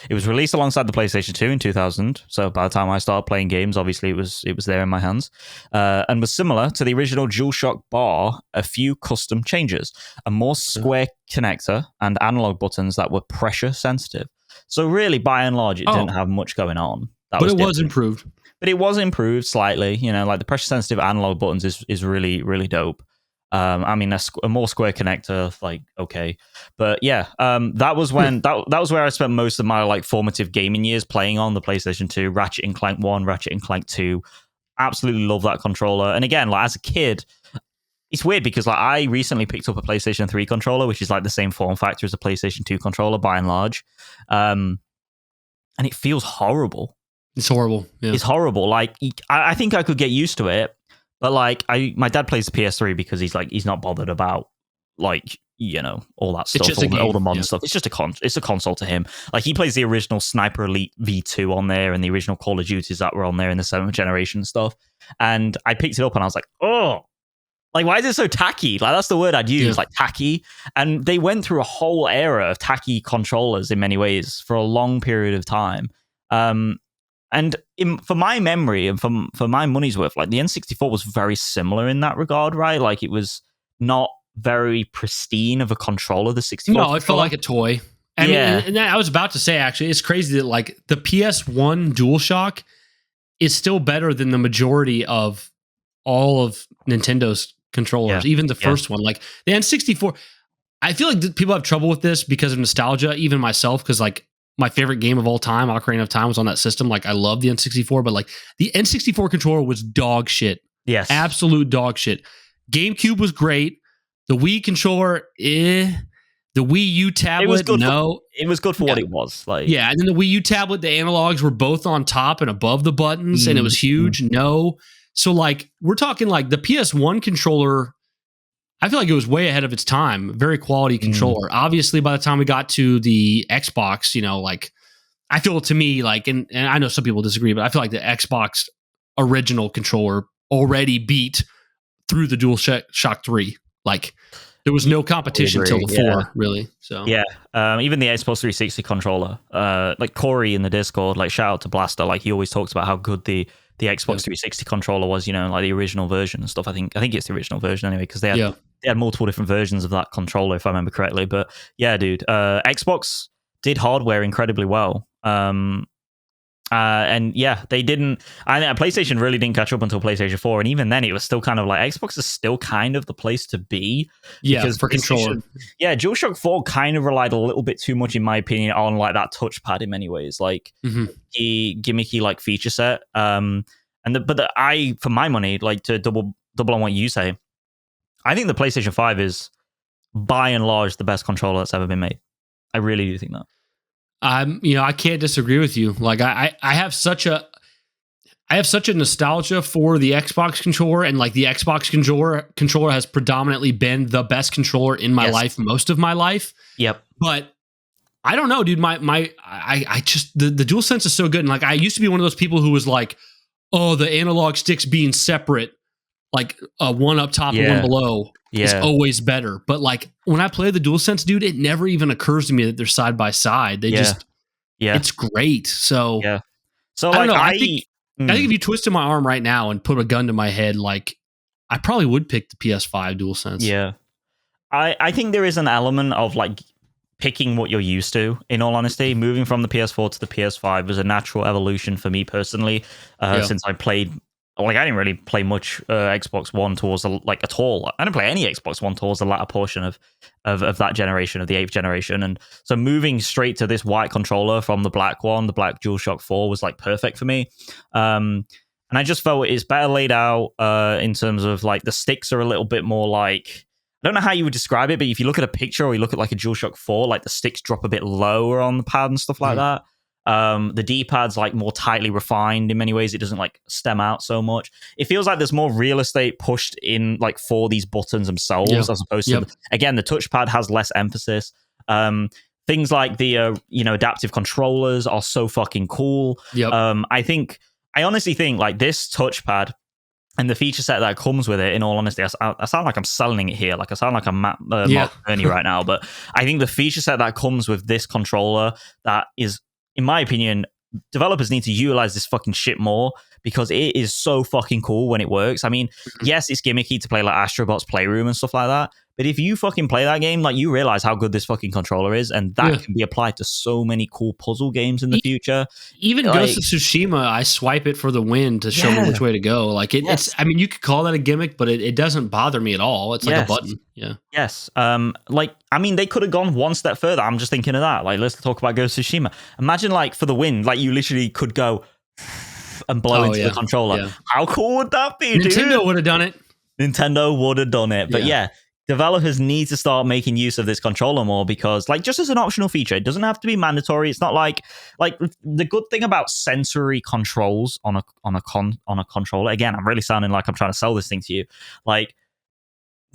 it was released alongside the PlayStation 2 in 2000. So by the time I started playing games, obviously it was there in my hands, and was similar to the original DualShock bar. A few custom changes, a more square connector, and analog buttons that were pressure sensitive. So really, by and large, it didn't have much going on. Was improved. But it was improved slightly. You know, like the pressure sensitive analog buttons is really, really dope. I mean, a more square connector, like, okay. But yeah, that was when that was where I spent most of my like formative gaming years playing on the PlayStation 2, Ratchet and Clank 1, Ratchet and Clank 2. Absolutely love that controller. And again, like as a kid, it's weird because like I recently picked up a PlayStation 3 controller, which is like the same form factor as a PlayStation 2 controller by and large. And it feels horrible. It's horrible. Yeah. It's horrible. Like I think I could get used to it. But like my dad plays the PS3 because he's not bothered about like, you know, all that stuff, all the modern stuff. It's just it's a console to him. Like he plays the original Sniper Elite V2 on there and the original Call of Duties that were on there in the 7th generation stuff. And I picked it up and I was like, oh, like why is it so tacky? Like that's the word I'd use, like tacky. And they went through a whole era of tacky controllers in many ways for a long period of time. And for my memory and for my money's worth, like the N64 was very similar in that regard, right? Like it was not very pristine of a controller, the 64. No, it felt like a toy. I mean, and I was about to say, actually, it's crazy that like the PS1 DualShock is still better than the majority of all of Nintendo's controllers, even the first one. Like the N64, I feel like people have trouble with this because of nostalgia, even myself, because like my favorite game of all time, Ocarina of Time, was on that system. Like I love the N64, but like the N64 controller was dog shit. Yes. Absolute dog shit. GameCube was great. The Wii controller, The Wii U tablet, it was good for what it was. Like, yeah, and then the Wii U tablet, the analogs were both on top and above the buttons, and it was huge. No. So like we're talking like the PS1 controller, I feel like it was way ahead of its time. Very quality controller. Obviously, by the time we got to the Xbox, you know, like I feel to me like, and I know some people disagree, but I feel like the Xbox original controller already beat through the DualShock 3. Like there was no competition till the 4, really. So yeah, even the Xbox 360 controller, like Corey in the Discord, like shout out to Blaster, like he always talks about how good the Xbox 360 controller was, like the original version and stuff. I think it's the original version anyway, because they had multiple different versions of that controller, if I remember correctly. But yeah, dude, Xbox did hardware incredibly well. And yeah, they didn't. I think PlayStation really didn't catch up until PlayStation 4, and even then, it was still kind of like Xbox is still kind of the place to be. Yeah, for controller. Yeah, DualShock 4 kind of relied a little bit too much, in my opinion, on like that touchpad in many ways, like the gimmicky like feature set. For my money, like to double on what you say, I think the PlayStation 5 is by and large the best controller that's ever been made. I really do think that. I can't disagree with you. Like I have such a nostalgia for the Xbox controller, and like the Xbox controller has predominantly been the best controller in my life, most of my life. Yep. But I don't know, dude. I just the DualSense is so good, and like I used to be one of those people who was like, oh, the analog sticks being separate, like one up top and one below, is always better. But like when I play the DualSense, dude, it never even occurs to me that they're side by side. They it's great. So so I don't like, know. I think if you twisted my arm right now and put a gun to my head, like I probably would pick the PS5 DualSense. Yeah, I think there is an element of like picking what you're used to. In all honesty, moving from the PS4 to the PS5 was a natural evolution for me personally. Since I played. Like, I didn't really play much Xbox One towards at all. I didn't play any Xbox One towards the latter portion of that generation, of the 8th generation. And so moving straight to this white controller from the black one, the black DualShock 4, was like perfect for me. And I just felt it's better laid out in terms of like the sticks are a little bit more like, I don't know how you would describe it, but if you look at a picture or you look at like a DualShock 4, like the sticks drop a bit lower on the pad and stuff like that. The D-pad's like more tightly refined in many ways. It doesn't like stem out so much. It feels like there's more real estate pushed in like for these buttons themselves, as opposed to again, the touchpad has less emphasis. Things like the adaptive controllers are so fucking cool. I honestly think like this touchpad and the feature set that comes with it, in all honesty, I sound like I'm selling it here. Like I sound like I'm Mark Burney right now, but I think the feature set that comes with this controller, that is, in my opinion, developers need to utilize this fucking shit more, because it is so fucking cool when it works. I mean, yes, it's gimmicky to play like Astrobot's Playroom and stuff like that, but if you fucking play that game, like you realize how good this fucking controller is, and that can be applied to so many cool puzzle games in the future. Even Ghost of Tsushima, I swipe it for the win to show me which way to go. Like it's, I mean, you could call that a gimmick, but it doesn't bother me at all. It's like a button. Yeah. Yes. Like, I mean, they could have gone one step further. I'm just thinking of that. Like, let's talk about Ghost of Tsushima. Imagine like for the win, like you literally could go and blow into the controller. Yeah. How cool would that be, dude? Nintendo would have done it. Nintendo would have done it. But yeah, developers need to start making use of this controller more, because like just as an optional feature, it doesn't have to be mandatory. It's not like the good thing about sensory controls on a controller. Again, I'm really sounding like I'm trying to sell this thing to you. Like,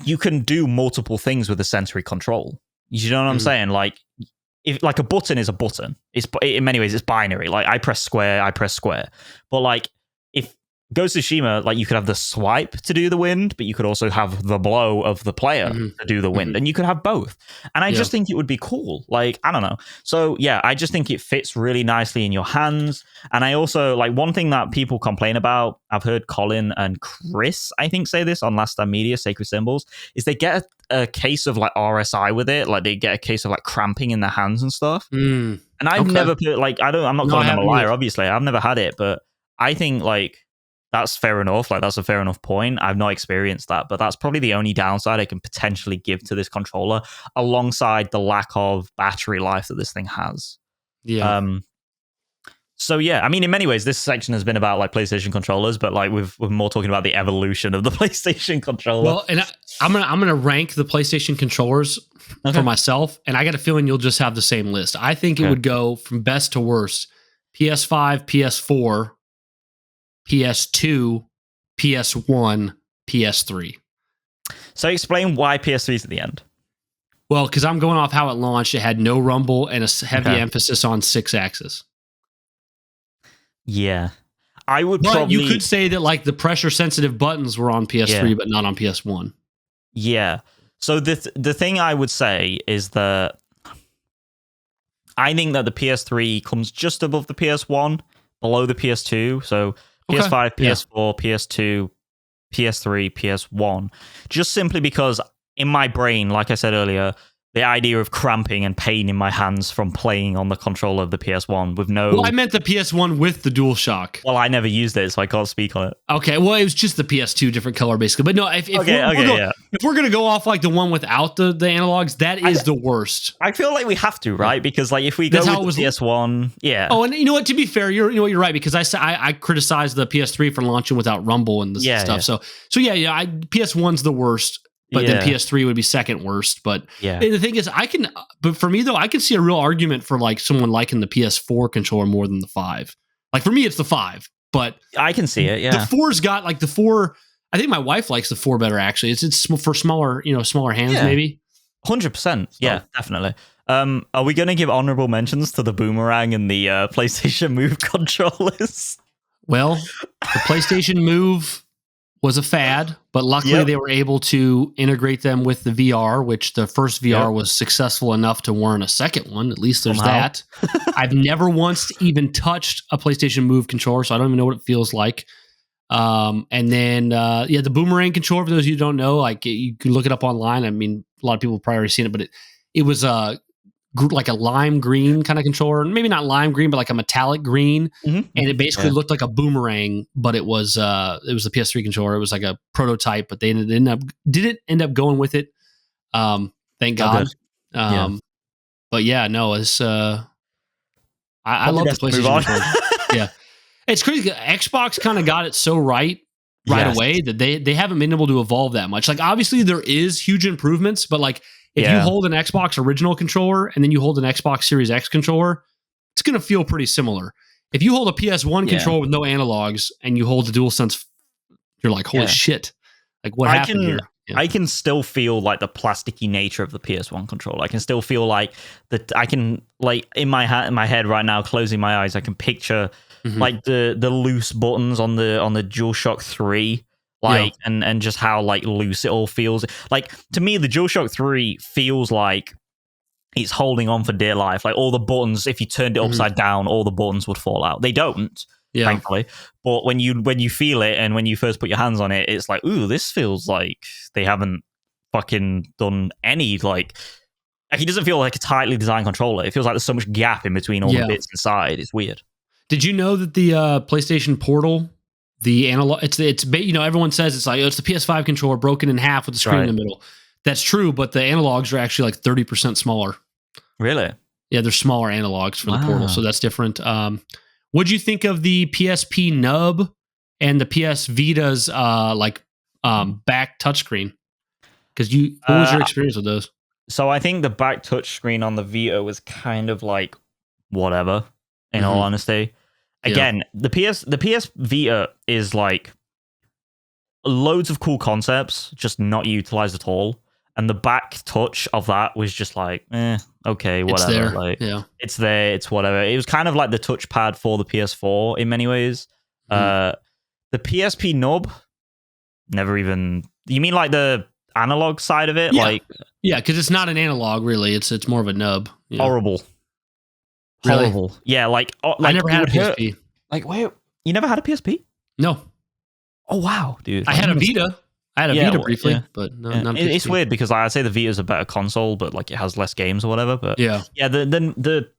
you can do multiple things with a sensory control. You know what I'm saying? Like, if like a button is a button, it's in many ways it's binary. Like I press square. But like if Ghost of Tsushima, like you could have the swipe to do the wind, but you could also have the blow of the player to do the wind, and you could have both. And I just think it would be cool. Like, I don't know. So yeah, I just think it fits really nicely in your hands. And I also like one thing that people complain about, I've heard Colin and Chris, I think, say this on Last Stand Media, Sacred Symbols, is they get a case of like RSI with it. Like they get a case of like cramping in their hands and stuff. And I've never put like, I'm not calling them a liar, obviously. I've never had it, but I think like, that's fair enough. Like, that's a fair enough point. I've not experienced that, but that's probably the only downside I can potentially give to this controller, alongside the lack of battery life that this thing has. Yeah. So yeah, I mean, in many ways, this section has been about like PlayStation controllers, but like we're more talking about the evolution of the PlayStation controller. Well, and I'm gonna rank the PlayStation controllers for myself, and I got a feeling you'll just have the same list. I think it would go from best to worst: PS5, PS4. PS2, PS1, PS3. So explain why PS3 is at the end. Well, because I'm going off how it launched. It had no rumble and a heavy emphasis on 6-axis. Yeah. I would But probably... you could say that like the pressure sensitive buttons were on PS3, but not on PS1. Yeah. So the thing I would say is that I think that the PS3 comes just above the PS1, below the PS2. So PS5, PS4, PS2, PS3, PS1. Just simply because in my brain, like I said earlier, the idea of cramping and pain in my hands from playing on the controller of the PS1 with no... Well, I meant the PS1 with the DualShock. Well, I never used it, so I can't speak on it. Okay, well, it was just the PS2, different color, basically. But no, if we're going to go off like the one without the analogs, that is the worst. I feel like we have to, right? Because like if we go with the PS1, yeah. Oh, and you know what? To be fair, you're right, because I criticized the PS3 for launching without Rumble and stuff. Yeah. So PS1's the worst. But then PS3 would be second worst. But the thing is, but for me though, I can see a real argument for like someone liking the PS4 controller more than the 5. Like for me, it's the 5, but I can see it. Yeah, the 4's got like the 4. I think my wife likes the 4 better. Actually, it's for smaller, smaller hands, maybe. 100%. Yeah, definitely. Are we going to give honorable mentions to the Boomerang and the PlayStation Move controllers? Well, the PlayStation Move was a fad, but luckily they were able to integrate them with the VR, which the first VR was successful enough to warrant a second one. At least there's that. I've never once even touched a PlayStation Move controller, so I don't even know what it feels like. And then, the Boomerang controller, for those of you who don't know, like you can look it up online. I mean, a lot of people have probably already seen it, but it was like a lime green kind of controller, maybe not lime green, but like a metallic green. And it basically looked like a boomerang, but it was the PS3 controller. It was like a prototype, but they didn't end up going with it. Thank God. But yeah, no, it's, I love the PlayStation controller. Yeah. It's crazy. Xbox kind of got it so right away that they haven't been able to evolve that much. Like obviously there is huge improvements, but like, if you hold an Xbox original controller and then you hold an Xbox Series X controller, it's going to feel pretty similar. If you hold a PS1 controller with no analogs and you hold the DualSense, you're like, holy shit. Like what happened here? Yeah. I can still feel like the plasticky nature of the PS1 controller. I can still feel like that. I can like in my head right now, closing my eyes, I can picture like the loose buttons on the DualShock 3. Like and just how like loose it all feels. Like to me, the DualShock 3 feels like it's holding on for dear life. Like all the buttons, if you turned it upside down, all the buttons would fall out. They don't, thankfully. But when you feel it and when you first put your hands on it, it's like, ooh, this feels like they haven't fucking done any like it doesn't feel like a tightly designed controller. It feels like there's so much gap in between all the bits inside. It's weird. Did you know that the PlayStation Portal? The analog, it's everyone says it's like it's the PS5 controller broken in half with the screen in the middle. That's true, but the analogs are actually like 30% smaller. Really? Yeah, they're smaller analogs for the Portal, so that's different. What'd you think of the PSP nub and the PS Vita's back touchscreen? Because what was your experience with those? So I think the back touchscreen on the Vita was kind of like whatever. In all honesty. Again, the PS Vita is like loads of cool concepts, just not utilized at all. And the back touch of that was just like, okay, whatever. It's there. Like, it's there, it's whatever. It was kind of like the touchpad for the PS4 in many ways. The PSP nub, never even. You mean like the analog side of it? Yeah. Like, because it's not an analog really. It's more of a nub. Yeah. Horrible. Really? Horrible. Yeah, like I never had a PSP. Like, wait, you never had a PSP? No. Oh wow, dude! I had a Vita. Vita briefly, but no, not a PSP. It's weird because I'd say the Vita's a better console, but like it has less games or whatever. But the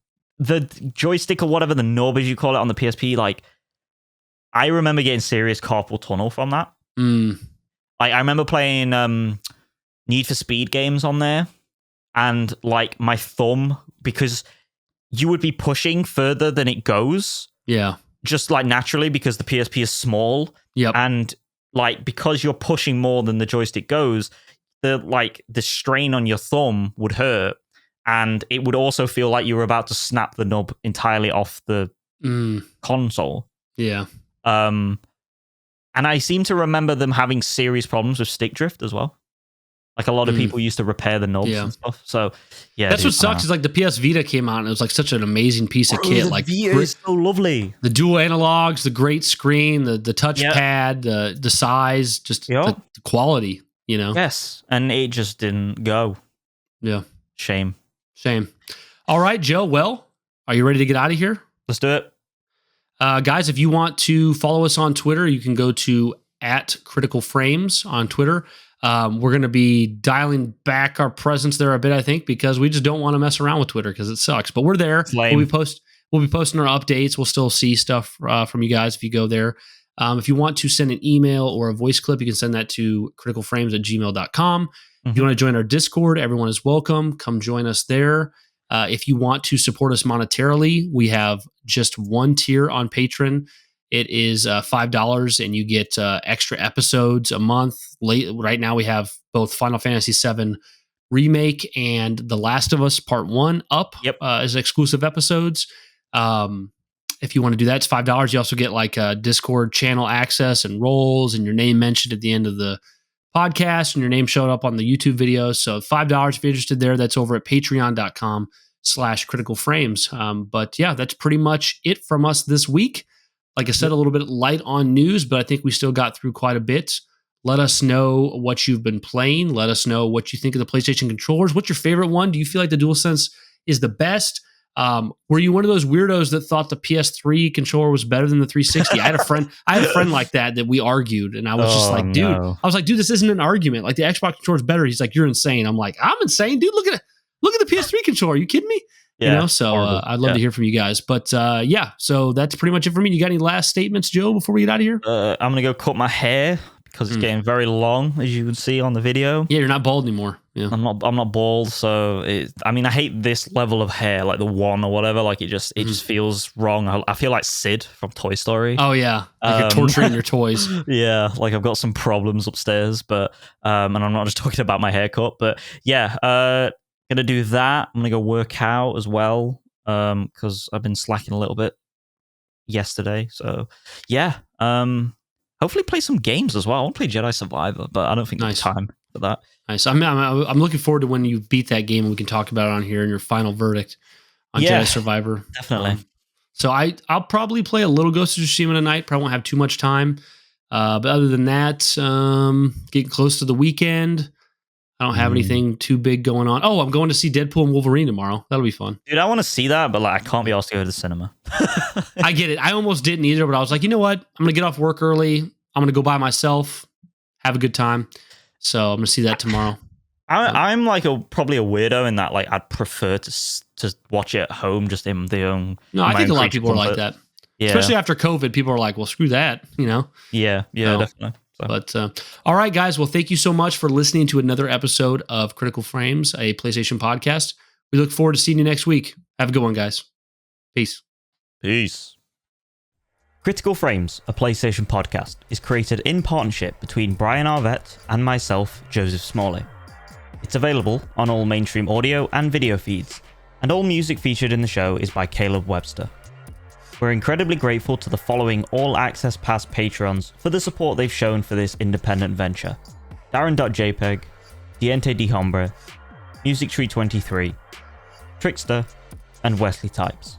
joystick or whatever, the knob as you call it on the PSP, like I remember getting serious carpal tunnel from that. Like I remember playing Need for Speed games on there, and like my thumb, because you would be pushing further than it goes. Yeah. Just like naturally because the PSP is small. Yep. And like because you're pushing more than the joystick goes, the strain on your thumb would hurt. And it would also feel like you were about to snap the knob entirely off the console. Yeah. And I seem to remember them having serious problems with stick drift as well. Like a lot of people used to repair the knobs and stuff. So yeah, that's what sucks. Is like the PS Vita came out and it was like such an amazing piece of kit. The like Vita is so lovely. The dual analogs, the great screen, the touchpad, the size, just the quality. You know. Yes, and it just didn't go. Yeah. Shame. All right, Joe. Well, are you ready to get out of here? Let's do it. Guys, if you want to follow us on Twitter, you can go to @CriticalFrames on Twitter. We're going to be dialing back our presence there a bit, I think, because we just don't want to mess around with Twitter because it sucks. But we're there. We'll be posting our updates. We'll still see stuff from you guys if you go there. If you want to send an email or a voice clip, you can send that to criticalframes@gmail.com. If you want to join our Discord, everyone is welcome. Come join us there. If you want to support us monetarily, we have just one tier on Patreon. It is $5, and you get extra episodes a month. Right now, we have both Final Fantasy VII Remake and The Last of Us Part 1 up as exclusive episodes. If you want to do that, it's $5. You also get like Discord channel access and roles and your name mentioned at the end of the podcast and your name showed up on the YouTube videos. So $5 if you're interested there. That's over at patreon.com/criticalframes. But yeah, that's pretty much it from us this week. Like I said, a little bit light on news, but I think we still got through quite a bit. Let us know what you've been playing. Let us know what you think of the PlayStation controllers. What's your favorite one? Do you feel like the DualSense is the best? Were you one of those weirdos that thought the PS3 controller was better than the 360? I had a friend like that we argued, and I was just like, dude, this isn't an argument. Like the Xbox controller is better. He's like, you're insane. I'm like, I'm insane, dude. Look at the PS3 controller. Are you kidding me? Yeah, you know, so I'd love to hear from you guys. But so that's pretty much it for me. You got any last statements, Joe, before we get out of here? I'm gonna go cut my hair because it's getting very long, as you can see on the video. Yeah, you're not bald anymore. Yeah, I'm not bald. So I hate this level of hair, like the one or whatever. Like it just feels wrong. I feel like Sid from Toy Story. Oh yeah, like you're torturing your toys. Yeah, like I've got some problems upstairs, but and I'm not just talking about my haircut, but yeah. Gonna do that. I'm gonna go work out as well because I've been slacking a little bit yesterday. So yeah, hopefully play some games as well. I want to play Jedi Survivor, but I don't think there's time for that. Nice. I'm looking forward to when you beat that game and we can talk about it on here and your final verdict on Jedi Survivor. Definitely. So I'll probably play a little Ghost of Tsushima tonight. Probably won't have too much time. But other than that, getting close to the weekend. I don't have anything too big going on. Oh, I'm going to see Deadpool and Wolverine tomorrow. That'll be fun. Dude, I want to see that, but like I can't be asked to go to the cinema. I get it. I almost didn't either, but I was like, you know what? I'm going to get off work early. I'm going to go by myself, have a good time. So I'm going to see that tomorrow. I'm like probably a weirdo in that like I'd prefer to watch it at home, just in the own. No, I think a lot of people are like that. Yeah. Especially after COVID, people are like, well, screw that, you know? Yeah, definitely. But all right, guys. Well, thank you so much for listening to another episode of Critical Frames, a PlayStation podcast. We look forward to seeing you next week. Have a good one, guys. Peace. Critical Frames, a PlayStation podcast, is created in partnership between Brian Arvett and myself, Joseph Smalley. It's available on all mainstream audio and video feeds, and all music featured in the show is by Caleb Webster. We're incredibly grateful to the following All Access Pass patrons for the support they've shown for this independent venture: Darren.jpg, Diente de Hombre, Music Tree 23, Trickster, and Wesley Types.